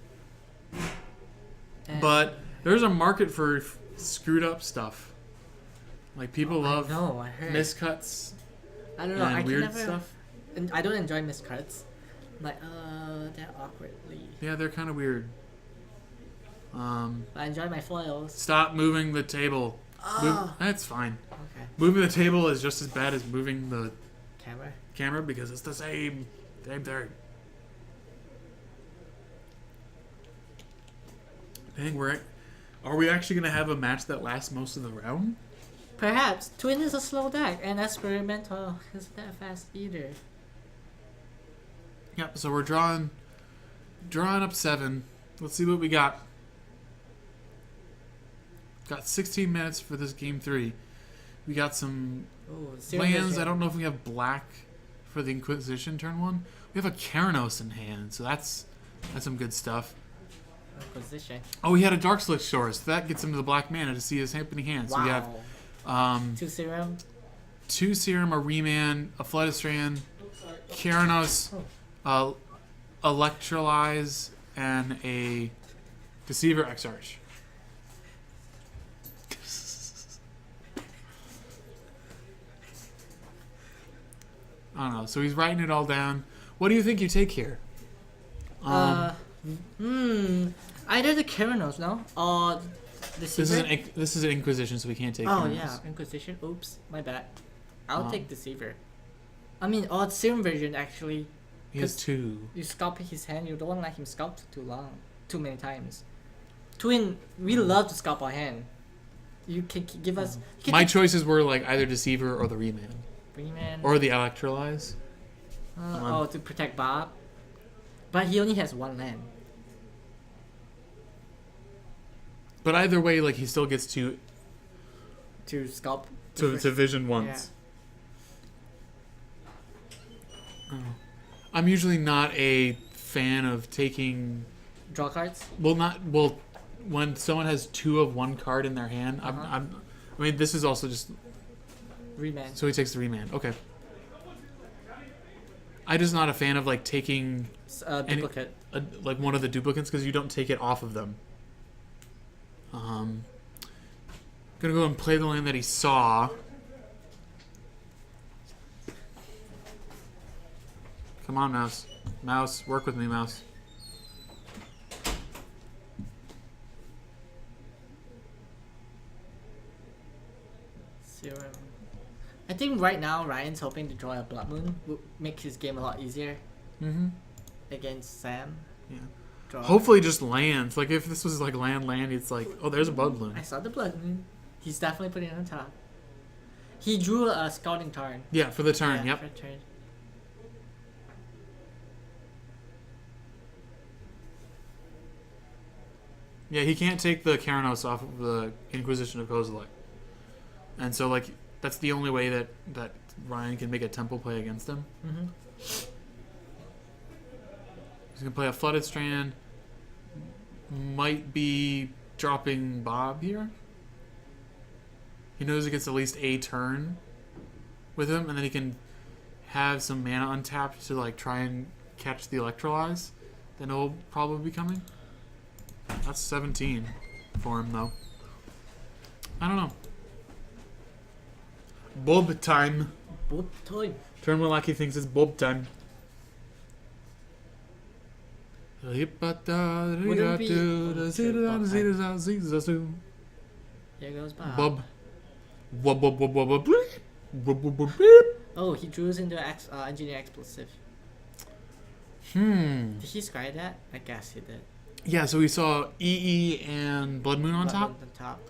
And But there's a market for screwed up stuff. Like people love No, I heard. miscuts I don't know. and I can weird never. stuff. And I don't enjoy miscuts. Like they're awkwardly. Yeah, they're kind of weird. I enjoy my foils. Stop moving the table. Oh. That's fine. Okay. Moving the table is just as bad as moving the Camera. camera because it's the same thing. Dang, are we actually gonna have a match that lasts most of the round? Perhaps. Twin is a slow deck, and Experimental isn't that fast either. Yep. So we're drawing up 7. Let's see what we got. Got 16 minutes for this game 3. We got some Ooh, lands. I don't know if we have black for the Inquisition turn 1. We have a Keranos in hand, so that's some good stuff. Position. Oh, he had a Dark Slick Shore, so that gets him to the black mana to see his opening hand. So Wow. we have 2 serum. 2 Serum, a Reman, a Flood of Strand, Keranos, Electrolyze, and a Deceiver Exarch. I don't know. So he's writing it all down. What do you think you take here? Either the Keranos, no? Or the This is an Inquisition, so we can't take. Oh Keranos. yeah, Inquisition. Oops, my bad. I'll Oh. take Deceiver. I mean, or the serum version actually. He has 'Cause 2. You sculpt his hand. You don't let him sculpt too many times. Twin, we love to sculpt our hand. You can give us. You can My take choices were like either Deceiver or the Reman. Freeman. Or the Electrolyze. To protect Bob. But he only has 1 land. But either way, like he still gets to To sculpt. vision once. Oh. I'm usually not a fan of taking Draw cards. when someone has 2 of one card in their hand, I mean, this is also just Remand. so he takes the remand. Okay. I'm just not a fan of like taking Duplicate. like one of the duplicates because you don't take it off of them. Gonna go and play the land that he saw. Come on, mouse. Mouse, work with me, mouse. Serum. I think right now Ryan's hoping to draw a Blood Moon would make his game a lot easier Mm-hmm. against Sam. Yeah. Draw. Hopefully just lands. Like if this was like land, it's like, oh, there's a Blood Balloon. I saw the Blood Moon. He's definitely putting it on top. He drew a scouting turn. Yeah, for the turn. Yeah, Yep. for a turn. Yeah, he can't take the Karanos off of the Inquisition of Kozilek. And so, like, that's the only way that Ryan can make a temple play against him. Mm-hmm. He's going to play a Flooded Strand. Might be dropping Bob here. He knows he gets at least a turn with him, and then he can have some mana untapped to, like, try and catch the Electrolyze. Then it'll probably be coming. That's 17 for him, though. I don't know. Bob time. Boop toy. Turn where Lucky thinks it's Bob time. Here goes Bob. Bob. Bob, bob, bob, bob, bob. Bob, bob, bob, Oh, he drew us into Engineer Explosive. Did he scry that? I guess he did. Yeah, so we saw EE and Blood Moon on Blood top. Moon on top.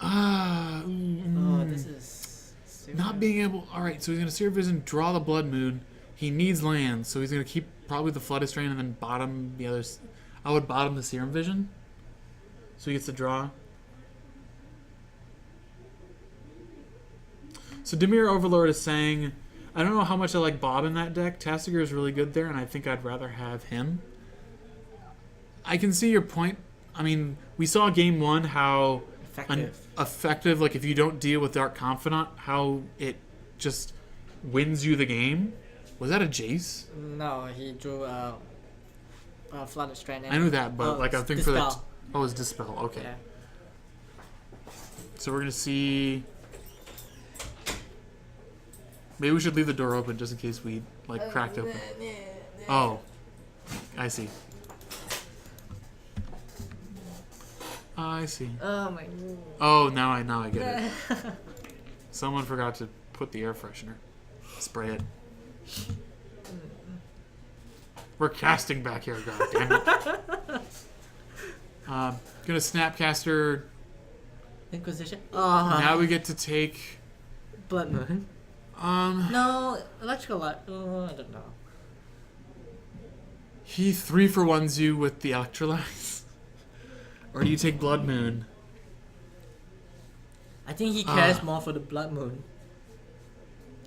Oh, this is super. not being able. All right, so he's gonna Seer Vision, draw the Blood Moon. He needs lands, so he's gonna keep probably the Flooded Strain and then bottom the others. I would bottom the Serum Vision, so he gets to draw. So Dimir Overlord is saying, I don't know how much I like Bob in that deck. Tassiger is really good there, and I think I'd rather have him. I can see your point. I mean, we saw game 1 how effective, like if you don't deal with Dark Confidant, how it just wins you the game. Was that a Jace? No, he drew a Flooded Strand. I knew that, but like I think for that. Dispel. Oh, it's Dispel. Okay. Yeah. So we're gonna see. Maybe we should leave the door open just in case we like cracked open. Oh, I see. I see. Oh my. Oh, now I get it. Someone forgot to put the air freshener. Spray it. We're casting back here, god damn it. Gonna Snapcaster. Inquisition. Now we get to take. Blood Moon. No, electrical light. Oh, I don't know. He 3-for-1s you with the Electrolyze. Or do you take Blood Moon? I think he cares more for the Blood Moon.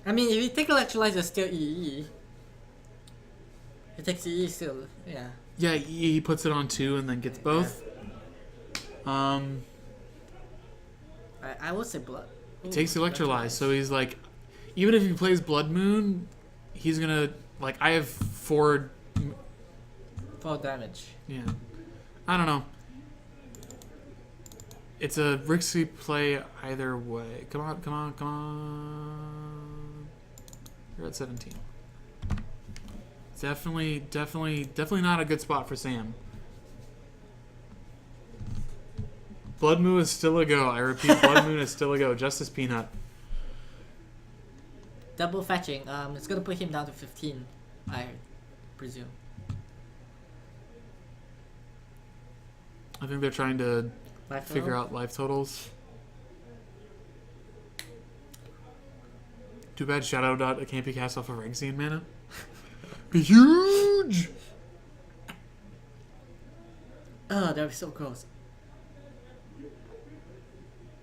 I mean, if you take Electrolyze, it's still EE. If he takes EE, still, yeah. Yeah, he puts it on 2 and then gets both. I would say Blood. He takes the Electrolyze, so he's like, even if he plays Blood Moon, he's gonna, like, I have 4... 4 damage. Yeah. I don't know. It's a risky play either way. Come on, come on, come on. You're at 17. Definitely not a good spot for Sam. Blood Moon is still a go. I repeat, Blood Moon is still a go. Justice Peanut. Double fetching. It's gonna put him down to 15, I presume. I think they're trying to Life figure total? out life totals. Too bad Shadow Dot can't be cast off of Rexian mana. Be huge! Oh, that was so close.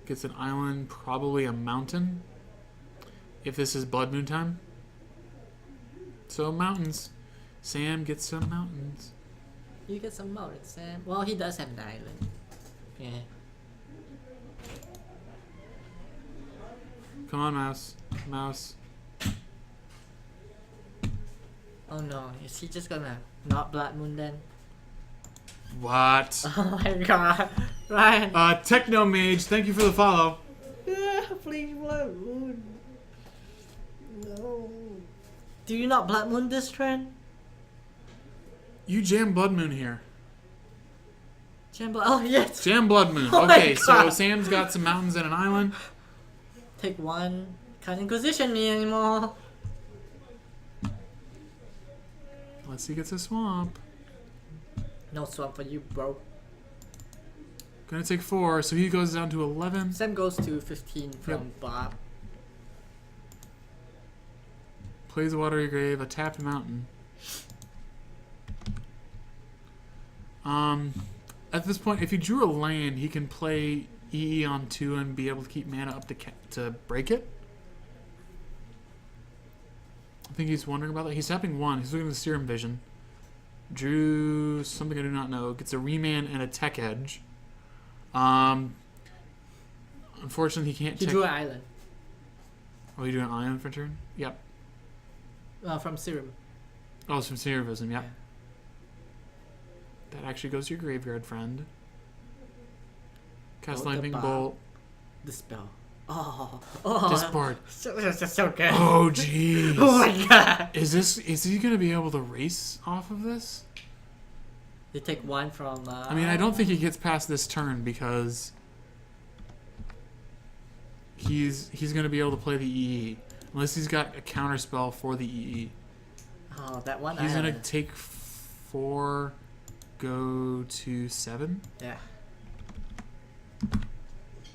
Gets an island, probably a mountain. If this is Blood Moon time. So mountains. Sam gets some mountains. You get some mountain, Sam. Well, he does have an island. Yeah. Come on, mouse. Mouse. Oh no, is he just gonna not Blood Moon then? What? Oh my god. Ryan. Techno Mage, thank you for the follow. Please Blood Moon. No. Do you not Blood Moon this turn? You jam Blood Moon here. Oh yes. Jam Blood Moon. Oh my Okay, so God. Sam's got some mountains and an island. Take one. Can't Inquisition me anymore. Let's see, gets a swamp. No swamp for you, bro. Gonna take 4, so he goes down to 11. Sam goes to 15 from Yep. Bob. Plays a watery grave, a tapped mountain. At this point, if he drew a land, he can play EE on 2 and be able to keep mana up to break it. I think he's wondering about that. He's tapping 1. He's looking at the Serum Vision. Drew something I do not know. Gets a Remand and a Tech Edge. Unfortunately, he can't. He drew an island. Oh, you do an island for turn? Yep. From Serum. Oh, it's from Serum Vision. Yep. That actually goes to your graveyard, friend. Cast Oh, the Lightning bomb. Bolt. The spell. Oh. Discard. That's so good. Oh, jeez. Oh my god. Is he gonna be able to race off of this? They take 1 from. I mean, I don't think he gets past this turn because he's gonna be able to play the EE unless he's got a counter spell for the EE. Oh, that one. He's gonna island. take 4, go to 7. Yeah.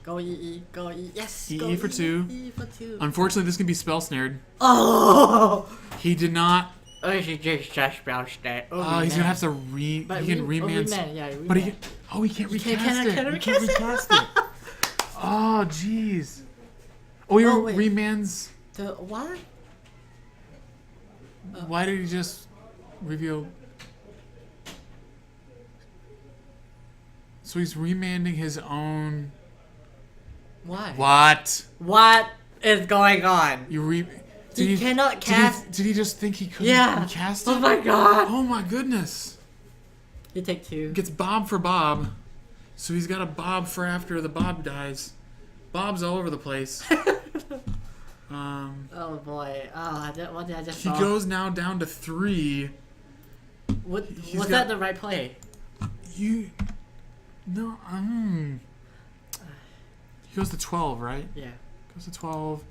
Go EE, go EE. Yes. EE go for 2. EE for 2. Unfortunately, this can be spell snared. Oh. He did not. Oh, she just spell stat. Oh, He's gonna have to he can remand. Yeah, But he can't recast can't it. He recast can't it. recast it. Oh, jeez. Oh, he Oh, wait. remands. The what? Why did he just reveal? So he's remanding his own. Why? What? What is going on? You re? He cannot cast. Did he just think he couldn't Yeah. recast it? Oh my god. Oh my goodness. You take 2. Gets Bob for Bob. So he's got a Bob for after the Bob dies. Bob's all over the place. Oh boy. Oh, what did I just He saw? goes now down to 3. What, he's was got- that the right play? You. No. He goes to 12, right? Yeah. Goes to 12.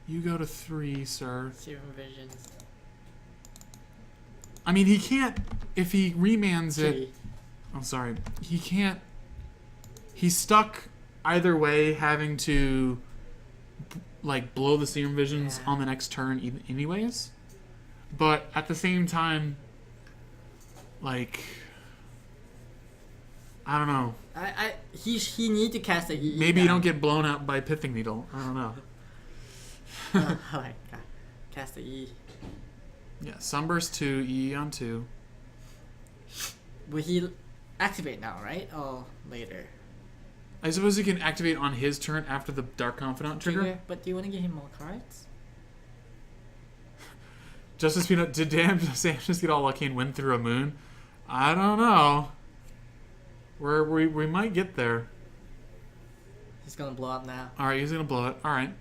You go to 3, sir. Serum Visions. I mean, he can't. If he remands it. 3. I'm sorry. He can't. He's stuck either way, having to like blow the Serum Visions Yeah. on the next turn, anyways. But at the same time, like, I don't know. He need to cast a EE. Maybe you down. don't get blown out by Pithing Needle. I don't know. Oh my god. Cast the E. Yeah, Sunburst 2, E on 2. Will he activate now, right? Or later? I suppose he can activate on his turn after the Dark Confidant trigger. But do you want to give him more cards? Justice Peanut, did Sam just get all lucky and win through a moon? I don't know. We might get there. He's gonna blow up now. Alright, he's gonna blow it. Alright.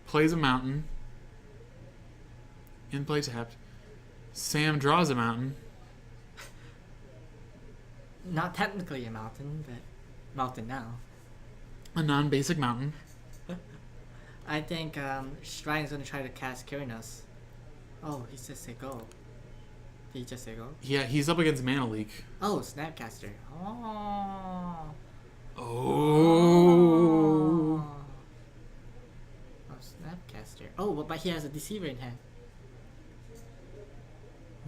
Plays a mountain. In play tapped. Sam draws a mountain. Not technically a mountain, but mountain now. A non-basic mountain. I think Shrine's gonna try to cast Kyrinos. Oh, he just say go. Did he just say go? Yeah, he's up against Mana Leak. Oh, Snapcaster. Oh. Oh. Oh, Snapcaster. Oh, but he has a Deceiver in hand.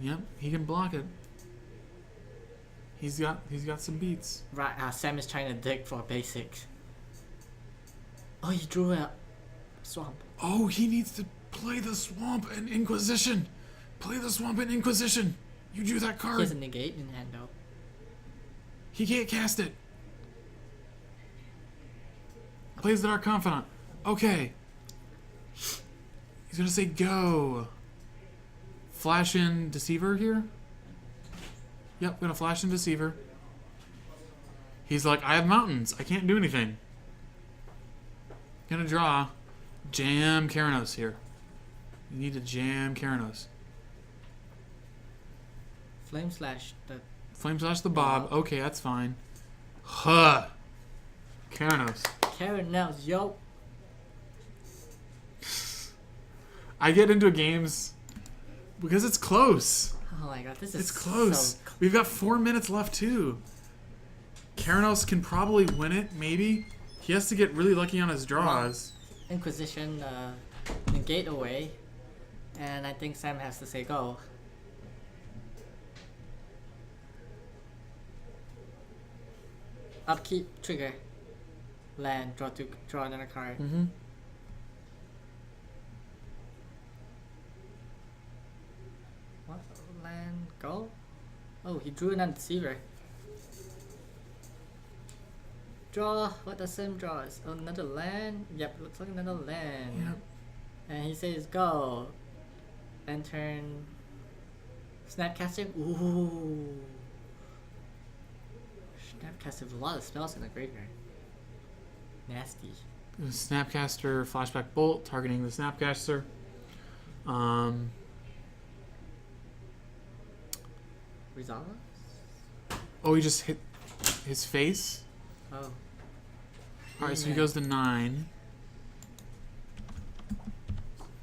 Yep, he can block it. He's got some beats. Right, Sam is trying to dig for basics. Oh, he drew a swamp. Oh, he needs to play the Swamp and Inquisition. Play the Swamp and Inquisition. You drew that He card. has a negate in hand though. He can't cast it. Plays the Dark Confidant. Okay. He's gonna say go. Flash in Deceiver here. Yep, gonna flash in Deceiver. He's like, I have mountains. I can't do anything. Gonna draw. Jam Keranos here. You need to jam Keranos. Flame Slash. The Flame Slash the Bob. Okay, that's fine. Huh. Keranos. Karen Nels, yo. I get into games because it's close. Oh my god, this is It's close. so We've got 4 minutes left too. Keranos can probably win it, maybe. He has to get really lucky on his draws. Inquisition negate away. And I think Sam has to say go. Upkeep, trigger. Land, draw another card. Mm-hmm. What? Land, go? Oh, he drew another deceiver. Draw, what does Sam draws? Oh, another land? Yep, looks like another land. Yep. And he says go. And turn Snapcaster. Ooh. Snapcaster with a lot of spells in the graveyard. Nasty. Snapcaster, Flashback Bolt, targeting the Snapcaster. Resolve? Oh, he just hit his face. Oh. Alright, so he Yeah. goes to 9.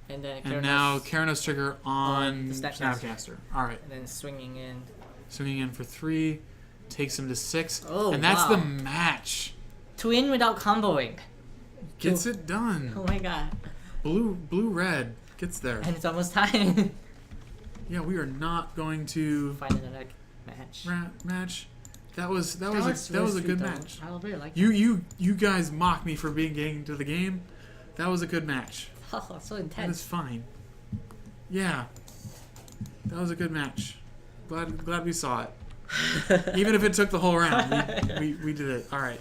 And then And now Keranos trigger on the Snapcaster. Snapcaster. Alright. And then swinging in. Swinging in for 3. Takes him to 6. Oh, and that's wow. the match. Twin without comboing. Gets it done. Oh my god. Blue-red gets there. And it's almost time. Yeah, we are not going to Find another match. match. That was a really good sweet, though. match. I really like You guys mock me for getting to the game. That was a good match. that. Oh, so That is intense. fine. Yeah. That was a good match. Glad we saw it. Even if it took the whole round, we did it. All right.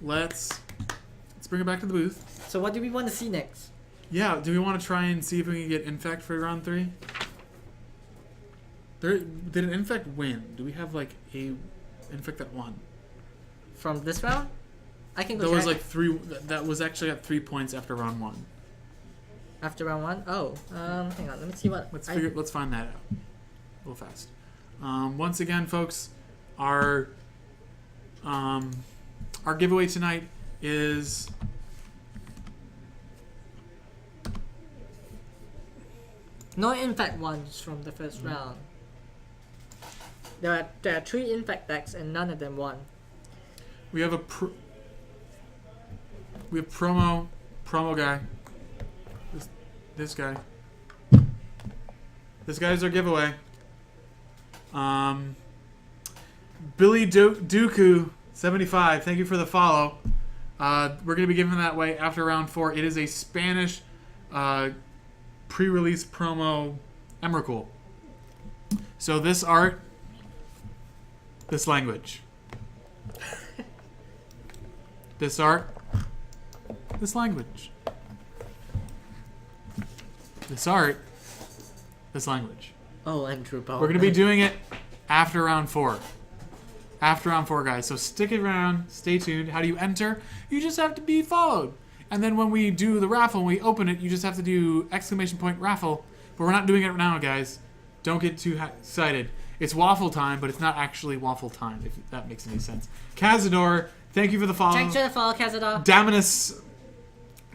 Let's bring it back to the booth. So what do we want to see next? Yeah, do we want to try and see if we can get Infect for round 3? Did an Infect win? Do we have like a Infect that won? From this round? I can go That was check. like 3. That was actually at 3 points after round 1. After round 1? Oh. Hang on, let me see what Let's find that out. Real fast. Once again, folks, our giveaway tonight is no infect ones from the first round. There are 3 infect decks and none of them won. we have promo guy. This guy. This guy's our giveaway. Billy Dooku 75. Thank you for the follow. We're gonna be giving that away after round 4. It is a Spanish pre-release promo Emrakul. So this art, this language. This art, this language. This art, this language. Oh, and Drew Ball. We're going to be doing it after round 4. After round 4, guys. So stick around. Stay tuned. How do you enter? You just have to be followed. And then when we do the raffle, when we open it, you just have to do ! Raffle. But we're not doing it now, guys. Don't get too excited. It's waffle time, but it's not actually waffle time, if that makes any sense. Cazador, thank you for the follow. Thanks for the follow, Cazador. Daminus,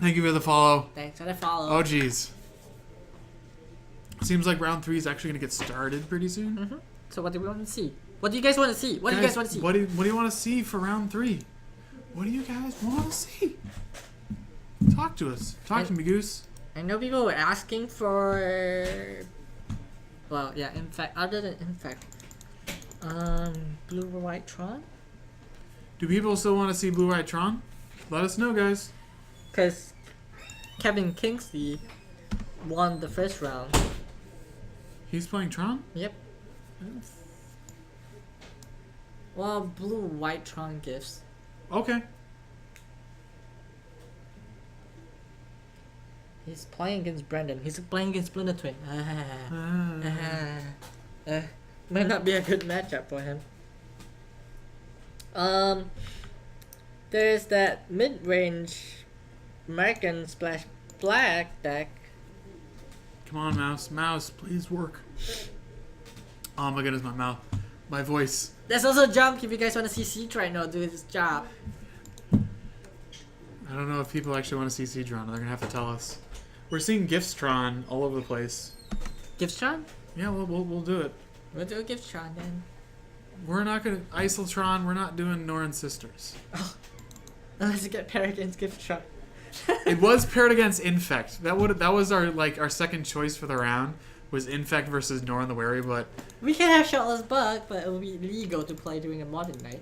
thank you for the follow. Thanks for the follow. Oh, jeez. Seems like round 3 is actually going to get started pretty soon. Mm-hmm. So what do we want to see? What do you guys want to see? What do you guys want to see? What do you want to see for round 3? What do you guys want to see? Talk to us. Talk to me, Goose. I know people were asking for... Well, yeah, in fact, other than Infect. Blue or White Tron? Do people still want to see Blue White Tron? Let us know, guys. Because Kevin Kingsley won the first round. He's playing Tron? Yep. Well, blue white Tron gifts. Okay. He's playing against Brendan. He's playing against Splinter Twin. Might not be a good matchup for him. There's that mid-range American Splash Black deck. Come on, mouse. Mouse, please work. Oh my goodness, my mouth. My voice. There's also Junk if you guys want to see Siege right now do his job. I don't know if people actually want to see Seedron. They're going to have to tell us. We're seeing Giftstron all over the place. Giftstron? Yeah, we'll do it. We'll do a Giftstron then. We're not going to... Isoltron, we're not doing Norn Sisters. Unless you get paired against Giftstron. It was paired against Infect. That was our second choice for the round. Was Infect versus Norn the Wary, but... We can have Shotless Bug, but it will be legal to play during a modern night.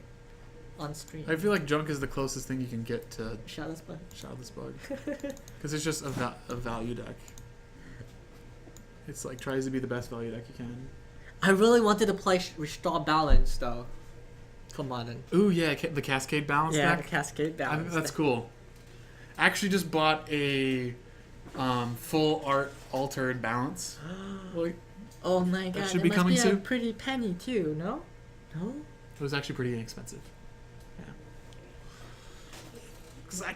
On stream. I feel like Junk is the closest thing you can get to Shotless Bug. Shotless Bug. Because it's just a value deck. It's like tries to be the best value deck you can. I really wanted to play Restore Balance though. For modern. Ooh yeah, the Cascade Balance Yeah, deck. the Cascade I Balance. think that's deck. cool. I actually just bought a full art altered balance. Like, Oh my god, should it be must coming be a soon. pretty penny too, no? No? it was actually pretty inexpensive. Yeah. Cause I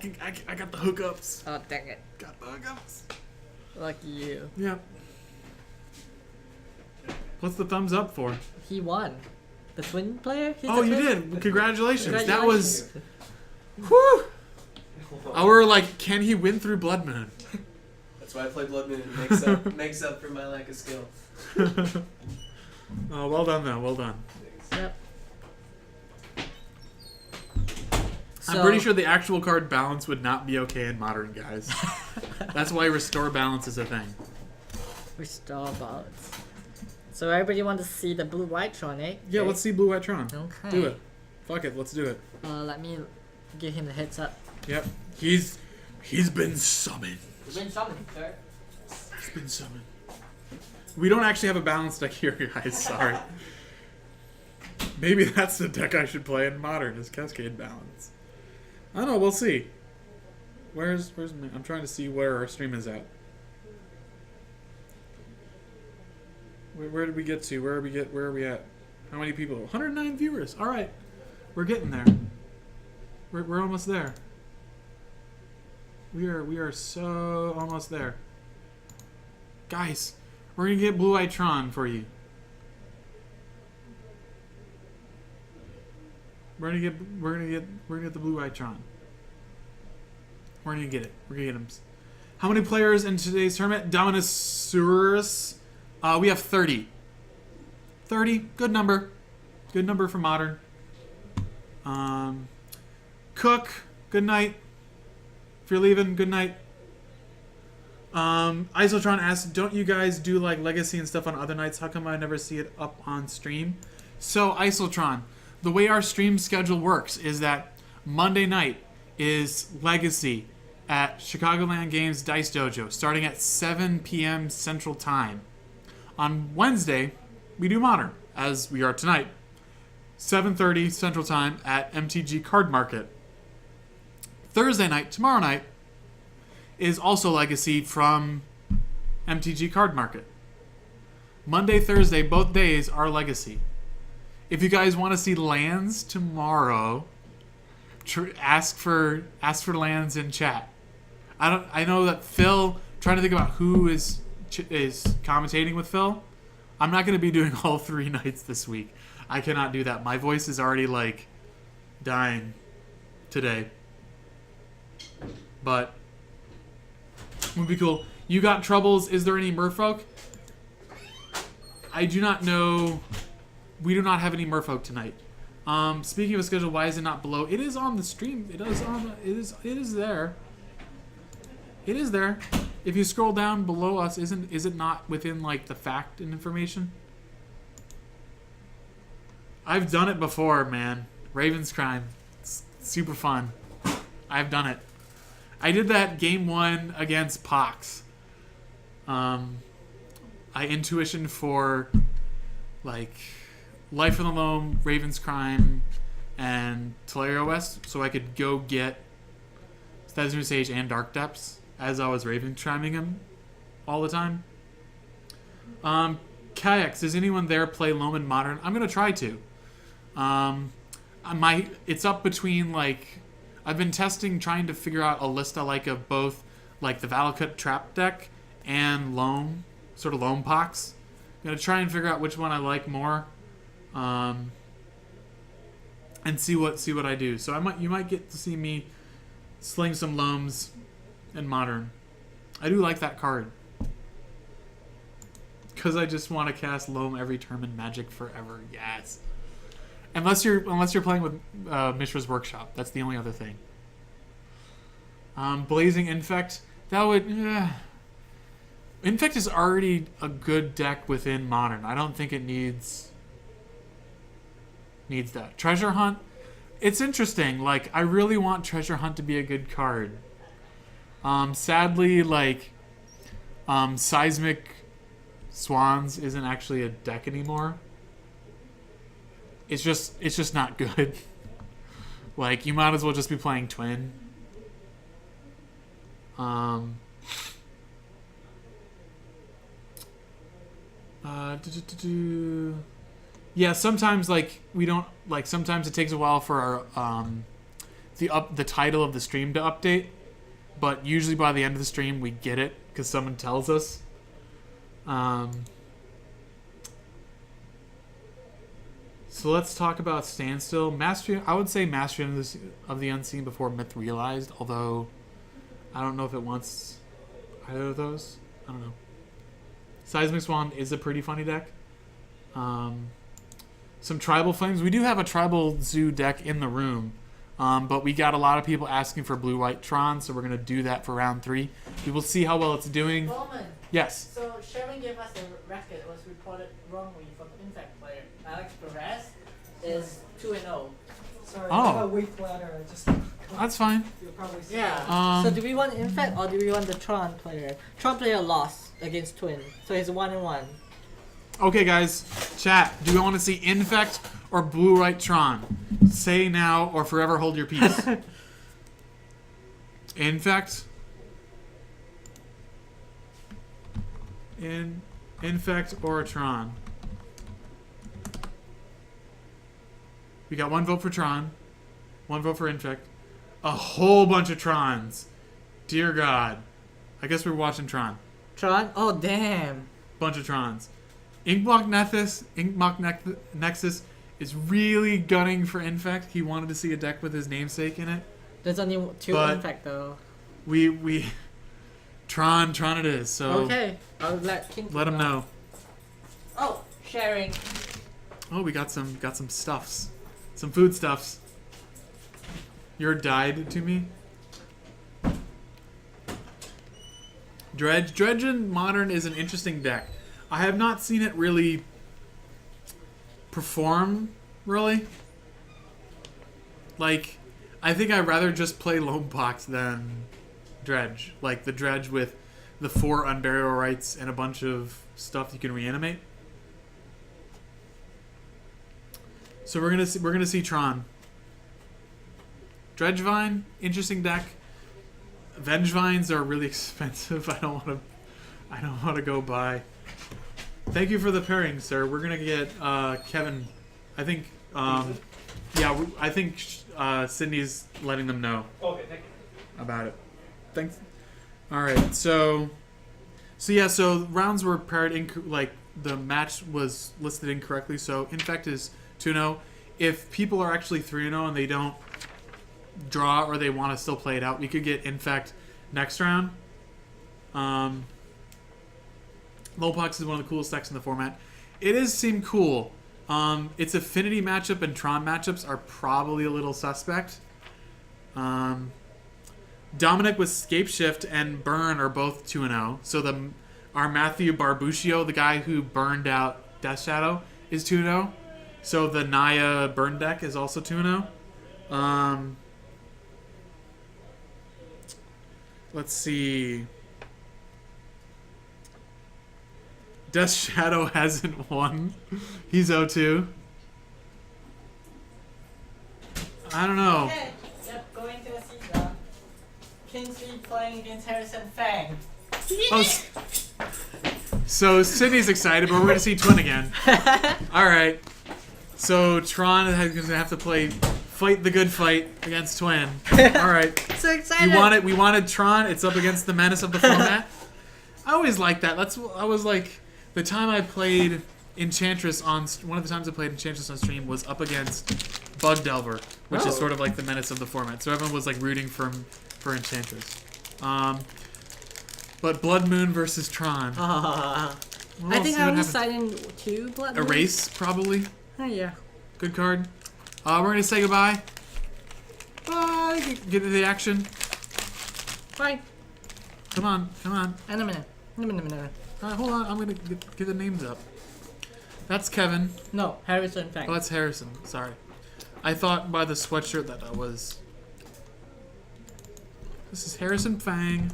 got the hookups. Oh dang it. Got the hookups. Lucky you. Yeah. What's the thumbs up for? He won. The twin player? He's Oh, the you twin? did. Congratulations. That was. Congratulations. Whew. We're like, can he win through Blood Moon? That's why I play Blood Moon. It makes up for my lack of skill. Oh, well done though. Well done. Yep. I'm pretty sure the actual card balance would not be okay in modern, guys. That's why restore balance is a thing. Restore Balance. So everybody wants to see the blue white Tron, eh? Yeah, let's see Blue White Tron. Okay. Do it. Fuck it, let's do it. Let me give him the heads up. Yep. He's been summoned. You've been summoned, sir. He's been summoned. We don't actually have a balance deck here, guys. Sorry. Maybe that's the deck I should play in modern, is Cascade Balance. I don't know, we'll see. Where's I'm trying to see where our stream is at. Where did we get to? Where are we at? How many people? 109 viewers. All right. We're getting there. We're almost there. We are so almost there. Guys, we're going to get Blue Eye Tron for you. We're gonna get the Blue Eye Tron. We're gonna get it. We're gonna get him. How many players in today's tournament? Dominosaurus. We have 30. 30. Good number. Good number for modern. Cook. Good night. If you're leaving, good night. Isotron asks, don't you guys do like Legacy and stuff on other nights? How come I never see it up on stream? So, Isotron, the way our stream schedule works is that Monday night is Legacy at Chicagoland Games Dice Dojo, starting at 7 p.m. Central Time. On Wednesday, we do Modern, as we are tonight. 7:30 Central Time at MTG Card Market. Thursday night, tomorrow night, is also Legacy from MTG Card Market. Monday, Thursday, both days are Legacy. If you guys want to see lands tomorrow, ask for lands in chat. I know that Phil, trying to think about who is commentating with Phil. I'm not going to be doing all 3 nights this week. I cannot do that. My voice is already like dying today. But would be cool. You got troubles? Is there any merfolk? I do not know. We do not have any merfolk tonight. Speaking of a schedule, why is it not below? It is on the stream. It is there. It is there. If you scroll down below us, is it not within like the fact and information? I've done it before, man. Raven's Crime. It's super fun. I've done it. I did that game 1 against Pox. I intuition for like Life of the Loam, Raven's Crime, and Teleria West, so I could go get Thesnu Sage and Dark Depths as I was Raven Criming him all the time. Kayaks, does anyone there play Loam in Modern? I'm gonna try to. It's up between like I've been trying to figure out a list I like of both like the Valakut Trap deck and Loam, sort of Loam Pox. I'm gonna try and figure out which one I like more, and see what I do. So you might get to see me sling some Loams in Modern. I do like that card because I just want to cast Loam every turn in Magic forever. Yes. Unless you're playing with Mishra's Workshop, that's the only other thing. Blazing Infect, that would. Infect is already a good deck within Modern. I don't think it needs that. Treasure Hunt, it's interesting. Like I really want Treasure Hunt to be a good card. Sadly, like Seismic Swans isn't actually a deck anymore. It's just not good. Like you might as well just be playing Twin. Yeah, sometimes like we don't like. Sometimes it takes a while for our the title of the stream to update, but usually by the end of the stream we get it because someone tells us. So let's talk about Standstill. Mastery, I would say Mastery of the Unseen before Myth Realized, although I don't know if it wants either of those. I don't know. Seismic Swan is a pretty funny deck. Some Tribal Flames. We do have a Tribal Zoo deck in the room, but we got a lot of people asking for Blue-White Tron, so we're going to do that for round 3. We will see how well it's doing. Bowman. Yes. So Sharon gave us a record. It was reported wrongly from the Infect player. Alex Perez is 2-0. Sorry, Oh. I got a weak ladder. I just. That's fine. You'll probably see Yeah. that. So do we want Infect or do we want the Tron player? Tron player lost against Twin, so he's 1-1. Okay, guys. Chat. Do you want to see Infect or Blue-White Tron? Say now or forever hold your peace. Infect. Infect or Tron. We got 1 vote for Tron, 1 vote for Infect, a whole bunch of Trons. Dear God. I guess we're watching Tron. Tron? Oh damn. Bunch of Trons. Inkblock Nexus is really gunning for Infect. He wanted to see a deck with his namesake in it. There's only 2 But- Infect though. We Tron it is. So Okay. I'll let King let him know. Oh, sharing. Oh, we got some stuffs. Some food stuffs. You're died to me. Dredge in Modern is an interesting deck. I have not seen it really perform, really. Like, I think I'd rather just play Lone Pox than Dredge. Like, the Dredge with the 4 Unburial Rights and a bunch of stuff you can reanimate. So we're gonna see Tron. Dredgevine, interesting deck. Vengevines are really expensive. I don't want to go buy. Thank you for the pairing, sir. We're gonna get Kevin. I think I think Sydney's letting them know Okay, thank you. about it. Thanks. All right, so rounds were paired like the match was listed incorrectly. So Infect is 2-0. If people are actually 3-0 and they don't draw or they want to still play it out, we could get Infect next round. Lowpox is one of the coolest decks in the format. It does seem cool. Its Affinity matchup and Tron matchups are probably a little suspect. Dominic with Scapeshift and Burn are both 2-0. So our Matthew Barbuccio, the guy who burned out Death Shadow, is 2-0. So the Naya Burn deck is also 2-0. Let's see. Death Shadow hasn't won. He's 0-2. I don't know. Okay, yep, going to the season. Kingsley playing against Harrison Fang. Oh, so Sydney's excited, but we're going to see Twin again. All right. So Tron is going to have to fight the good fight against Twin. All right. So excited. We wanted Tron. It's up against the menace of the format. I always like that. I was like, the time I played Enchantress one of the times I played Enchantress on stream was up against Bug Delver, which is sort of like the menace of the format. So everyone was like rooting for Enchantress. But Blood Moon versus Tron. I We'll think see I what was happens. deciding to Blood Moon. Erase, probably. Oh, yeah. Good card. We're going to say goodbye. Bye. Get into the action. Bye. Come on. In a minute. Hold on. I'm going to get the names up. That's Kevin. No, Harrison Fang. Oh, that's Harrison. Sorry. I thought by the sweatshirt that was... This is Harrison Fang.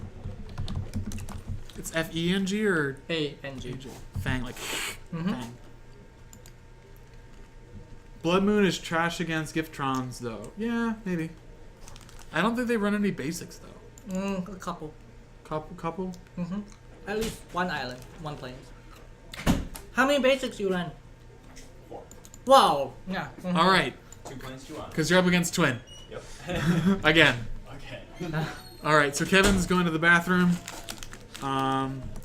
It's F-E-N-G or... A-N-G. Fang, like... Fang. Blood Moon is trash against Giftrons, though. Yeah, maybe. I don't think they run any basics, though. A couple. Couple? At least one island, one plains. How many basics you run? 4. Wow. Yeah. All right. 2 planes, 2 on. Because you're up against Twin. Yep. Again. Okay. All right, so Kevin's going to the bathroom.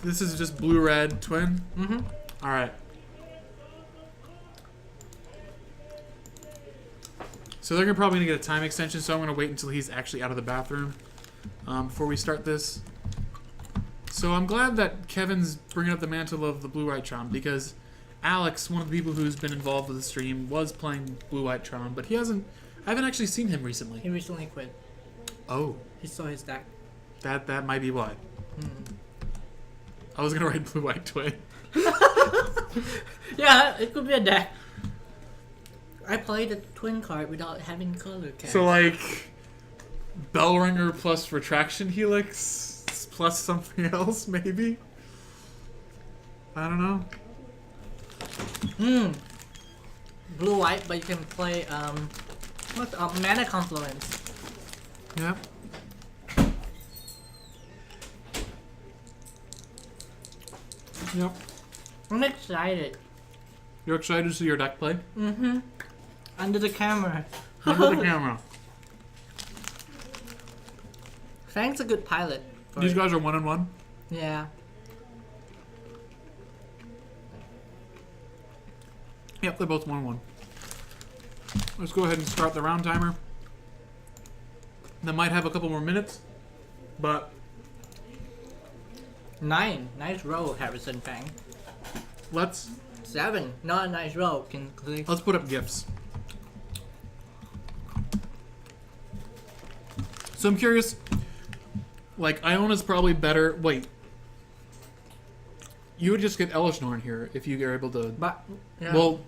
This is just blue-red Twin. All right. So they're probably going to get a time extension, so I'm going to wait until he's actually out of the bathroom before we start this. So I'm glad that Kevin's bringing up the mantle of the Blue-White Tron, because Alex, one of the people who's been involved with the stream, was playing Blue-White Tron, but I haven't actually seen him recently. He recently quit. Oh. He saw his deck. That might be why. I was going to write Blue-White Twin. Yeah, it could be a deck. I played the twin card without having color cards. So like Bellringer plus Retraction Helix plus something else, maybe? I don't know. Blue white, but you can play what's Mana Confluence. Yep. Yep. I'm excited. You're excited to see your deck play? Under the camera. Under the camera. Fang's a good pilot. These guys are 1-1. Yeah. Yep, they're both 1-1. Let's go ahead and start the round timer. That might have a couple more minutes, but 9. Nice roll, Harrison Fang. let's 7. Not a nice roll. Can click. put up gifts. So I'm curious, like, Iona's probably better. Wait. You would just get Elishnorn here if you are able to. But yeah. Well,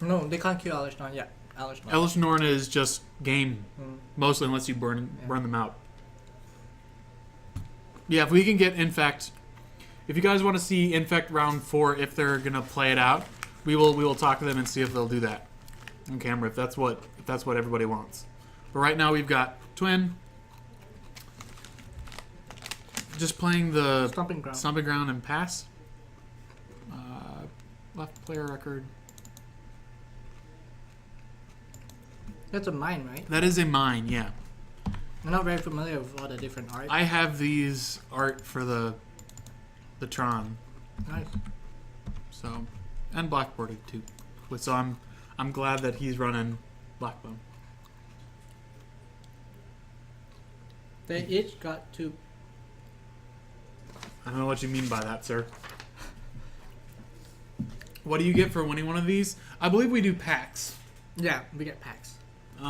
no, they can't kill Alishnon yet. Alishnon. Elishnorn is just game, mostly, unless you burn them out. Yeah, if we can get Infect, if you guys want to see Infect round 4, if they're gonna play it out, we will talk to them and see if they'll do that on camera. If that's what everybody wants. But right now we've got Twin, just playing the Stomping Ground. Stomping Ground and pass. Left player record. That's a mine, right? That is a mine, yeah. I'm not very familiar with all the different art. I have these art for the Tron, Nice. so, and Blackboarded too. So I'm glad that he's running Blackbone. They each got 2. I don't know what you mean by that, sir. What do you get for winning one of these? I believe we do packs. Yeah, we get packs. They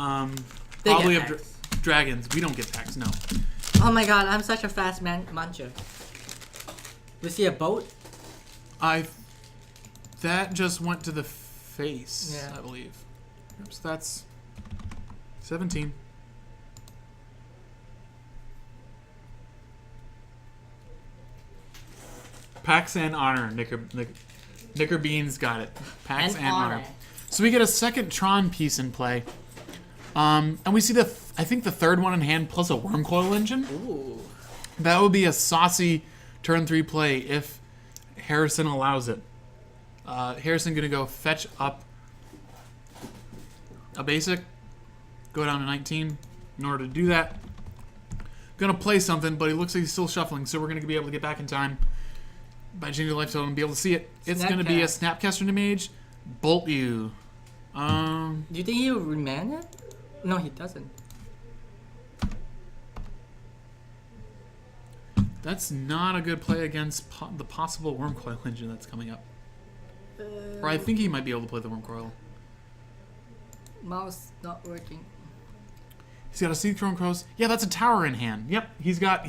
Probably get of packs. dragons. We don't get packs, no. Oh my god, I'm such a fast muncher. You see a boat? That just went to the face, Yeah. I believe. Oops, that's 17. Pax and Honor. Knicker Beans got it. Pax and Honor. Honor. So we get a second Tron piece in play. And we see I think the third one in hand plus a Worm Coil Engine. Ooh. That would be a saucy turn 3 play if Harrison allows it. Harrison going to go fetch up a basic, go down to 19. In order to do that, going to play something, but he looks like he's still shuffling, so we're going to be able to get back in time by changing the life total and be able to see it. It's going to be a Snapcaster to Mage, Bolt You. Do you think he'll remand it? No, he doesn't. That's not a good play against the possible Worm Coil Engine that's coming up. Or I think he might be able to play the Worm Coil. Mouse not working. He's got a Sea Throne Crows. Yeah, that's a tower in hand. Yep, he's got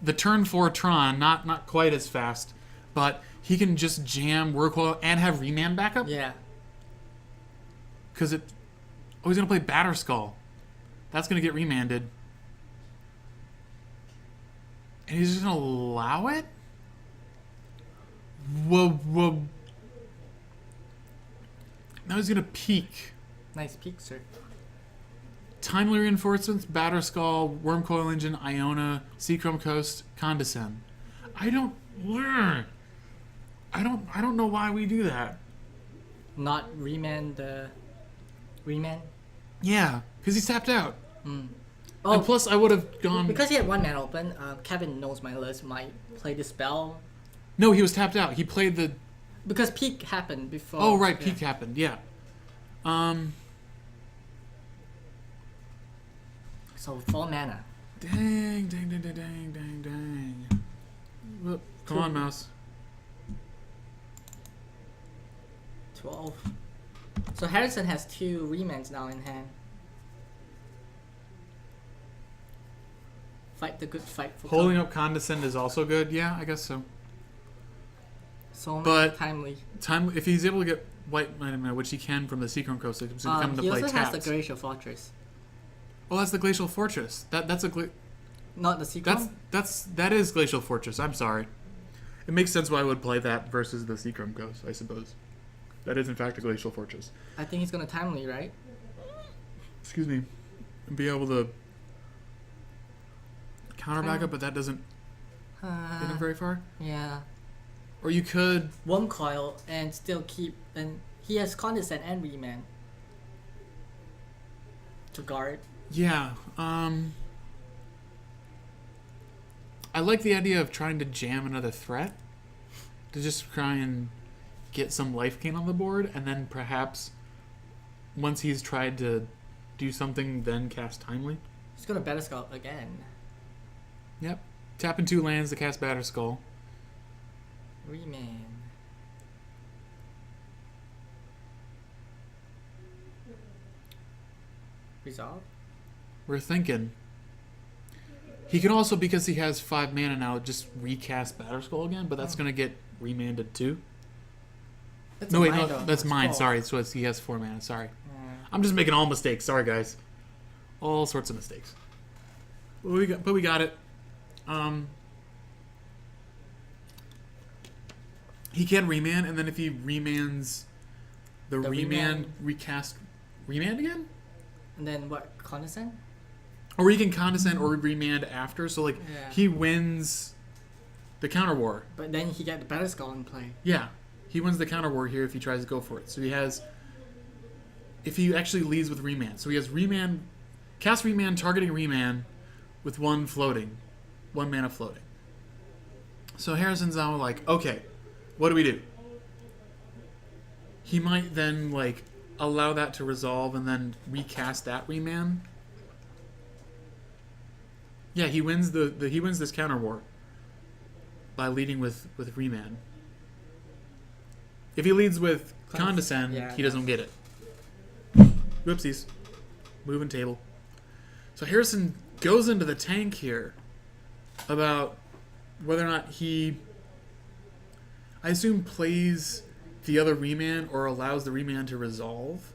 the turn 4 Tron, not quite as fast, but he can just jam Worm Coil and have Remand backup. Yeah. Because he's gonna play Batterskull. That's gonna get remanded. And he's just gonna allow it? Whoa. Now he's gonna peek. Nice peek, sir. Timely Reinforcements, Batterskull, Worm Coil Engine, Iona, Seachrome Coast, Condescend. I don't know why we do that. Not remand the... Remand? Yeah, because he's tapped out. Oh, And plus, I would have gone... because he had one man open, Kevin knows my list, might play the spell. No, he was tapped out. He played the... Because peak happened before. Oh, right, yeah. peak happened, yeah. So 4 mana. Dang. Whoop. Come on, mouse. 12. So Harrison has 2 remands now in hand. Fight the good fight for Holding up Condescend is also good. Yeah, I guess so. so but- timely. If he's able to get White, which he can from the Seachrome Coast, it's going to come into He play also has tapped. the Glacial Fortress. Oh, that's the Glacial Fortress. That's a... Not the Seachrome? That is Glacial Fortress. I'm sorry. It makes sense why I would play that versus the Seachrome Coast, I suppose. That is in fact a Glacial Fortress. I think he's gonna timely, right? Excuse me. And be able to counter backup, but that doesn't get him very far. Yeah. Or you could... One coil and still keep... And he has Condescend and Remand. To guard. Yeah. I like the idea of trying to jam another threat. To just try and get some life gain on the board, and then perhaps once he's tried to do something, then cast Timely. He's gonna Batterskull again. Yep. Tap in 2 lands to cast Batterskull. Remand. Resolve? We're thinking. He can also, because he has 5 mana now, just recast Batterskull again, but that's going to get remanded too. That's No, a wait, mine, no, though. that's It's mine. four. Sorry, so he has 4 mana. Sorry. Yeah. I'm just making all mistakes. Sorry, guys. All sorts of mistakes. But we got it. He can remand, and then if he remands the remand, recast remand again? And then what? Condescend? Or he can condescend or remand after. So, like, Yeah. he wins the counter war. But then he got the Batterskull in play. Yeah. He wins the counter war here if he tries to go for it. So he has... If he actually leads with remand. So he has remand... Cast remand, targeting remand with 1 floating. 1 mana floating. So Harrison's now like, okay, what do we do? He might then, like, allow that to resolve and then recast that remand. Yeah, he wins he wins this counter war by leading with remand. If he leads with condescend, yeah, he doesn't get it. Whoopsies. Moving table. So Harrison goes into the tank here about whether or not he, I assume, plays the other remand or allows the remand to resolve.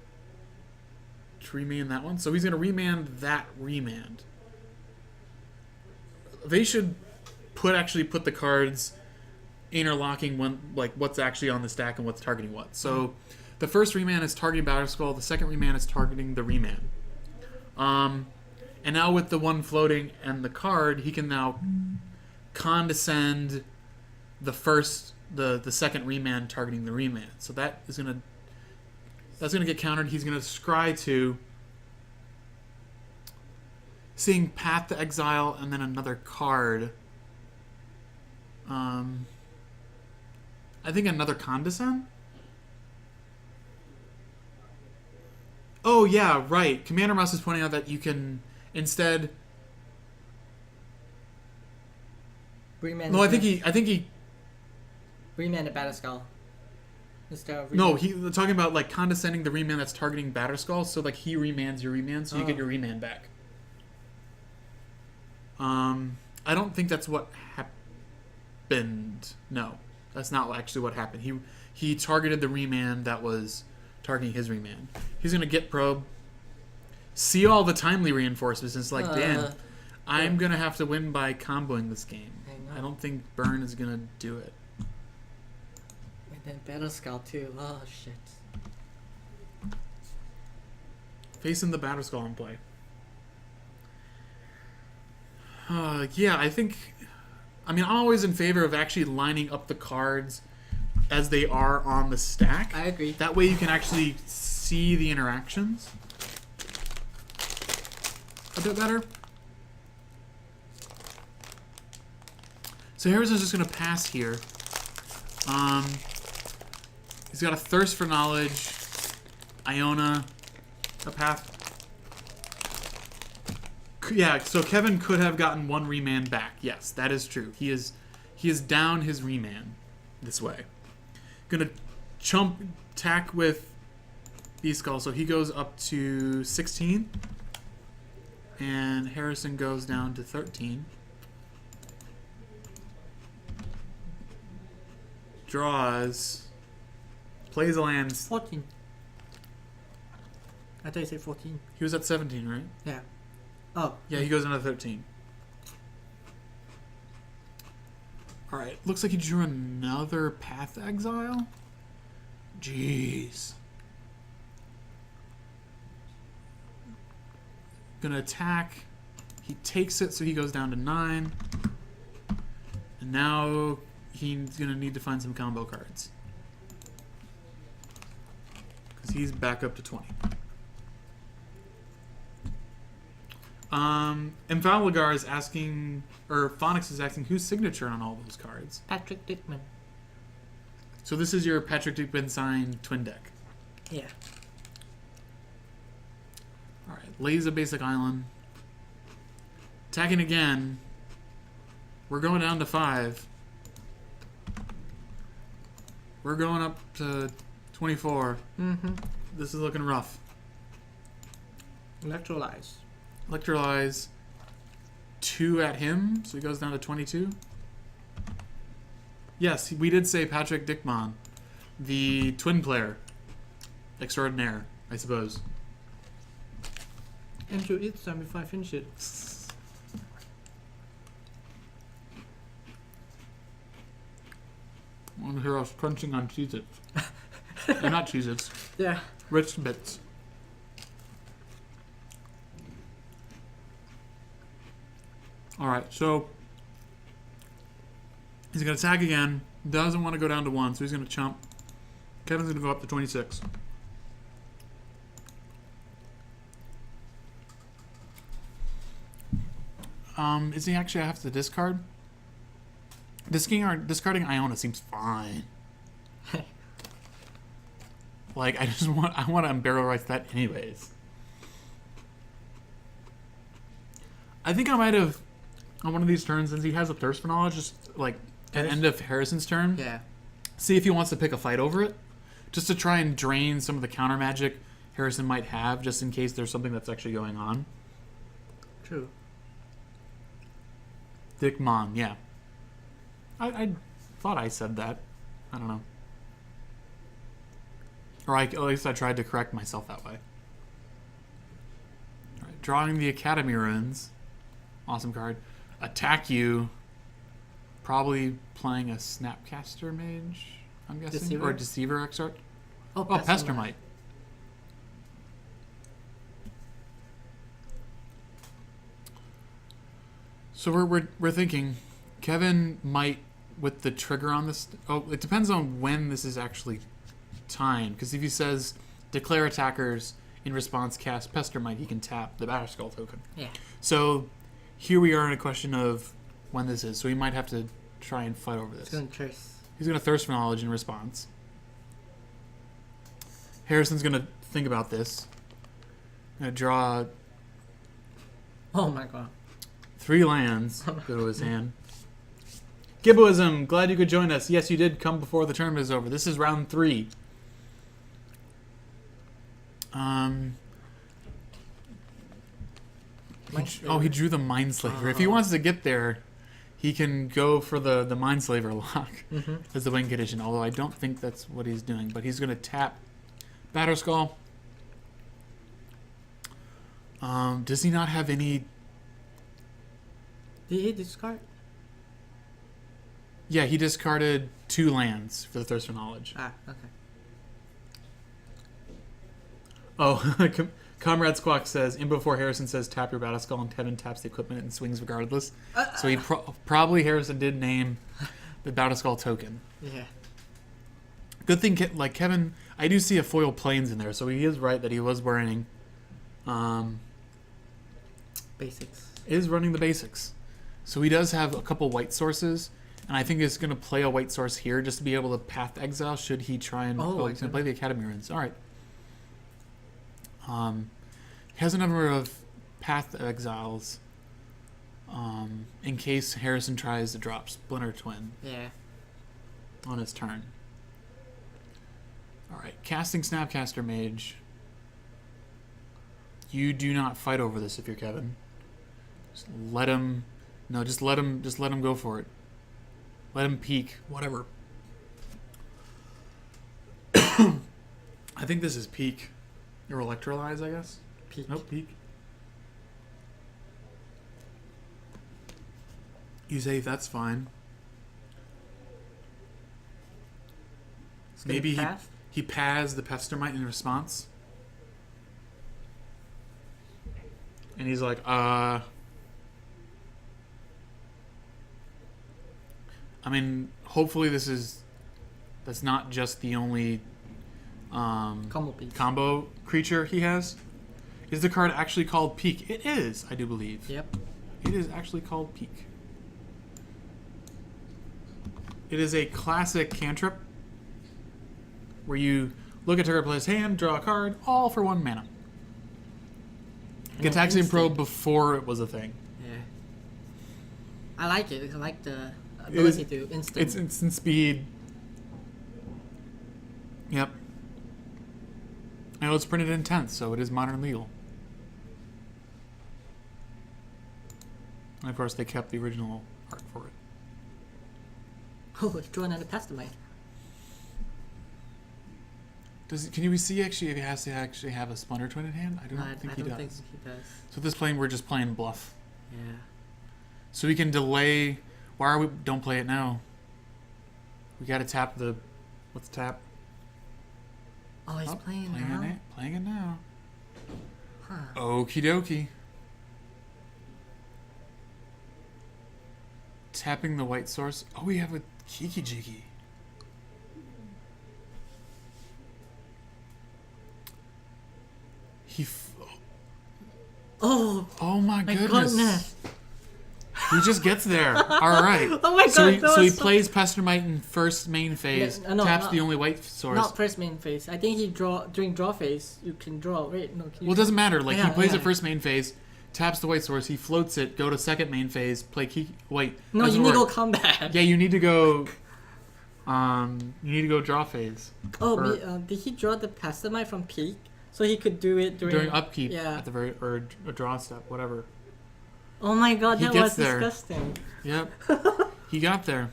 To remand that one. So he's going to remand that remand. They should actually put the cards interlocking what's actually on the stack and what's targeting what. So the first remand is targeting Batterskull. The second remand is targeting the remand. And now with the one floating and the card, he can now condescend the second remand targeting the remand. So that's gonna get countered. He's gonna scry to seeing Path to Exile and then another card. I think another condescend. Oh yeah, right. Commander Mouse is pointing out that you can instead. Remand. No, I think he. Remand at Batterskull. Instead of No, they're talking about like condescending the remand that's targeting Batterskull. So like he remands your remand, so you get your remand back. I don't think that's what happened. No, that's not actually what happened. He targeted the remand that was targeting his remand. He's gonna get probe, see all the timely reinforcements, and it's like, damn, I'm gonna have to win by comboing this game. I don't think Burn is gonna do it. And then Batterskull too. Oh shit. Facing the Batterskull in play. Yeah, I'm always in favor of actually lining up the cards as they are on the stack. I agree. That way you can actually see the interactions a bit better. So Harrison's just going to pass here. He's got a Thirst for Knowledge, Iona, a Path. Yeah, so Kevin could have gotten one remand back. Yes, that is true. He is down his remand this way. Gonna tack with B-Skull, so he goes up to 16. And Harrison goes down to 13. Draws. Plays a land. 14. I thought you said 14. He was at 17, right? Yeah. Oh. Yeah, he goes down to 13. Alright, looks like he drew another Path Exile. Jeez. Gonna attack. He takes it, so he goes down to 9. And now he's gonna need to find some combo cards. Because he's back up to 20. Enfaligar is asking, or Phonix is asking, whose signature on all those cards? Patrick Dickman. So this is your Patrick Dickman signed twin deck. Yeah. Alright, lays a basic island. Attacking again. We're going down to 5. We're going up to 24. Mm-hmm. This is looking rough. Electrolyze. Electrolyze 2 at him, so he goes down to 22. Yes, we did say Patrick Dickman, the twin player extraordinaire, I suppose. And you eat some before I finish it. I want to hear us crunching on Cheez-Its. They're not Cheez-Its. Yeah. Rich Bits. Alright, so he's going to attack again. Doesn't want to go down to 1, so he's going to chump. Kevin's going to go up to 26. Is he actually have to discard? Discarding Iona seems fine. Like, I want to barrel right that anyways. I think I might have, on one of these turns, since he has a Thirst for Knowledge, just like at the end of Harrison's turn, Yeah. see if he wants to pick a fight over it, just to try and drain some of the counter magic Harrison might have, just in case there's something that's actually going on. True. Dickman, yeah. I thought I said that. I don't know. Or at least I tried to correct myself that way. Alright, drawing the Academy Runes. Awesome card. Attack you. probably playing a Snapcaster Mage, I'm guessing. Deceiver? Or Deceiver Exarch. Oh, Oh, Pestermite. So we're thinking Kevin might, with the trigger on this. Oh, it depends on when this is actually timed. Because if he says declare attackers in response cast Pestermite, he can tap the Batterskull token. Yeah. So here we are in a question of when this is. So he might have to try and fight over this. It's gonna curse. He's going to thirst for knowledge in response. Harrison's going to think about this. Going to draw Oh my god. 3 lands. Go to his hand. Gibboism, glad you could join us. Yes, you did come before the tournament is over. This is round 3. He drew the Mindslaver. If he wants to get there, he can go for the Mindslaver lock as the win condition. Although I don't think that's what he's doing. But he's going to tap Batterskull. Does he not have any? Did he discard? Yeah, he discarded 2 lands for the Thirst for Knowledge. Ah, okay. Oh, Comrade Squawk says, in before Harrison says tap your Batterskull and Kevin taps the equipment and swings regardless. So he probably Harrison did name the Batterskull token. Yeah. Good thing, like Kevin, I do see a foil planes in there, so he is right that he was wearing, Basics. is running the basics. So he does have a couple white sources, and I think he's going to play a white source here just to be able to path exile should he try and... Oh, he's going to play the Academy runes. All right. He has a number of path exiles in case Harrison tries to drop Splinter Twin Yeah. on his turn. All right, casting Snapcaster Mage. You do not fight over this if you're Kevin. Just let him. No, just let him. Just let him go for it. Let him peek. Whatever. I think this is peak. Or electrolyze, I guess. Peak. Nope, peak. You say that's fine. Maybe he pass the Pestermite in response. And he's like, I mean, hopefully that's not just the only combo creature he has. Is the card actually called Peak? It is, I do believe. Yep. It is actually called Peak. It is a classic cantrip where you look at target player's hand, draw a card, all for 1 mana. Gataxian Probe before it was a thing. Yeah. I like it. I like the ability to instant. It's instant speed. Yep. I know it's printed in 10th, so it is modern legal. And of course, they kept the original art for it. Oh, it's drawn on a Pestermite. Can you see actually if he has to actually have a Splinter Twin in hand? I don't think he does. think he does. So at this plane, we're just playing bluff. Yeah. So we can delay. Why are we? Don't play it now. We got to tap the. What's tap? Oh, he's playing now. Playing it now. Huh. Okie dokie. Tapping the white source. Oh, we have a Kiki Jiggy. Oh my my goodness. He just gets there. All right. Oh my god. So he plays Pestermite in first main phase. No, taps not- the only white source. Not first main phase. I think he during draw phase. You can draw. Wait, no. Well, it doesn't matter. Like he Yeah, plays yeah. at first main phase, taps the white source, he floats it, go to second main phase, play Kiki. Wait. No, doesn't you need to go work. combat. Yeah, you need to go. You need to go draw phase. Oh, Or- did he draw the Pestermite from peak? So he could do it during upkeep Yeah. at the very or a draw step, whatever. Oh my god, He that gets was there. disgusting. Yep. He got there.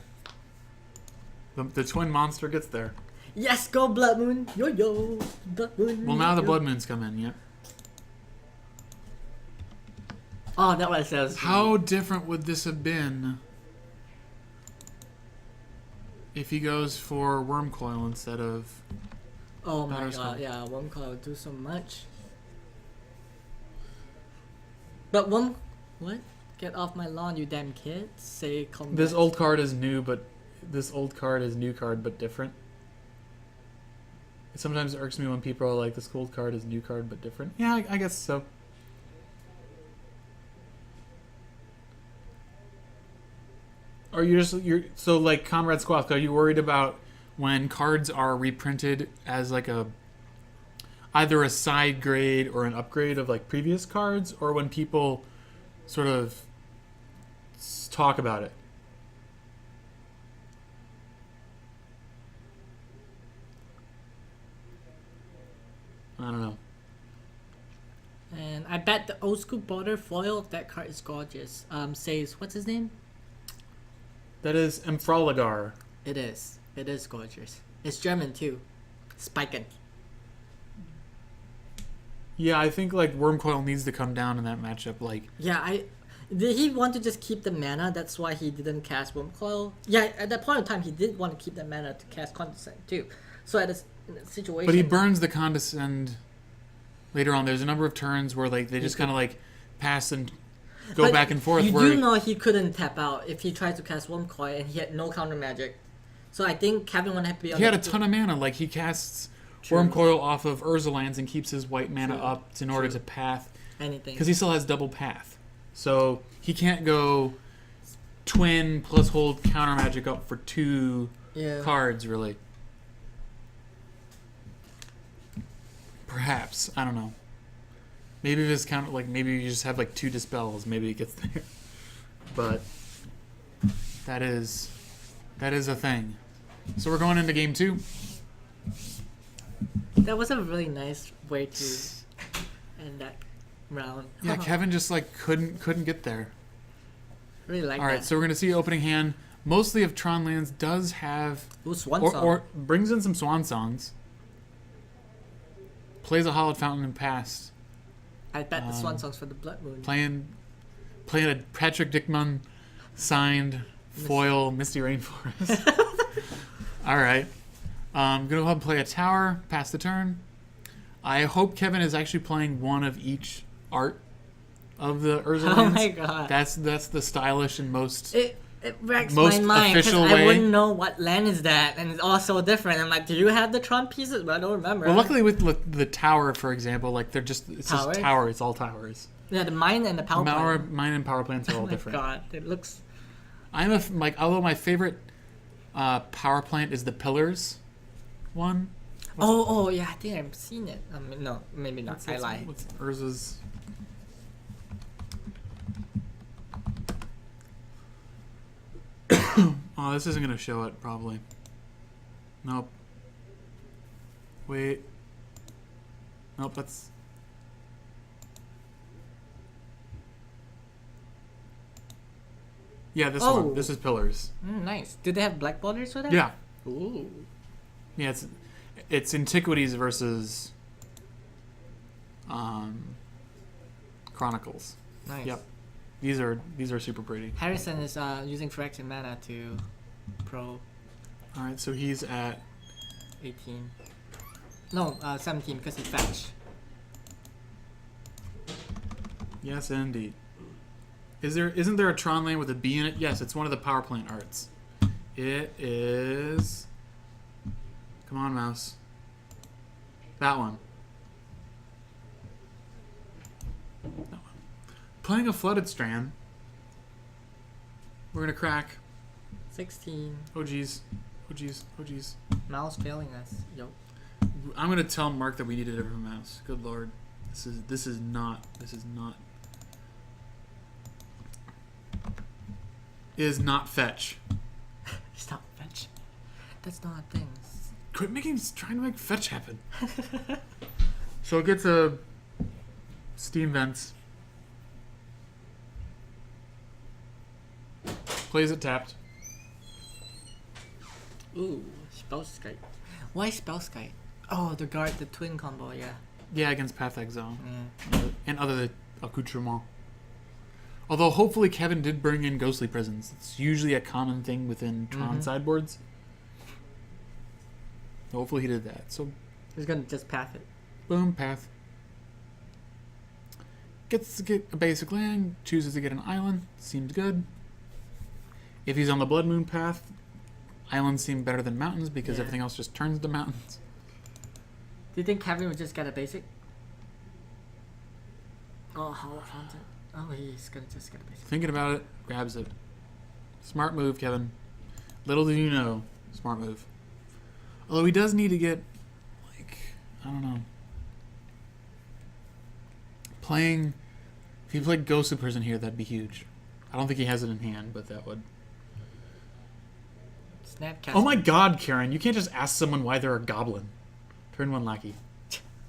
The twin monster gets there. Yes, go Blood Moon. Yo yo. Blood Moon. Well, now the yo. blood moons come in. Yep. Oh, that was How different would this have been if he goes for Worm Coil instead of... Oh my Batter's god, Call. yeah, Worm Coil would do so much. But Worm... What? Get off my lawn, you damn kid. Say combat. This old card is new, but... This old card is new card, but different. It sometimes irks me when people are like, this old card is new card, but different. Yeah, I guess so. Are you just... So, like, Comrade Squawk, are you worried about when cards are reprinted as, like, a... Either a side grade or an upgrade of, like, previous cards? Or when people sort of talk about it? I don't know. And I bet the old school border foil of that card is gorgeous. Says, what's his name? That is Emfroligar. It is. It is gorgeous. It's German too. Spiken. Yeah, I think like Wormcoil needs to come down in that matchup. Like, Yeah, did he want to just keep the mana? That's why he didn't cast Worm Coil. Yeah, at that point in time, he did want to keep the mana to cast Condescend too. So at a situation, but he burns the Condescend later on. There's a number of turns where like they just kind of like pass and go But back and forth. You where do know he couldn't tap out if he tried to cast Worm Coil and he had no counter magic. So I think Kevin would have to be. he had a ton of mana. Like he casts Wormcoil off of Urzalands and keeps his white mana True. up in order to path. Anything. Because he still has double path. So he can't go twin plus hold counter magic up for 2 Yeah. cards, really. Perhaps. I don't know. Maybe if it's count, like, maybe you just have, like, 2 dispels. Maybe it gets there. But that is a thing. So we're going into game 2. That was a really nice way to end that round. Yeah, Kevin just, like, couldn't get there. Really like All right, that. so we're going to see opening hand. Mostly of Tron Lands does have... Ooh, Swan Or, Song. or brings in some Swan Songs. Plays a Hallowed Fountain and passed. I bet the Swan Songs for the Blood Moon. Playing a Patrick Dickman signed foil Misty Rainforest. All right. I'm going to go ahead and play a tower, pass the turn. I hope Kevin is actually playing one of each art of the Urza Oh lands. my god. That's the stylish and most... It wrecks most my mind because official I way. wouldn't know what land is that, and it's all so different. I'm like, do you have the Tron pieces? But I don't remember. Well, luckily with the tower, for example, like it's Tower? just tower. It's all towers. Yeah, the mine and the power plant. Mine and power plants are all Oh my different. god, it looks. I'm although my favorite power plant is the pillars one. Oh yeah, I think I've seen it. No, maybe not. I lie. What's Urza's? Oh, this isn't gonna show it probably. Nope. Wait. Nope, that's. Yeah, this Oh. one. This is pillars. Nice. Do they have black borders for that? Yeah. Ooh. Yeah, it's Antiquities versus Chronicles. Nice. Yep. These are super pretty. Harrison is using fraction mana to pro All right, so he's at 18. No, 17 because he fetched. yes, indeed. Isn't there a Tron land with a B in it? Yes, it's one of the power plant arts. It is. Come on, mouse. That one. That one. Playing a flooded strand. We're gonna crack. 16. Oh geez. Oh geez. Oh geez. Mouse failing us. Yo. I'm gonna tell Mark that we need a different mouse. Good lord. This is not. It is not fetch. Stop fetch. That's not a thing. Quit trying to make fetch happen. So it gets a Steam Vents. Plays it tapped. Ooh, Spellskite. Why Spellskite? Oh, the twin combo, yeah. Yeah, against Path Exile. Yeah. And other accoutrements. Although hopefully Kevin did bring in Ghostly Prisons. It's usually a common thing within Tron sideboards. Hopefully he did that. So, He's gonna just path it. boom, path. Gets to get a basic land, chooses to get an island. Seems good. If he's on the Blood Moon path, islands seem better than mountains because Yeah. everything else just turns to mountains. Do you think Kevin would just get a basic? Oh, Hollow Fountain. Oh, he's gonna just get a basic. Thinking about it, grabs it. Smart move, Kevin. Little do you know, smart move. Although he does need to get, like, I don't know. Playing, if he played Ghost of Prison here, that'd be huge. I don't think he has it in hand, but that would. Snapcast. Oh my god, Karen, you can't just ask someone why they're a goblin. Turn 1 lackey.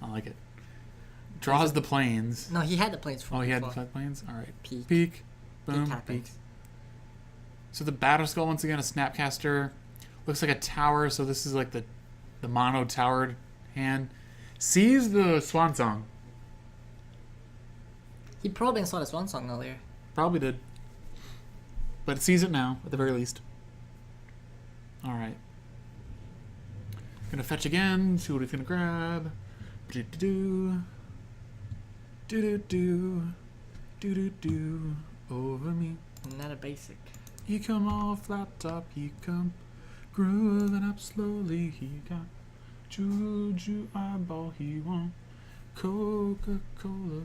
I like it. Draws the planes. No, he had the planes from Oh, he had the before. planes? Alright. Peak. Peak. Boom. Peak. happens. So the Battle Skull, once again, a Snapcaster. Looks like a tower, so this is like the mono towered hand. Sees the Swan Song. He probably saw the Swan Song earlier. Probably did. But it sees it now, at the very least. Alright. Gonna fetch again, see what he's gonna grab. Do-do-do. Do-do-do. Do-do-do. Over me. Not a basic. He come off flat top, he come grooving up slowly. He got juju eyeball, he want Coca-Cola.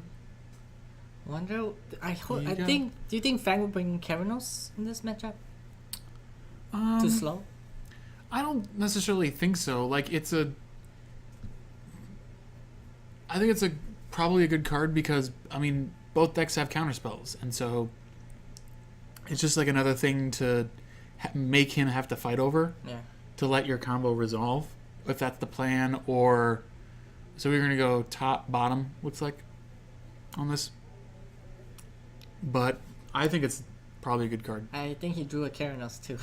Wonder. I hope. There I you go. think. Do you think Fang will bring Keranos in this matchup? Too Um, slow. I don't necessarily think so. Like I think it's probably a good card because I mean both decks have counterspells, and so it's just like another thing to make him have to fight over Yeah. to let your combo resolve, if that's the plan. Or so we're gonna go top bottom. Looks like on this, but I think it's probably a good card. I think he drew a Keranos too.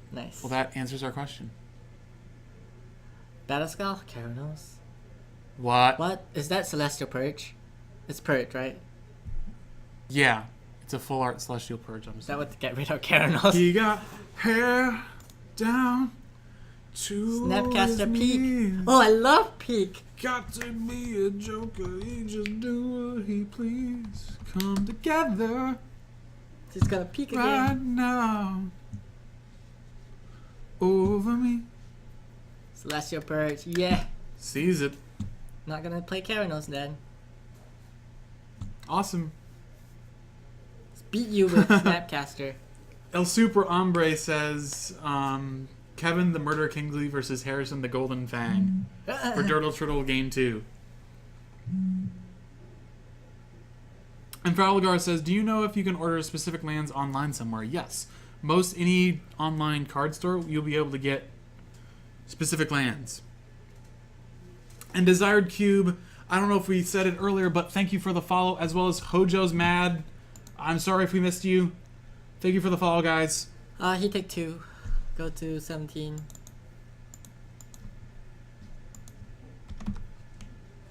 Nice. Well, that answers our question. Battleskull? Keranos? What? Is that Celestial Purge? It's Purge, right? Yeah, it's a full art Celestial Purge. I'm That sorry. would get rid of Keranos. He got hair down to Snapcaster his Peak. knees. Oh, I love Peak. Got to be a joker. He just do what he please. Come together He's gonna peek right again. now. Over me. Celestial Purge. Yeah. Sees it. Not gonna play Keranos then. Awesome. Beat you with Snapcaster. El Super Hombre says, Kevin the Murder Kingsley versus Harrison the Golden Fang for Dirtle Turtle Game 2. And Falgar says, do you know if you can order specific lands online somewhere? Yes. Most any online card store, you'll be able to get specific lands. And Desired Cube, I don't know if we said it earlier, but thank you for the follow, as well as Hojo's Mad. I'm sorry if we missed you. Thank you for the follow, guys. He take 2. Go to 17. I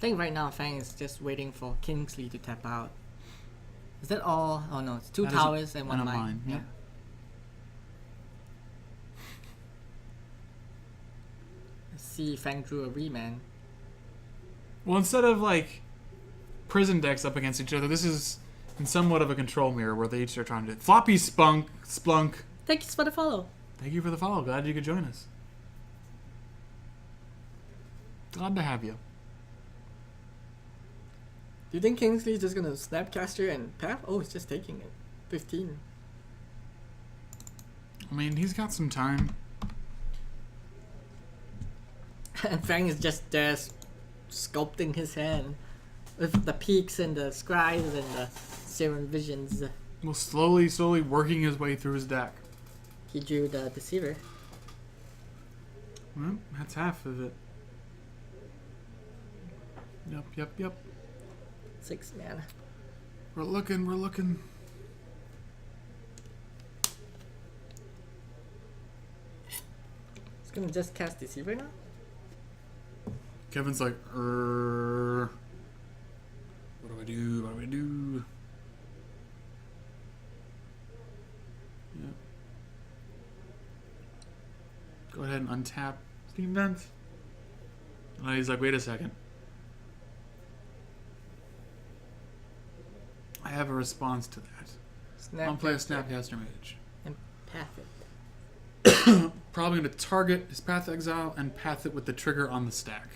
think right now Fang is just waiting for Kingsley to tap out. Is that all? Oh no, it's 2 That is towers and 1 a mine. mine, yeah. Let's see, Fang drew a Remand. Well, instead of like prison decks up against each other, this is in somewhat of a control mirror where they each are trying to floppy splunk. Thanks for the follow. Thank you for the follow. Glad you could join us. Glad to have you. Do you think Kingsley's just gonna Snapcaster and path? Oh, he's just taking it. 15. I mean, he's got some time. And Fang is just there sculpting his hand with the peaks and the scries and the Serum Visions. Well, slowly working his way through his deck. He drew the Deceiver. Well, that's half of it. Yep. 6 mana. We're looking. He's gonna just cast Deceiver now? Kevin's like, what do I do? Yep. Go ahead and untap Steam Vents. And he's like, wait a second. I have a response to that. I'll play a Snapcaster Mage. And path it. Probably going to target his Path Exile and path it with the trigger on the stack.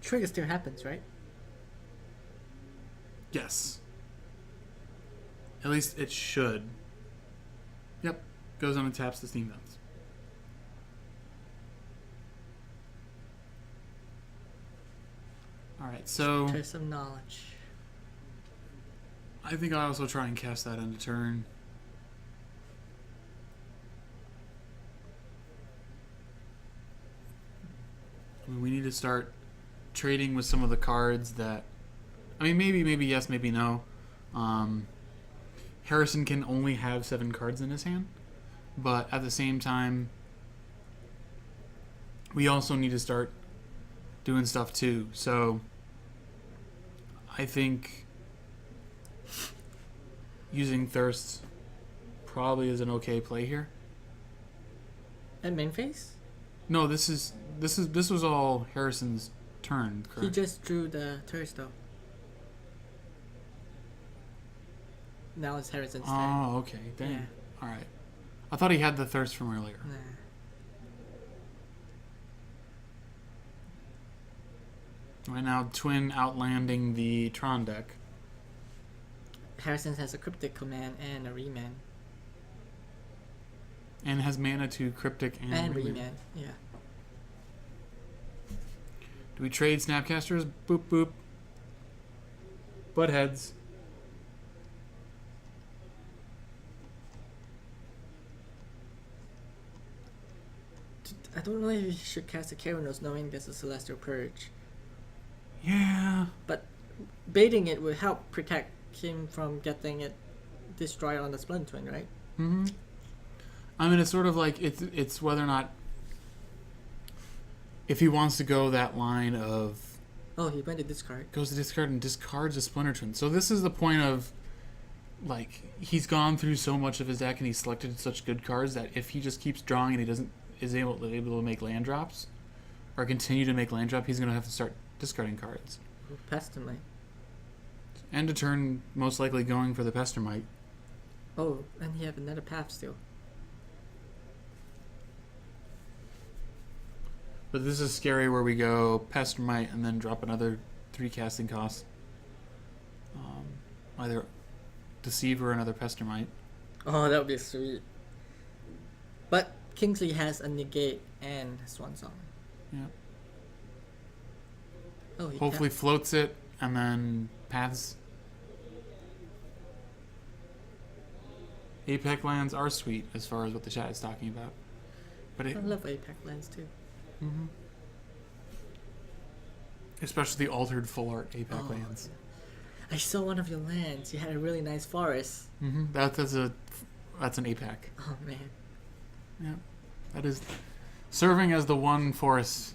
Trigger still happens, right? Yes. At least it should. Yep. Goes on and taps the Steam Vents. Alright, so Try some knowledge. I think I'll also try and cast that end of turn. I mean, we need to start trading with some of the cards that... I mean, maybe yes, maybe no. Harrison can only have 7 cards in his hand. But at the same time, we also need to start doing stuff too. So I think using Thirst probably is an okay play here. At main phase? No, this was all Harrison's turn, correct? He just drew the Thirst though. Now it's Harrison's turn. Oh, okay. Dang. Yeah. All right. I thought he had the Thirst from earlier. Nah. Right now, Twin outlanding the Tron deck. Harrison has a Cryptic Command and a Remand. And has mana to Cryptic and Remand, yeah. Do we trade Snapcasters? Boop, boop. Butt heads. I don't know if you should cast a Keranos knowing there's a Celestial Purge. Yeah. But baiting it would help protect him from getting it destroyed on the Splint Twin, right? Mm-hmm. I mean, it's sort of like it's whether or not if he wants to go that line of Oh, he went to discard. goes to discard and discards a Splinter Twin. So this is the point of like he's gone through so much of his deck and he's selected such good cards that if he just keeps drawing and he is able to make land drops or continue to make land drop, he's gonna have to start discarding cards. Pestamite. End of turn, most likely going for the Pestermite. Oh, and he have another path still. But this is scary where we go Pestermite and then drop another 3 casting costs. Either Deceiver or another Pestermite. Oh, that would be sweet. But Kingsley has a Negate and Swan Song. Yeah. Oh, he Hopefully floats it and then paths. Apex lands are sweet as far as what the chat is talking about. But it, I love Apex lands too. mhm. Especially the altered full art Apex Oh, lands. I saw one of your lands. You had a really nice forest. Mm-hmm. That's an Apex. Oh man. Yeah, that is serving as the one forest.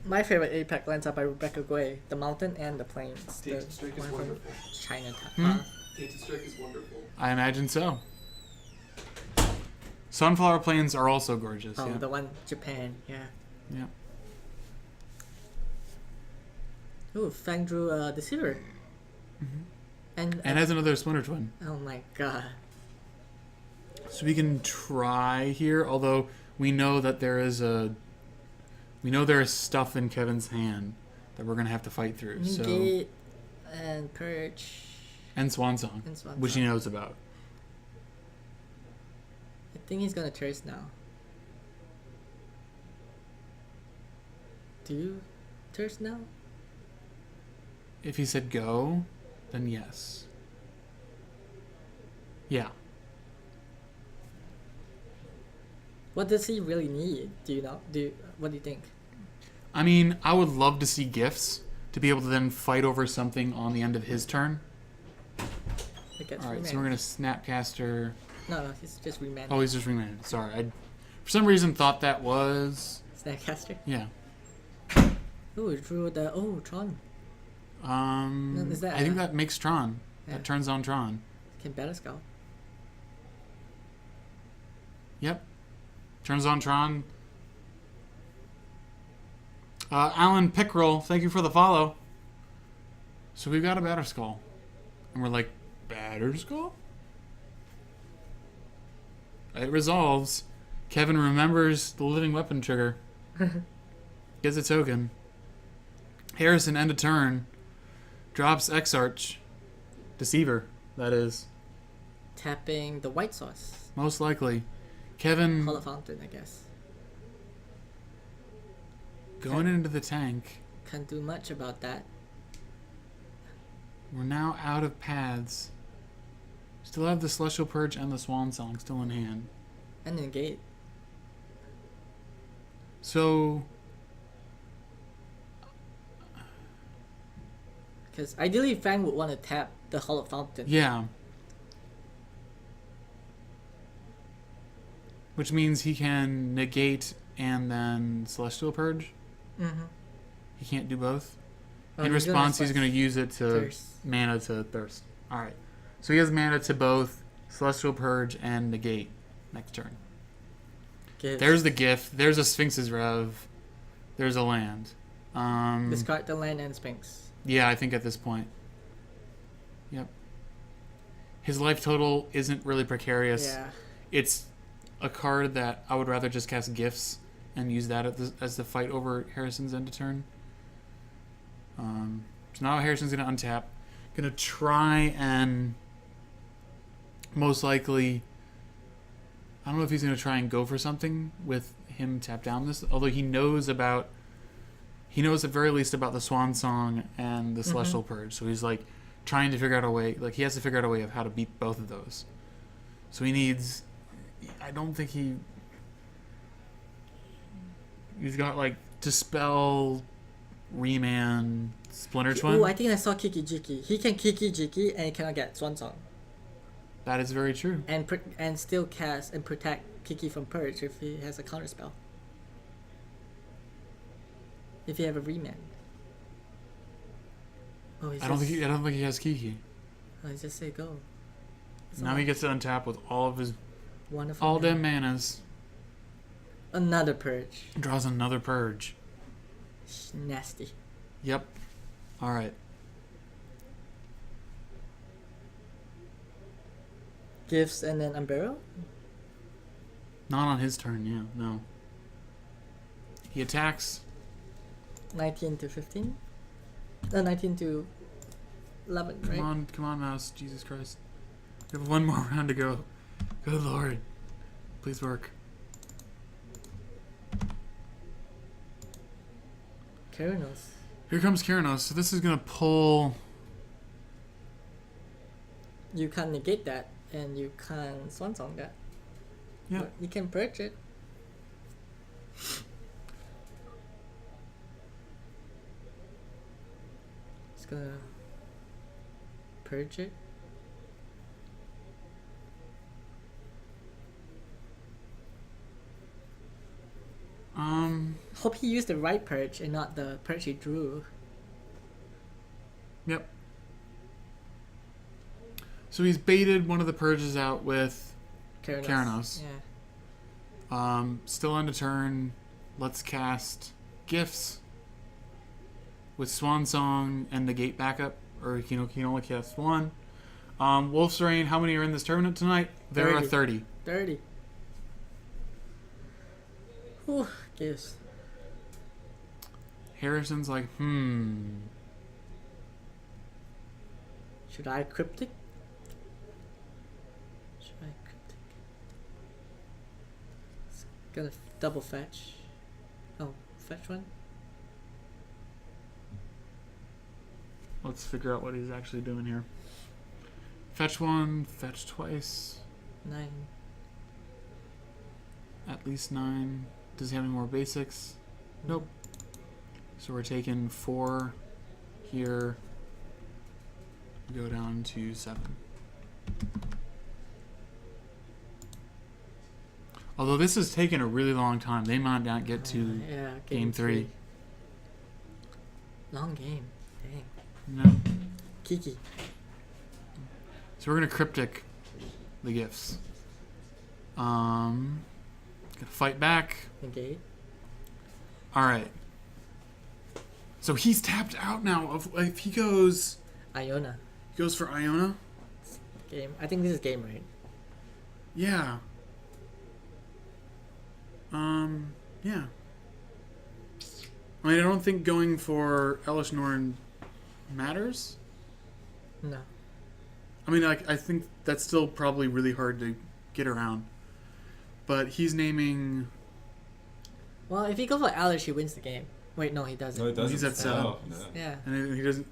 My favorite Apex lands are by Rebecca Gray. The mountain and the plains. The Tainted Strike is one from wonderful. Chinatown. Hmm? Tainted Strike is wonderful. I imagine so. Sunflower Plains are also gorgeous. Oh, yeah. the one Japan. Yeah. Yeah. Ooh, Fang drew Deceiver. Mhm. And And has another Splinter Twin. oh my god. So we can try here, although we know that there is stuff in Kevin's hand that we're gonna have to fight through. So Negate and Purge and Swan Song, and Swan which he Song. knows about. I think he's gonna Thirst now. Do you Thirst now? If he said go, then yes. Yeah. What does he really need? Do you know? What do you think? I mean, I would love to see gifts to be able to then fight over something on the end of his turn. I guess. All right, so we're gonna Snapcaster. No, he's just remanded. Oh, he's just remanded. Sorry, I for some reason thought that was Snapcaster. yeah. Ooh, he drew the Tron. Is that I think that makes Tron. Yeah. That turns on Tron. Can Battle Scout. Yep. Turns on Tron. Alan Pickrell, thank you for the follow. So we've got a Batterskull. And we're like, Batterskull? It resolves. Kevin remembers the living weapon trigger. Gets a token. Harrison, end of turn. Drops X-Arch. Deceiver, that is. Tapping the white sauce. Most likely. Kevin Hollow Fountain, I guess. going into the tank. Can't do much about that. We're now out of paths. Still have the Celestial Purge and the Swan Song still in hand. And negate. So, Because ideally, Fang would want to tap the Hollow Fountain. yeah. Which means he can negate and then Celestial Purge. Mm-hmm. He can't do both. Oh, In response, he's going to use it to Thirst. mana to Thirst. Alright. So he has mana to both Celestial Purge and negate next turn. Give. There's the gift. There's a Sphinx's Rev. There's a land. Discard the land and Sphinx. Yeah, I think at this point. Yep. His life total isn't really precarious. Yeah. It's a card that I would rather just cast Gifts and use that as the fight over Harrison's end of turn. So now Harrison's going to untap. Going to try and most likely... I don't know if he's going to try and go for something with him tap down this. Although he knows at very least about the Swan Song and the Celestial Purge. So he's like trying to figure out a way. Like he has to figure out a way of how to beat both of those. So he needs. I don't think he's got like Dispel, Remand, Splinter Twin. Ooh, I think I saw Kiki Jiki. He can Kiki Jiki and he cannot get Swan Song. That is very true. And still cast and protect Kiki from Purge if he has a counter spell. If you have a remand. Oh, I don't think he has Kiki. Oh, he just say go. It's Now he gets to untap with all of his wonderful. all man. them manas. Another Purge. Draws another Purge. Nasty. Yep. All right. Gifts and then Unbarrow? Not on his turn. Yeah. No. He attacks. 19 to 15? 19 to 11, right? Come on, mouse. Jesus Christ. We have one more round to go. Good Lord. Please work. Keranos. Here comes Keranos. So this is going to pull... You can't negate that, and you can't Swan Song that. Yeah. But you can Purge it. It's gonna Purge it. Hope he used the right Purge and not the Purge he drew. Yep. So he's baited one of the Purges out with Keranos. Yeah. Still end of turn. Let's cast Gifts with Swan Song and negate backup. Or he can only cast one. Wolf's Rain, how many are in this tournament tonight? There are 30. 30. Whew, Gifts. Harrison's like, Should I Cryptic? Should I Cryptic? It's gonna double fetch. Oh, fetch one? Let's figure out what he's actually doing here. Fetch one, fetch twice. 9. At least 9. Does he have any more basics? Nope. So we're taking 4 here. Go down to 7. Although this has taken a really long time. They might not get to Yeah, game 3. Long game. Dang. No. Kiki. So we're going to Cryptic the Gifts. Gonna fight back. Negate. All right. So he's tapped out now. If he goes Iona. for Iona. Game. I think this is game, right? Yeah. Yeah. I mean, I don't think going for Elish Norn matters. No. I mean, I think that's still probably really hard to get around. But he's naming... Well, if he goes for Alish, he wins the game. Wait, no, he doesn't. No, it doesn't. He's at 7. Oh, no. Yeah. And he doesn't...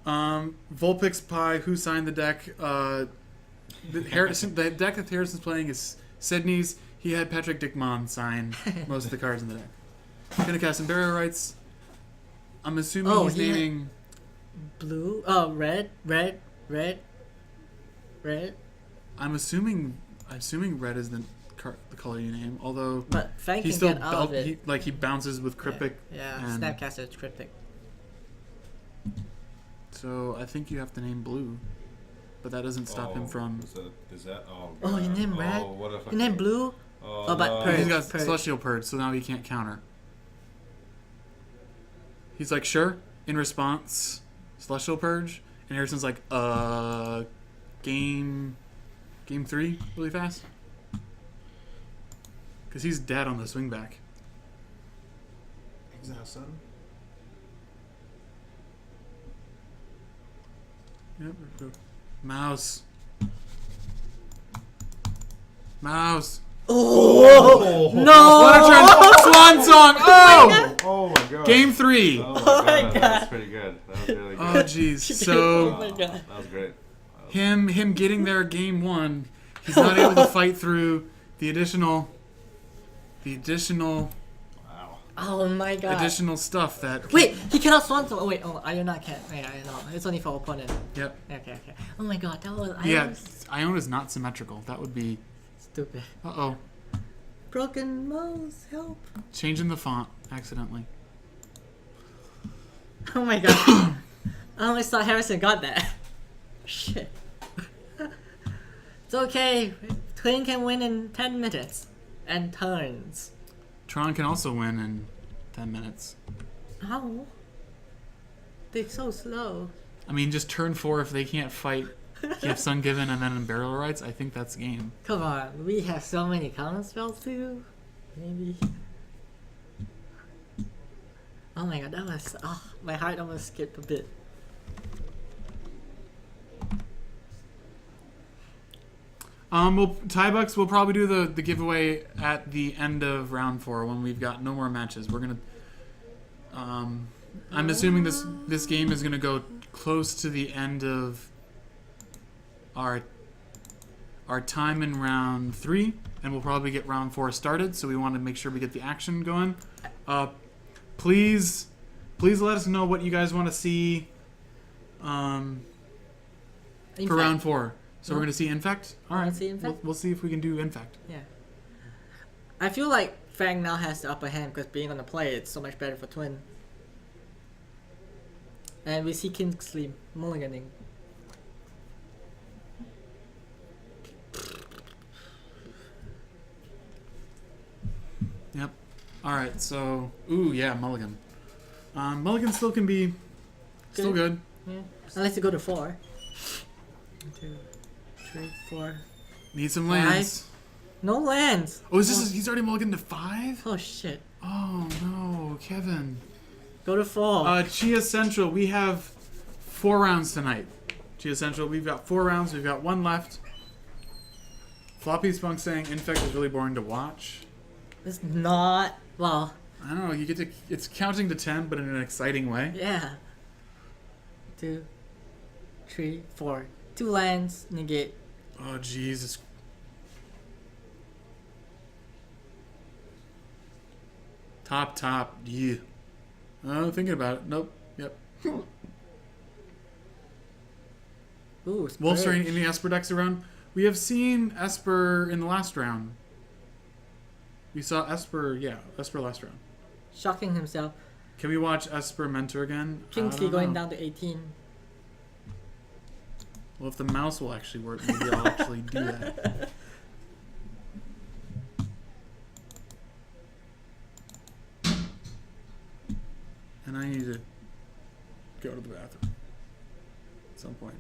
Vulpix Pie, who signed the deck? The deck that Harrison's playing is Sydney's. He had Patrick Dickmon sign most of the cards in the deck. Gonna cast some Barrier Rights. I'm assuming he's naming... Blue? Oh, red. I'm assuming red is the color you name. Although But Frank he can still get out of it. he bounces with Cryptic. Yeah, and- Snapcaster is cryptic. So I think you have to name blue, but that doesn't stop him from. Is that? Oh, Oh, you God. named red? Oh, what if I You named blue? Oh, Oh, but no. Purge. He's got Purge. Celestial Purge, so now he can't counter. He's like, sure. In response, Celestial Purge, and Harrison's like, game 3, really fast, because he's dead on the swing back. Exile Sun. Yep. Mouse. Oh, no! What a turn! Swan song! Oh! Oh my God. Game 3. Oh my my God. That was pretty good. That was really good. Oh jeez. Oh So my God. That was great. him getting there game 1, he's not able to fight through the additional Wow. Oh my God. additional stuff that. Wait, he cannot swan song. Oh wait, Iona can't. Yeah, I know. It's only for opponent. Yep. Okay. Oh my God, that was Yeah. Iona's not symmetrical. That would be. stupid. Uh-oh. Broken mouse, help. Changing the font accidentally. Oh my God. I almost thought Harrison got that. Shit. It's okay. Twin can win in 10 minutes. And turns. Tron can also win in 10 minutes. How? They're so slow. I mean, just turn 4 if they can't fight. You have Sun Given and then in Barrel Rights. I think that's game. Come on, we have so many counter spells too. Maybe. Oh my God, that was. Oh, my heart almost skipped a bit. Tybucks will probably do the giveaway at the end of round 4 when we've got no more matches. We're gonna. I'm assuming this game is gonna go close to the end of our time in round 3, and we'll probably get round 4 started. So we want to make sure we get the action going. Please let us know what you guys want to see for round 4. So we're gonna see Infect. All Wanna right, see Infect? We'll see if we can do Infect. Yeah. I feel like Fang now has the upper hand because being on the play, it's so much better for Twin. And we see Kingsley mulliganing. Yep. All right. So, ooh, yeah, mulligan. Mulligan still can be still good. Yeah. Unless you go to 4. 1, 2, 3, 4. Need some lands. No lands. Oh, is this? He's already mulliganed to 5. Oh shit. Oh no, Kevin. Go to 4. Chia Central. We have 4 rounds tonight. Chia Central. We've got 4 rounds. We've got 1 left. Floppy Spunk saying Infect is really boring to watch. It's not. Well, I don't know. You get to. It's counting to 10, but in an exciting way. yeah. 2, 3, 4. 2 lands, negate. Oh Jesus. Top. Yeah. Oh, thinking about it. Nope. Yep. Ooh, Wolf's Splurge. Rain, any Esper decks around? We have seen Esper in the last round. We saw Esper last round. Shocking himself. Can we watch Esper Mentor again? Kingsley I don't going know. down to 18. Well, if the mouse will actually work, maybe I'll actually do that. And I need to go to the bathroom at some point.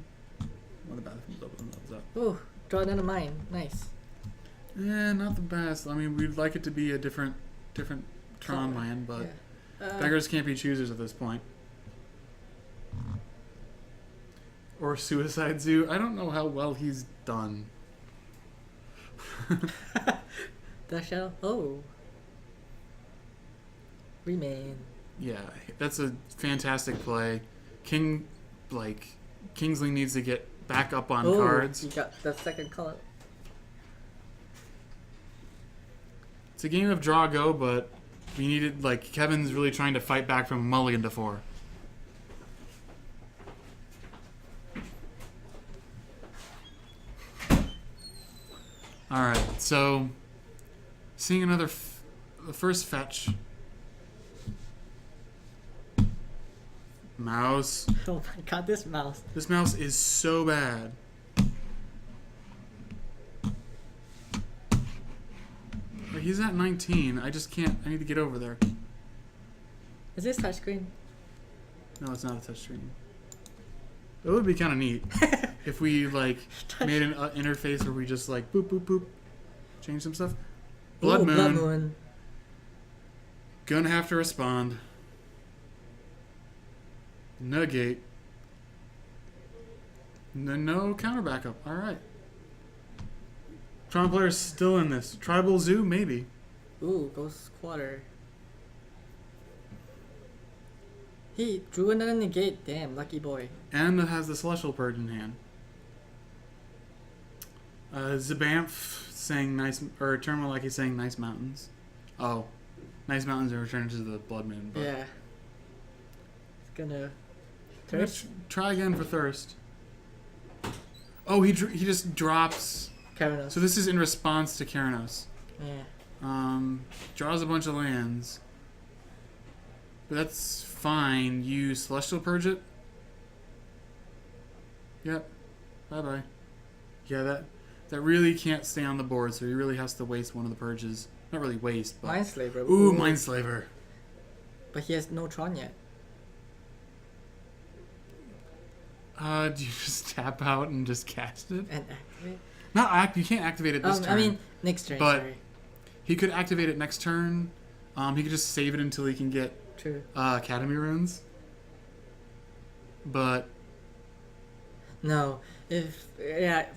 When the bathroom's open and opens up. Ooh, draw another mine. Nice. Eh, not the best. I mean, we'd like it to be a different Tron Color. land, but Yeah. beggars can't be choosers at this point. Or Suicide Zoo. I don't know how well he's done. The shell. Oh. Remain. Yeah, that's a fantastic play. Kingsley needs to get back up on Oh, cards. you got the second color. It's a game of draw go, but we needed Kevin's really trying to fight back from a mulligan to 4. All right, so seeing another the first fetch. Mouse. Oh my god, this mouse. This mouse is so bad. Like, he's at 19. I just can't. I need to get over there. Is this touchscreen? No, it's not a touchscreen. It would be kind of neat if we made an interface where we just boop boop boop, change some stuff. Blood Ooh, Moon. Blood Moon. Gonna have to respond. Negate. No counter backup. All right. Tron player's still in this. Tribal Zoo, maybe. Ooh, Ghost Quarter. He drew another negate. Damn, lucky boy. And it has the Celestial Purge in hand. Zabanth saying nice, or Terminal like he's saying nice mountains. Oh, nice mountains are returning to the Blood Moon. But Yeah. It's gonna. let's try again for Thirst. Oh, he just drops. Karanos. So this is in response to Keranos. Yeah. Draws a bunch of lands. But that's fine. You Celestial Purge it. Yep. Bye-bye. Yeah, that really can't stay on the board, so he really has to waste one of the purges. Not really waste, but... Mindslaver. Ooh, Mindslaver. But he has no Tron yet. Do you just tap out and just cast it? And activate. You can't activate it this turn. I mean, next turn, But- sorry. He could activate it next turn. He could just save it until he can get True. Academy runes. But No.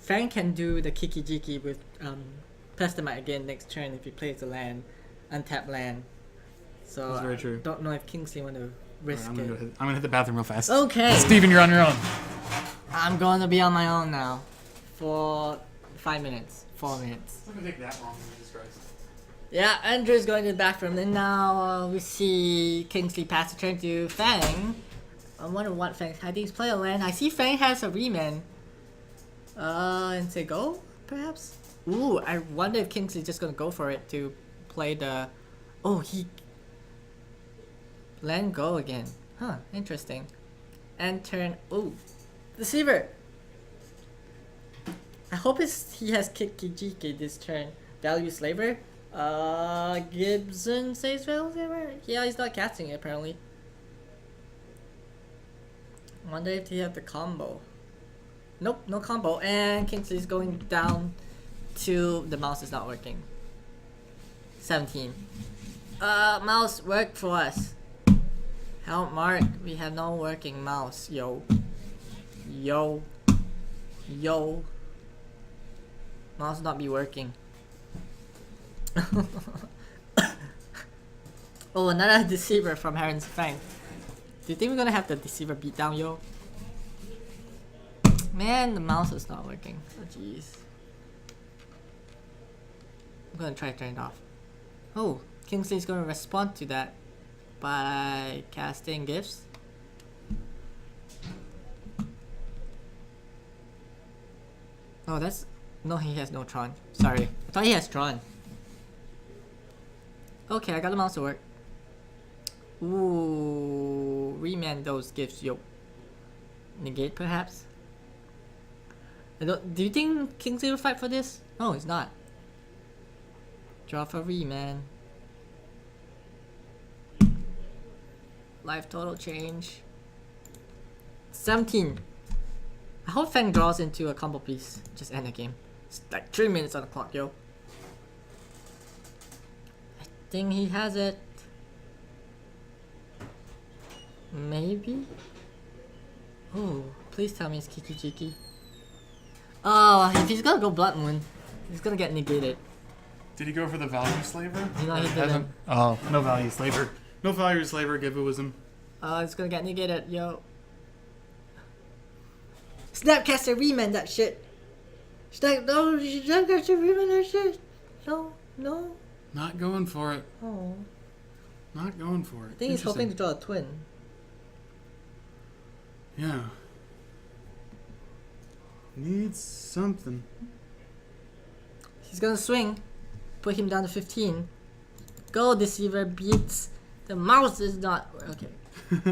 Frank can do the Kiki Jiki with Pestamite again next turn if he plays the land, untapped land. So That's very I true. don't know if Kingsley want to risk I'm it. gonna hit the bathroom real fast. Okay. Steven, you're on your own. I'm going to be on my own now for 5 minutes, 4 minutes. It's not gonna take that long, Jesus Christ. Yeah, Andrew's going to the bathroom, and now we see Kingsley pass the turn to Fang. I wonder what Fang's hiding. He's playing a land. I see Fang has a Reman. And say go, perhaps? Ooh, I wonder if Kingsley's just gonna go for it to play the... Oh, he... Land go again. Huh, interesting. And turn... Ooh, Deceiver! I hope he has Kikijiki this turn. Value Slaver? Gibson says Value Slaver? Yeah, he's not casting it apparently. Wonder if he had the combo. Nope, no combo. And Kingsley's going down to... The mouse is not working. 17. Mouse, work for us. Help Mark, we have no working mouse. Yo. Yo. Yo. Mouse not be working. Oh, another Deceiver from Heron's Fang. Do you think we're gonna have the Deceiver beat down, yo? Man, the mouse is not working. Oh, jeez. I'm gonna try to turn it off. Oh, Kingsley's gonna respond to that by casting gifts. Oh, that's... No, he has no Tron. Sorry. I thought he has Tron. Okay, I got the mouse to work. Ooh, remand those gifts, yo. Negate, perhaps? Do you think Kingsley will fight for this? No, he's not. Draw for remand. Life total change. 17. I hope Fang draws into a combo piece. Just end the game. It's like 3 minutes on the clock, yo. I think he has it. Maybe? Oh, please tell me it's Kiki Jiki. Oh, if he's gonna go Blood Moon, he's gonna get negated. Did he go for the value slaver? No, he Hasn't- didn't. Oh, no value slaver. No value slaver, give it wisdom. It's gonna get negated, yo. Snapcaster remand that shit. No, Snapcaster remand that shit. No, no. Not going for it. Oh. Not going for it. I think he's hoping to draw a twin. Yeah. Needs something. He's gonna swing. Put him down to 15. Go, Deceiver beats. The mouse is not. Okay.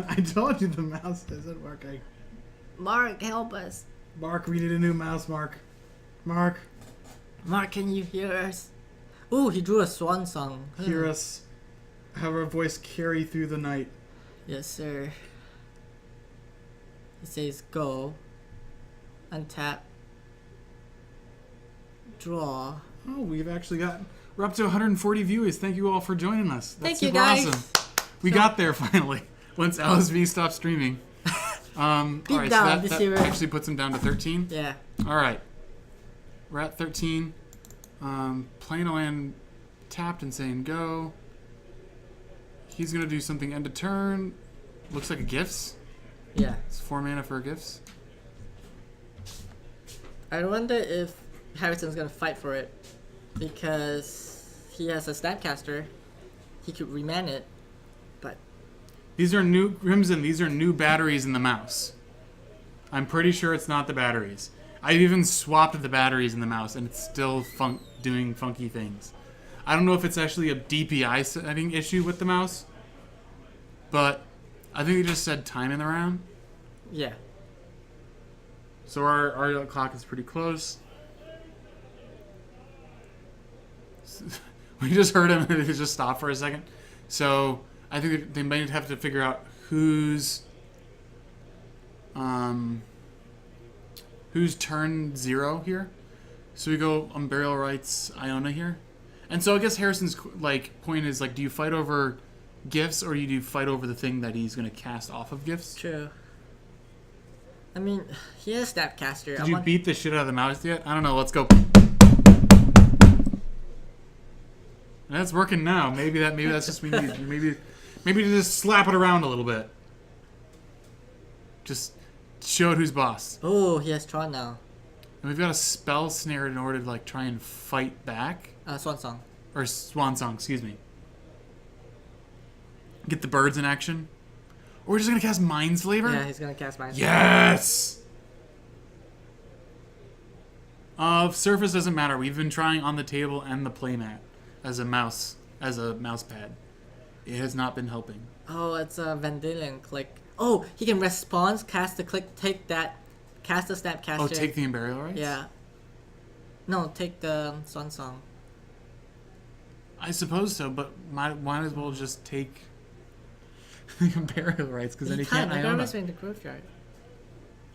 I told you the mouse isn't working. Mark, help us. Mark, we need a new mouse, Mark. Mark, Mark, can you hear us? Ooh, he drew a swan song. hear us. Have our voice carry through the night. Yes, sir. He says go. Untap. Draw. Oh, we've actually got... We're up to 140 viewers. Thank you all for joining us. That's Thank you, super guys. awesome. We got there finally. Once LSV stopped streaming. All Beat right, down, so that Deceiver. actually puts him down to 13. Yeah. All right. We're at 13. Playing a land tapped and saying go. He's going to do something end of turn. Looks like a gifts. Yeah. It's 4 mana for gifts. I wonder if Harrison's gonna fight for it because he has a Snapcaster. He could reman it, but These are new... Crimson, these are new batteries in the mouse. I'm pretty sure it's not the batteries. I've even swapped the batteries in the mouse and it's still doing funky things. I don't know if it's actually a DPI setting issue with the mouse, but I think they just said time in the round. yeah. So our clock is pretty close. We just heard him and it just stopped for a second. So I think they might have to figure out who's turn 0 here. So we go Burial Rites Iona here. And so I guess Harrison's point is do you fight over gifts or do you fight over the thing that he's going to cast off of gifts? True. I mean, he has Snapcaster. Did you beat the shit out of the mouse yet? I don't know. Let's go. That's working now. Maybe that's just we need. Maybe to just slap it around a little bit. Just show it who's boss. Oh, he has Tron now. And we've got a spell snare in order to try and fight back. Swan Song. Or Swan Song, excuse me. Get the birds in action. Or we're just gonna cast Mind's Flavor? Yeah, he's gonna cast Mind. Yes! Surface doesn't matter. We've been trying on the table and the playmat as a mouse pad. It has not been helping. Oh, it's a Vandalion click. Oh, he can respond, cast the click, take that, cast the Snapcaster. Oh, take the Burial Rites? Yeah. No, take the Swan Song. I suppose so, but might as well just take the Burial Rites because then he can't I Iona. in the graveyard.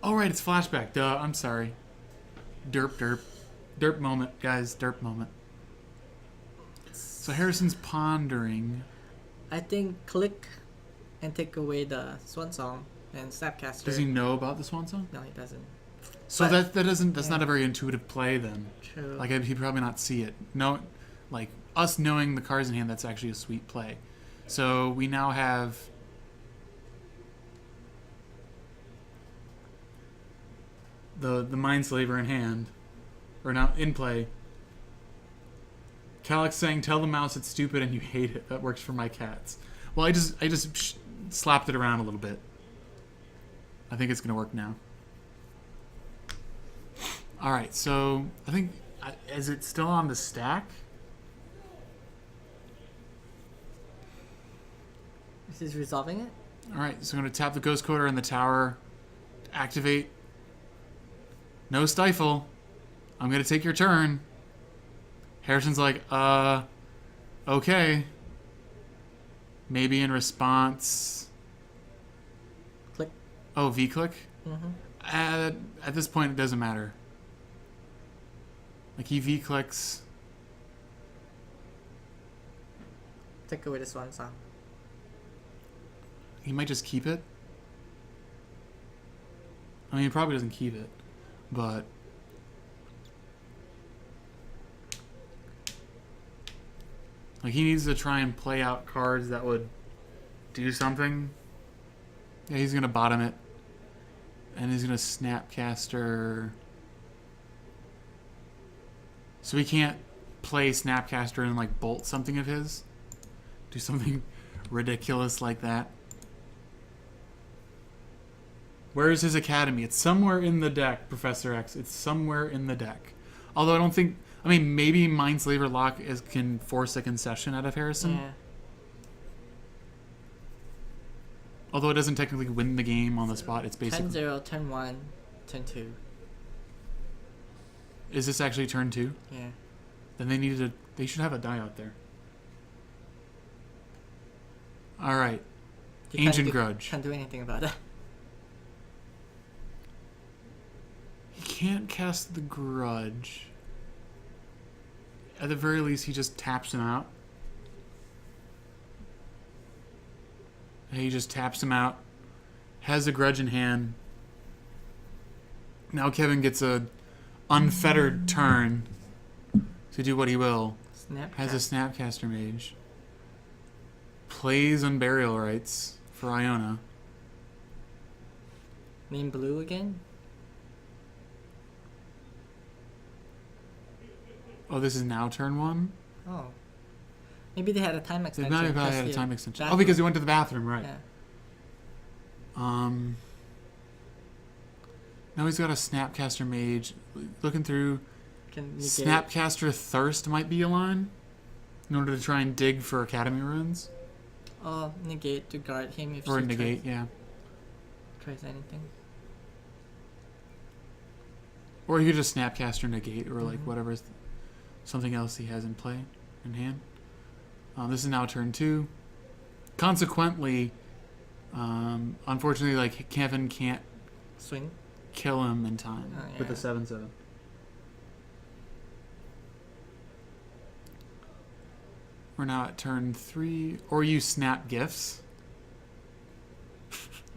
Oh, right, it's flashback. Duh, I'm sorry. Derp. Derp moment, guys. Derp moment. So Harrison's pondering. I think click and take away the Swan Song and Snapcaster. Does he know about the Swan Song? No, he doesn't. So But- that's not a very intuitive play then. True. He'd probably not see it. No, us knowing the cards in hand, that's actually a sweet play. So we now have the Mind Slaver in hand, or now in play. Calyx saying, "Tell the mouse it's stupid and you hate it. That works for my cats." Well, I just slapped it around a little bit. I think it's gonna work now. All right, so I think is it still on the stack? Is he resolving it? All right, so I'm going to tap the Ghost Coder in the tower, activate. No stifle. I'm going to take your turn. Harrison's like, okay. Maybe in response, Oh, V-click? Mm-hmm. At this point, it doesn't matter. Like, he V-clicks. Take away this one, so. He might just keep it. I mean, he probably doesn't keep it. But... like, he needs to try and play out cards that would do something. Yeah, he's going to bottom it. And he's going to Snapcaster... so he can't play Snapcaster and, like, bolt something of his. Do something ridiculous like that. Where is his Academy? It's somewhere in the deck, Professor X. It's somewhere in the deck. Although I don't think... I mean, maybe Mindslaver Lock can force a concession out of Harrison. Yeah. Although it doesn't technically win the game on the spot. It's basically... 10-0, turn 1, turn 2. Is this actually turn 2? Yeah. Then they should have a die out there. Alright. You Ancient can't Grudge. Can't do anything about that. He can't cast the Grudge. At the very least, he just taps him out. He just taps him out. Has a Grudge in hand. Now Kevin gets a unfettered turn to do what he will. Has a Snapcaster Mage. Plays Unburial Rites for Iona. Name blue again? Oh, this is now turn 1? Oh. Maybe they had a time They extension. might have because had a the time extension. Oh, bathroom- because he went to the bathroom, right. Yeah. Now he's got a Snapcaster Mage. Looking through, Can negate. Snapcaster Thirst might be a line in order to try and dig for Academy runes. Negate to guard him if Or she negate, yeah. tries anything. Or you could just Snapcaster Negate or like Mhm. whatever, something else he has in play, in hand. This is now turn 2. Consequently, unfortunately, like Kevin can't Swing. kill him in time Oh, with the yeah. 7/7. We're now at turn 3. Or you snap gifts.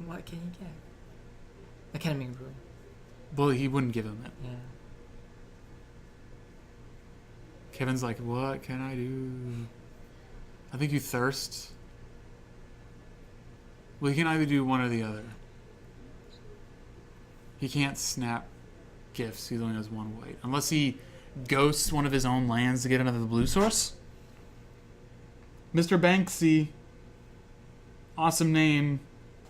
What can you get? Academy Rune. Well, he wouldn't give him it. Yeah. Kevin's like, what can I do? I think you thirst. Well, he can either do one or the other. He can't snap gifts. He only has 1 white. Unless he ghosts one of his own lands to get another blue source. Mr. Banksy. Awesome name.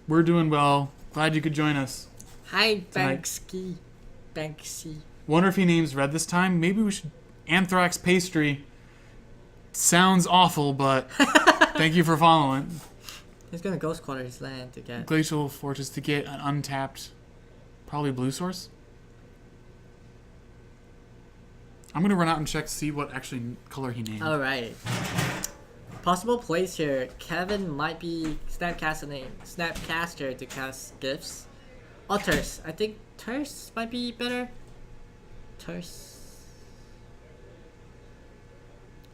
We're doing well. Glad you could join us. Hi, Tonight. Banksy. Wonder if he names red this time. Maybe we should... Anthrax Pastry. Sounds awful, but thank you for following. He's gonna ghost quarter his land to get. Glacial Fortress to get an untapped, probably blue source. I'm going to run out and check to see what actually color he named. Alright. Possible plays here. Kevin might be Snapcaster to cast gifts. Or Terse. I think Terse might be better. Terse.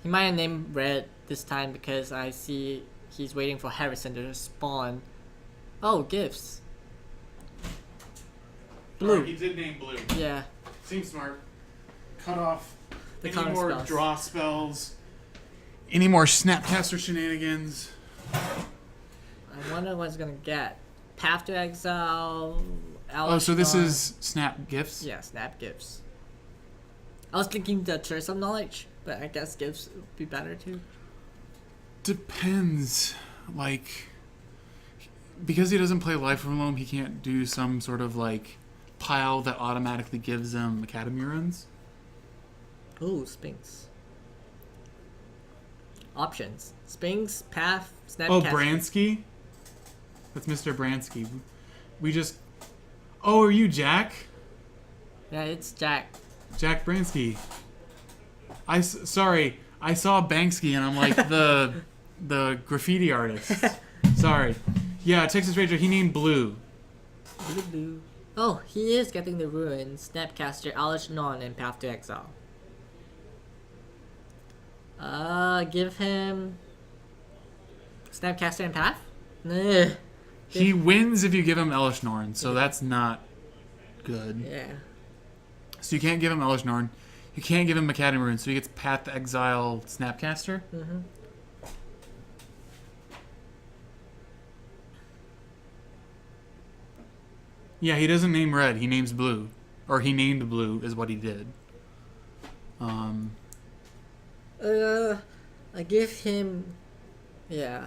He might have named red this time because I see he's waiting for Harrison to spawn. Oh, gifts. Blue. He did name blue. Yeah. Seems smart. Cut off The any counter more spells. draw spells. Any more Snapcaster shenanigans. I wonder what it's gonna get. Path to Exile. Oh, so this Alashtar. is Snap Gifts? Yeah, snap gifts. I was thinking the Curse of Knowledge, but I guess gifts would be better too. Depends. Like, because he doesn't play Life from Loam, he can't do some sort of like pile that automatically gives him Academy runes. Ooh, Sphinx. Options. Sphinx, Path, Snap Oh, Cast- Bransky? That's Mr. Bransky. We just... Oh, are you Jack? Yeah, it's Jack. Jack Bransky. Sorry, I saw Banksy and I'm like the graffiti artist. Sorry. Yeah, Texas Ranger, he named blue. Blue, blue. Oh, he is getting the ruin. Snapcaster, Alish Non, and Path to Exile. Give him Snapcaster and Path? Ugh. He wins if you give him Elish Norn, so that's not good. Yeah. So you can't give him Elish Norn. You can't give him Academy Rune, so he gets Path to Exile Snapcaster. Mm-hmm. Yeah, he doesn't name red. He names blue. Or he named blue is what he did. I give him... Yeah.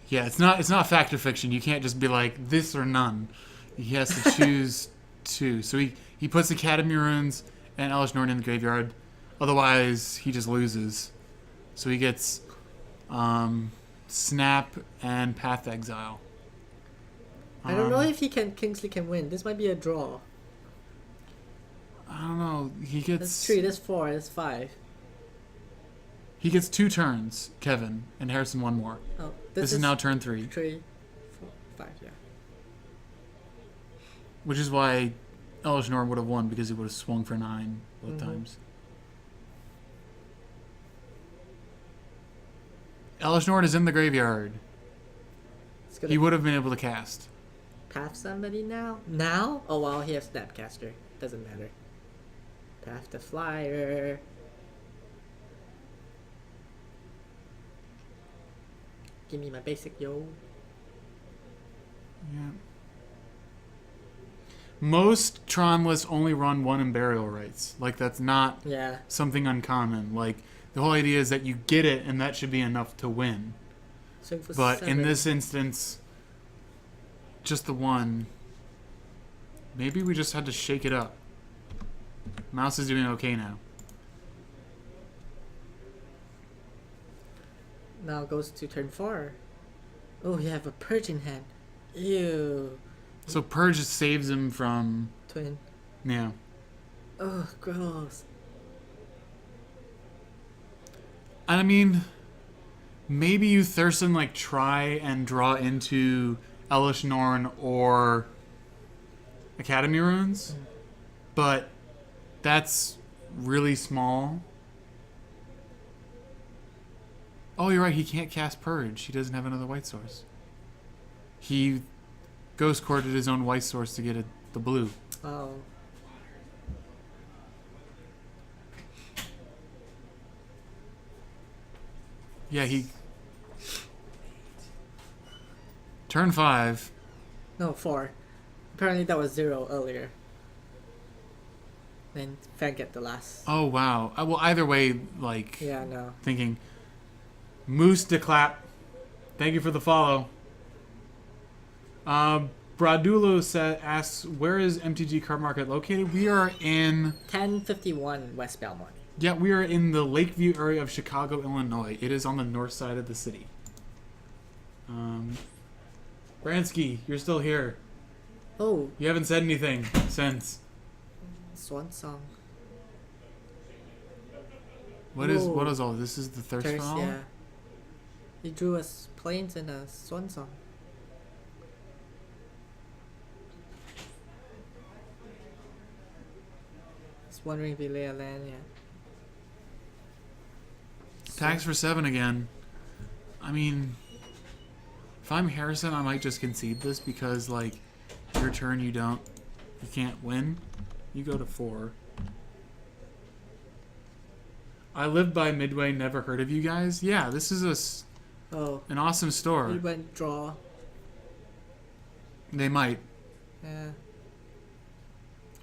Yeah, it's not fact or fiction. You can't just be like, this or none. He has to choose two. So he puts Academy Runes and Elish Norn in the graveyard. Otherwise, he just loses. So he gets Snap and Path to Exile. I don't know if Kingsley can win. This might be a draw. I don't know. He gets... That's 3, that's 4, that's 5. He gets 2 turns, Kevin, and Harrison 1 more. Oh, This is now turn 3. 3, 4, 5, yeah. Which is why Elish Norn would have won, because he would have swung for 9 both times. Elish Norn is in the graveyard. It's gonna He would have been able to cast. path somebody now? Now? Oh, well, he has Snapcaster. Doesn't matter. Path the Flyer. Give me my basic, yo. Yeah. Most Tron lists only run 1 in Burial Rites. Like, that's not Yeah. something uncommon. Like, the whole idea is that you get it, and that should be enough to win. Swing for But 7. in this instance, just the 1. Maybe we just had to shake it up. Mouse is doing okay now. Now goes to turn 4. Oh, you have a Purge in hand. Ew. So Purge saves him from... Twin. Yeah. Oh, gross. I mean, maybe you Thurston like try and draw into Elish Norn or Academy Runes, but that's really small. Oh, you're right. He can't cast Purge. He doesn't have another white source. He ghost courted his own white source to get the blue. Oh. Yeah, he... Turn 5. No, 4. Apparently that was 0 earlier. Then Fan get the last. Oh, wow. Well, either way, like... Yeah, no. Thinking... Moose to clap. Thank you for the follow. Bradulo asks, where is MTG Card Market located? We are in... 1051 West Belmont. Yeah, we are in the Lakeview area of Chicago, Illinois. It is on the north side of the city. Bransky, you're still here. Oh, You haven't said anything since. Swan Song. What is all this? Is the thirst for all? Yeah. He drew us planes and a Swan Song. Just wondering if he lay a land yet. Tax for 7 again. I mean, if I'm Harrison, I might just concede this because, like, your turn you can't win. You go to 4. I live by Midway, never heard of you guys. Yeah, this is Oh, an awesome he store. went draw. They might. Yeah.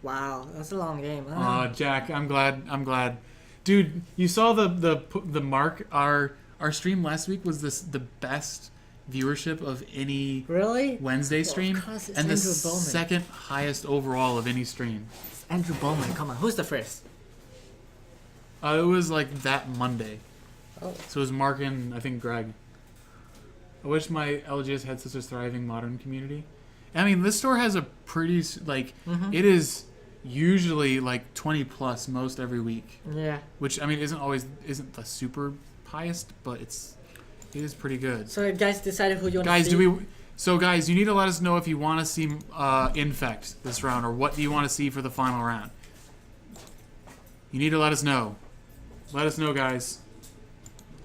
Wow, that's a long game. Huh? Jack, I'm glad. Dude, you saw the mark. Our stream last week was the best viewership of any Really? Wednesday stream, Of course, it's and the Andrew Bowman. second highest overall of any stream. It's Andrew Bowman. Come on, who's the first? It was like that Monday. Oh. So it was Mark and I think Greg. I wish my LGS had such a thriving modern community. I mean, this store has a pretty it is usually like 20 plus most every week, Yeah. which I mean isn't the super highest, but it's He is pretty good. So you guys decided who you want Guys, to see? guys, you need to let us know if you want to see Infect this round, or what do you want to see for the final round. You need to let us know. Let us know, guys.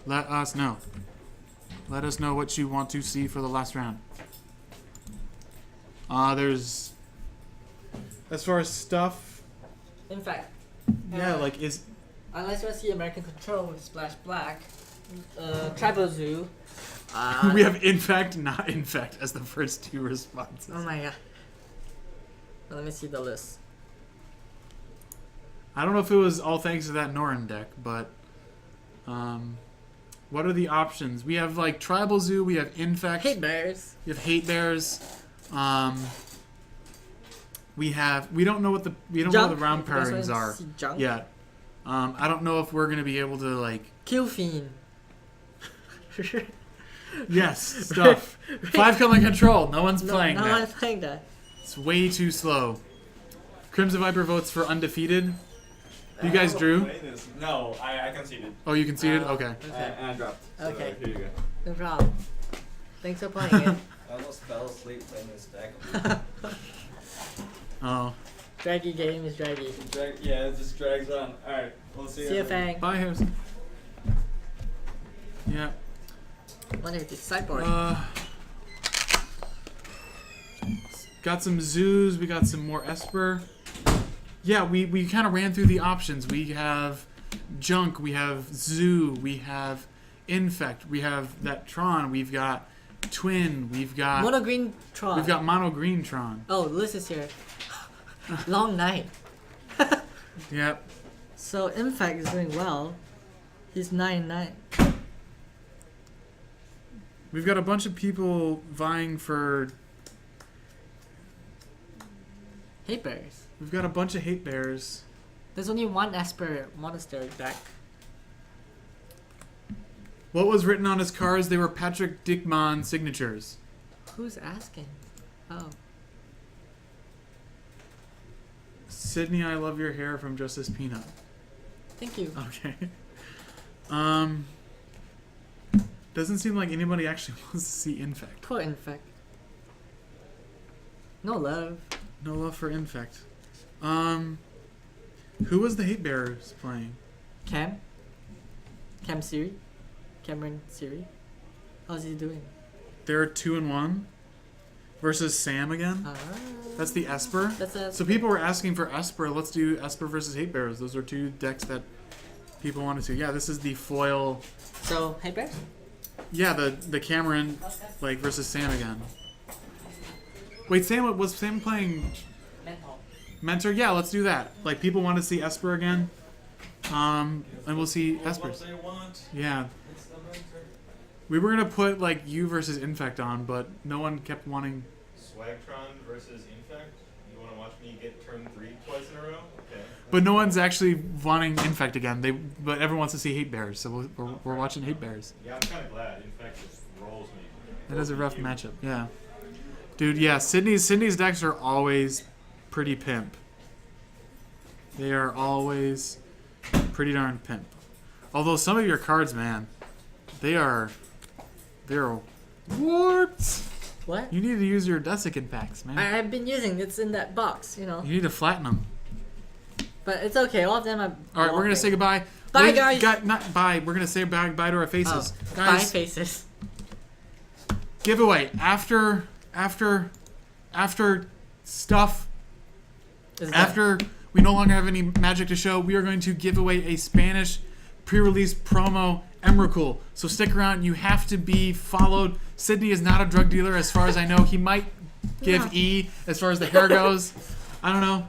Let us know. Let us know what you want to see for the last round. There's... As far as stuff... In fact, Yeah, like, is... unless you want to see American Control with Splash Black, Tribal Zoo. we have Infect, not Infect, as the first two responses. Oh my god. Let me see the list. I don't know if it was all thanks to that Norrin deck, but... what are the options? We have, like, Tribal Zoo, we have Infect. Hate Bears. We have Hate Bears. We don't know what the know what the round You guys pairings wanna are see Junk? yet. I don't know if we're gonna be able to like. Kill Fiend. Yes, stuff. 5 Color Control. No one's playing no that. one's playing that. It's way too slow. Crimson Viper votes for Undefeated. You guys drew? No, I conceded. Oh, you conceded? Okay. Okay. And I dropped. So Okay. Here you go. No problem. Thanks for playing it. I almost fell asleep playing this deck. Oh. Draggy game is draggy. Yeah, it just drags on. Alright, we'll see See you, Fang. Bye, Harrison. Yeah. Wonder if it's sideboard. Got some zoos. We got some more Esper. Yeah, we kind of ran through the options. We have Junk. We have Zoo. We have Infect. We have that Tron. We've got Twin. We've got Mono Green Tron. We've got Mono Green Tron. Oh, Liz is here. Long night. Yep. So Infect is doing well. He's 9-9. We've got a bunch of people vying for. Hate Bears. We've got a bunch of Hate Bears. There's only one Esper Monastery deck. What was written on his cards? They were Patrick Dickman signatures. Who's asking? Oh. Sydney, I love your hair from Justice Peanut. Thank you. Okay. Doesn't seem like anybody actually wants to see Infect. Poor Infect. No love. No love for Infect. Who was the Hate Bearers playing? Cam Siri? Cameron Siri? How's he doing? They're 2-1 versus Sam again. That's the Esper. That's a So people were asking for Esper. Let's do Esper versus Hate Bearers. Those are two decks that people wanted to. Yeah, this is the foil. So Hate Bears? Yeah, the Cameron like versus Sam again. Wait, Sam was Sam playing Mental. Mentor? Yeah, let's do that. Like people want to see Esper again. And we'll see Espers. What they want. Yeah. It's the mentor. We were gonna put like you versus Infect on, but no one kept wanting. Swagtron versus Infect? You want to watch me get turn 3 twice in a row? Okay. But no one's actually wanting Infect again. But everyone wants to see Hate Bears, so we're watching Hate Bears. Yeah, I'm kind of glad. Infect just rolls me. That is a rough matchup. Yeah, dude. Yeah, Sydney's decks are always pretty pimp. They are always pretty darn pimp. Although some of your cards, man, they're warped. What? You need to use your Desiccant packs, man. I've been using it's in that box, you know. You need to flatten them. But it's okay. All of them are. All right, we're gonna say goodbye. Bye, guys. Not bye. We're gonna say bye to our faces, Oh, guys. bye faces. Giveaway after stuff. Is that- After we no longer have any magic to show, we are going to give away a Spanish pre-release promo Emrakul. So stick around. You have to be followed. Sydney is not a drug dealer, as far as I know. He might give No. E as far as the hair goes. I don't know.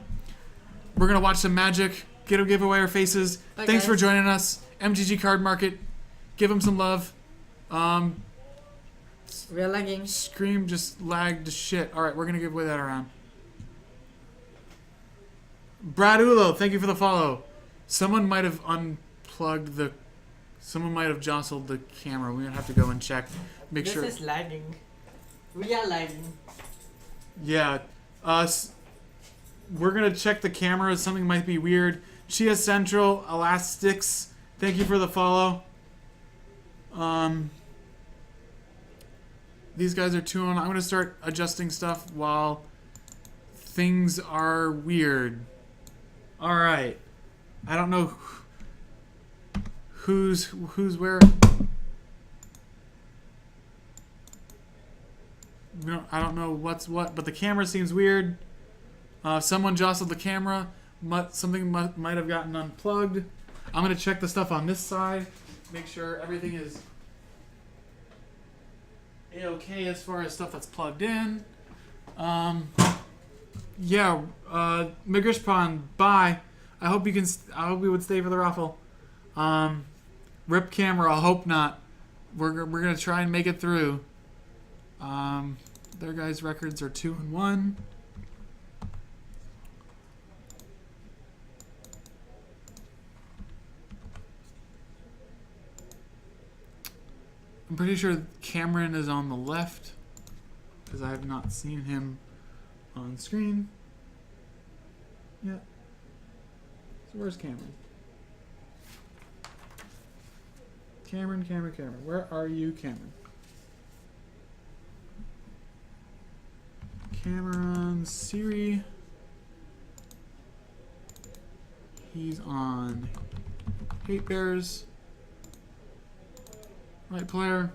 We're gonna watch some magic. Give away our faces. Bye, Thanks for guys. joining us. MGG Card Market. Give them some love. We're lagging. Scream just lagged to shit. All right, we're gonna give away that around. Brad Ulo, thank you for the follow. Someone might have unplugged the. Someone might have jostled the camera. We're gonna have to go and check. Make This sure. is lagging. We are lagging. Yeah. We're gonna check the cameras. Something might be weird. Chia Central, Elastics, thank you for the follow. These guys are 2-0. I'm gonna start adjusting stuff while things are weird. All right. I don't know who's where. I don't know what's what, but the camera seems weird. Someone jostled the camera. Something might have gotten unplugged. I'm gonna check the stuff on this side. Make sure everything is a-okay as far as stuff that's plugged in. Yeah, Migrishpon, bye. I hope you would stay for the raffle. Rip camera, I hope not. We're gonna try and make it through. Their guys' records are 2-1. I'm pretty sure Cameron is on the left because I have not seen him on screen yet. So where's Cameron? Cameron. Where are you, Cameron? Cameron Siri. He's on Hate Bears. Right player.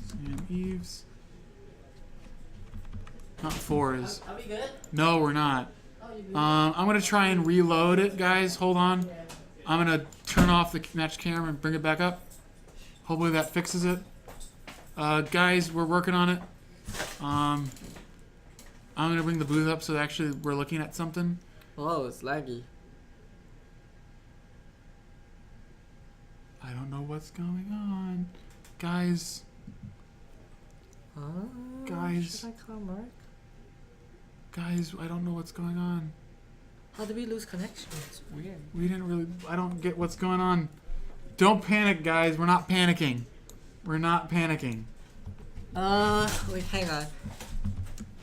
Sam Eves. Not fours. Are we good? No, we're not. Oh, you good? I'm gonna try and reload it, guys. Hold on. I'm gonna turn off the match camera and bring it back up. Hopefully that fixes it. Guys, we're working on it. I'm gonna bring the booth up so that actually we're looking at something. Oh, it's laggy. I don't know what's going on. Guys, Guys. Should I call Mark? guys, I don't know what's going on. How did we lose connection? It's weird. We didn't really, I don't get what's going on. Don't panic, guys. We're not panicking. We're not panicking. Wait, hang on.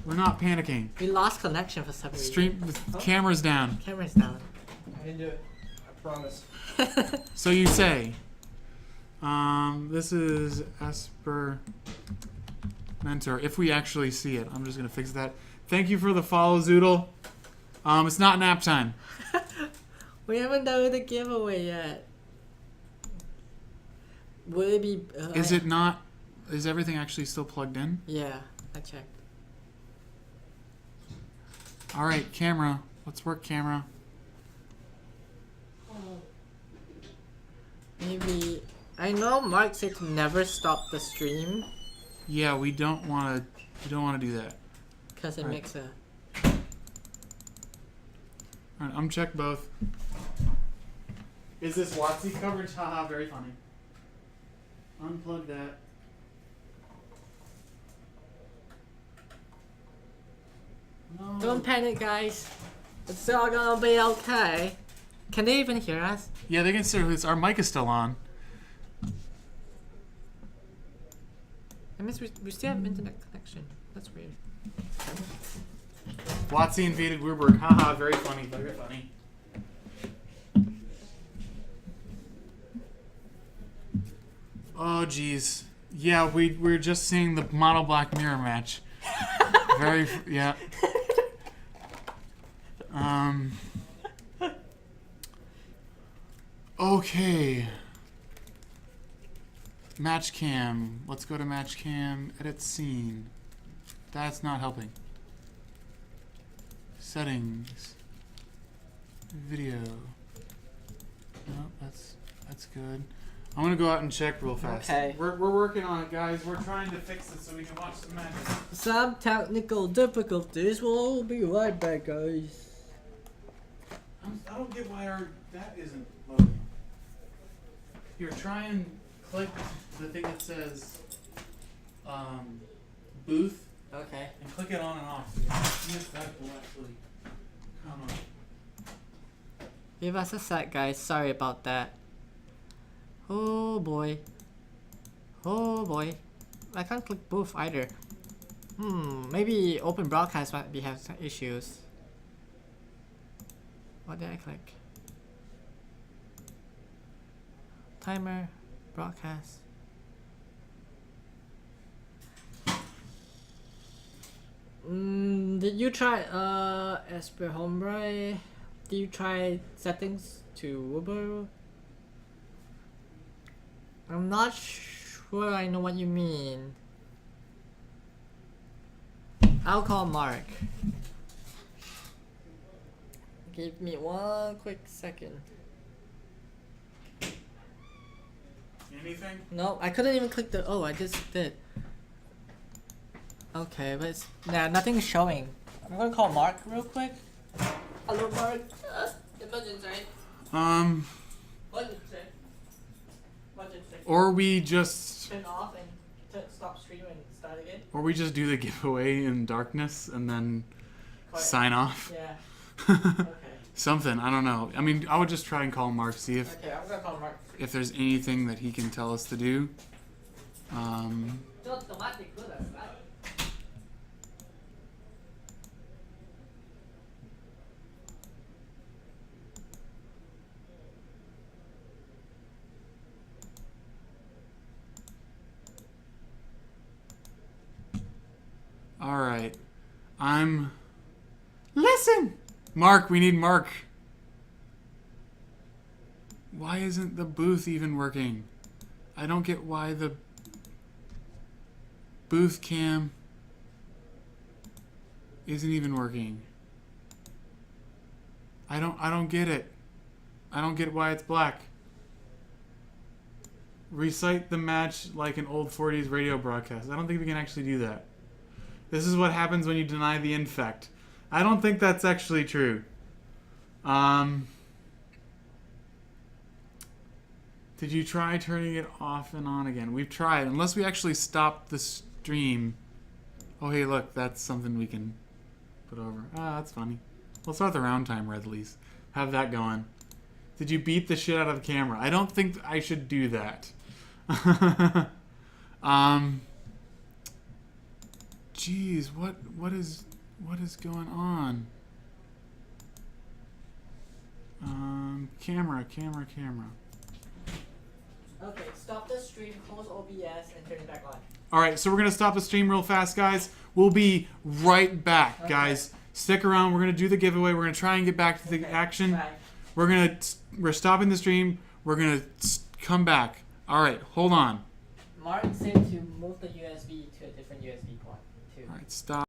We're not panicking. We lost connection for some reason. Stream, the camera's down. Camera's down. I can do it. I promise. So you say. This is Esper Mentor. If we actually see it, I'm just gonna fix that. Thank you for the follow, Zoodle. It's not nap time. We haven't done the giveaway yet. Will it be? Is it not? Is everything actually still plugged in? Yeah, I checked. All right, camera. Let's work, camera. Maybe. I know Mark said to never stop the stream Yeah, we don't want to. We don't want to do that. because it Right. makes a. All right, uncheck both. Is this WUBRGxyz coverage? Haha, very funny. Unplug that. No. Don't panic, guys. It's all gonna be okay. Can they even hear us? Yeah, they can still. Our mic is still on. That means we still have internet connection. That's weird. WUBRGxyz invaded WUBRG. Haha, very funny. Very funny. Oh, jeez. Yeah, we're just seeing the Mono Black Mirror match. Yeah. Okay. Match cam. Let's go to match cam. Edit scene. That's not helping. Settings. Video. No, that's good. I'm gonna go out and check real fast. Okay. We're working on it, guys. We're trying to fix it so we can watch the match. Some technical difficulties. We'll be right back, guys. I don't get why that isn't loading. Here, try and click the thing that says booth Okay. and click it on and off. See if that will actually come up. Give us a sec, guys. Sorry about that. Oh boy. Oh boy. I can't click booth either. Maybe open broadcast might be having some issues. What did I click? Timer. Broadcast. Did you try Esper Hombre? Did you try settings to Wuber? I'm not sure I know what you mean. I'll call Mark. Give me one quick second. Anything? No, I couldn't even click the. Oh, I just did. Okay, but it's, nah, nothing's showing. I'm gonna call Mark real quick. Hello, Mark. Emergency. Emergency. Or we just, Turn off and stop streaming and start again. or we just do the giveaway in darkness and then Quiet. sign off. Yeah. Okay. Something, I don't know. I mean, I would just try and call Mark, see Okay, I'm gonna call Mark. if there's anything that he can tell us to do. All right. Listen! Mark, we need Mark. Why isn't the booth even working? I don't get why the booth cam isn't even working. I don't get it. I don't get why it's black. Recite the match like an old 40s radio broadcast. I don't think we can actually do that. This is what happens when you deny the infect. I don't think that's actually true. Did you try turning it off and on again? We've tried. Unless we actually stop the stream. Oh, hey, look. That's something we can put over. Ah, that's funny. We'll start the round timer at least. Have that going. Did you beat the shit out of the camera? I don't think I should do that. Jeez, what is going on? Camera. Okay, stop the stream, close OBS, and turn it back on. All right, so we're gonna stop the stream real fast, guys. We'll be right back, Okay. guys. Stick around. We're gonna do the giveaway. We're gonna try and get back to the action. Bye. We're stopping the stream. We're gonna come back. All right, hold on. Mark said to move the USB to a different USB port too. All right, stop.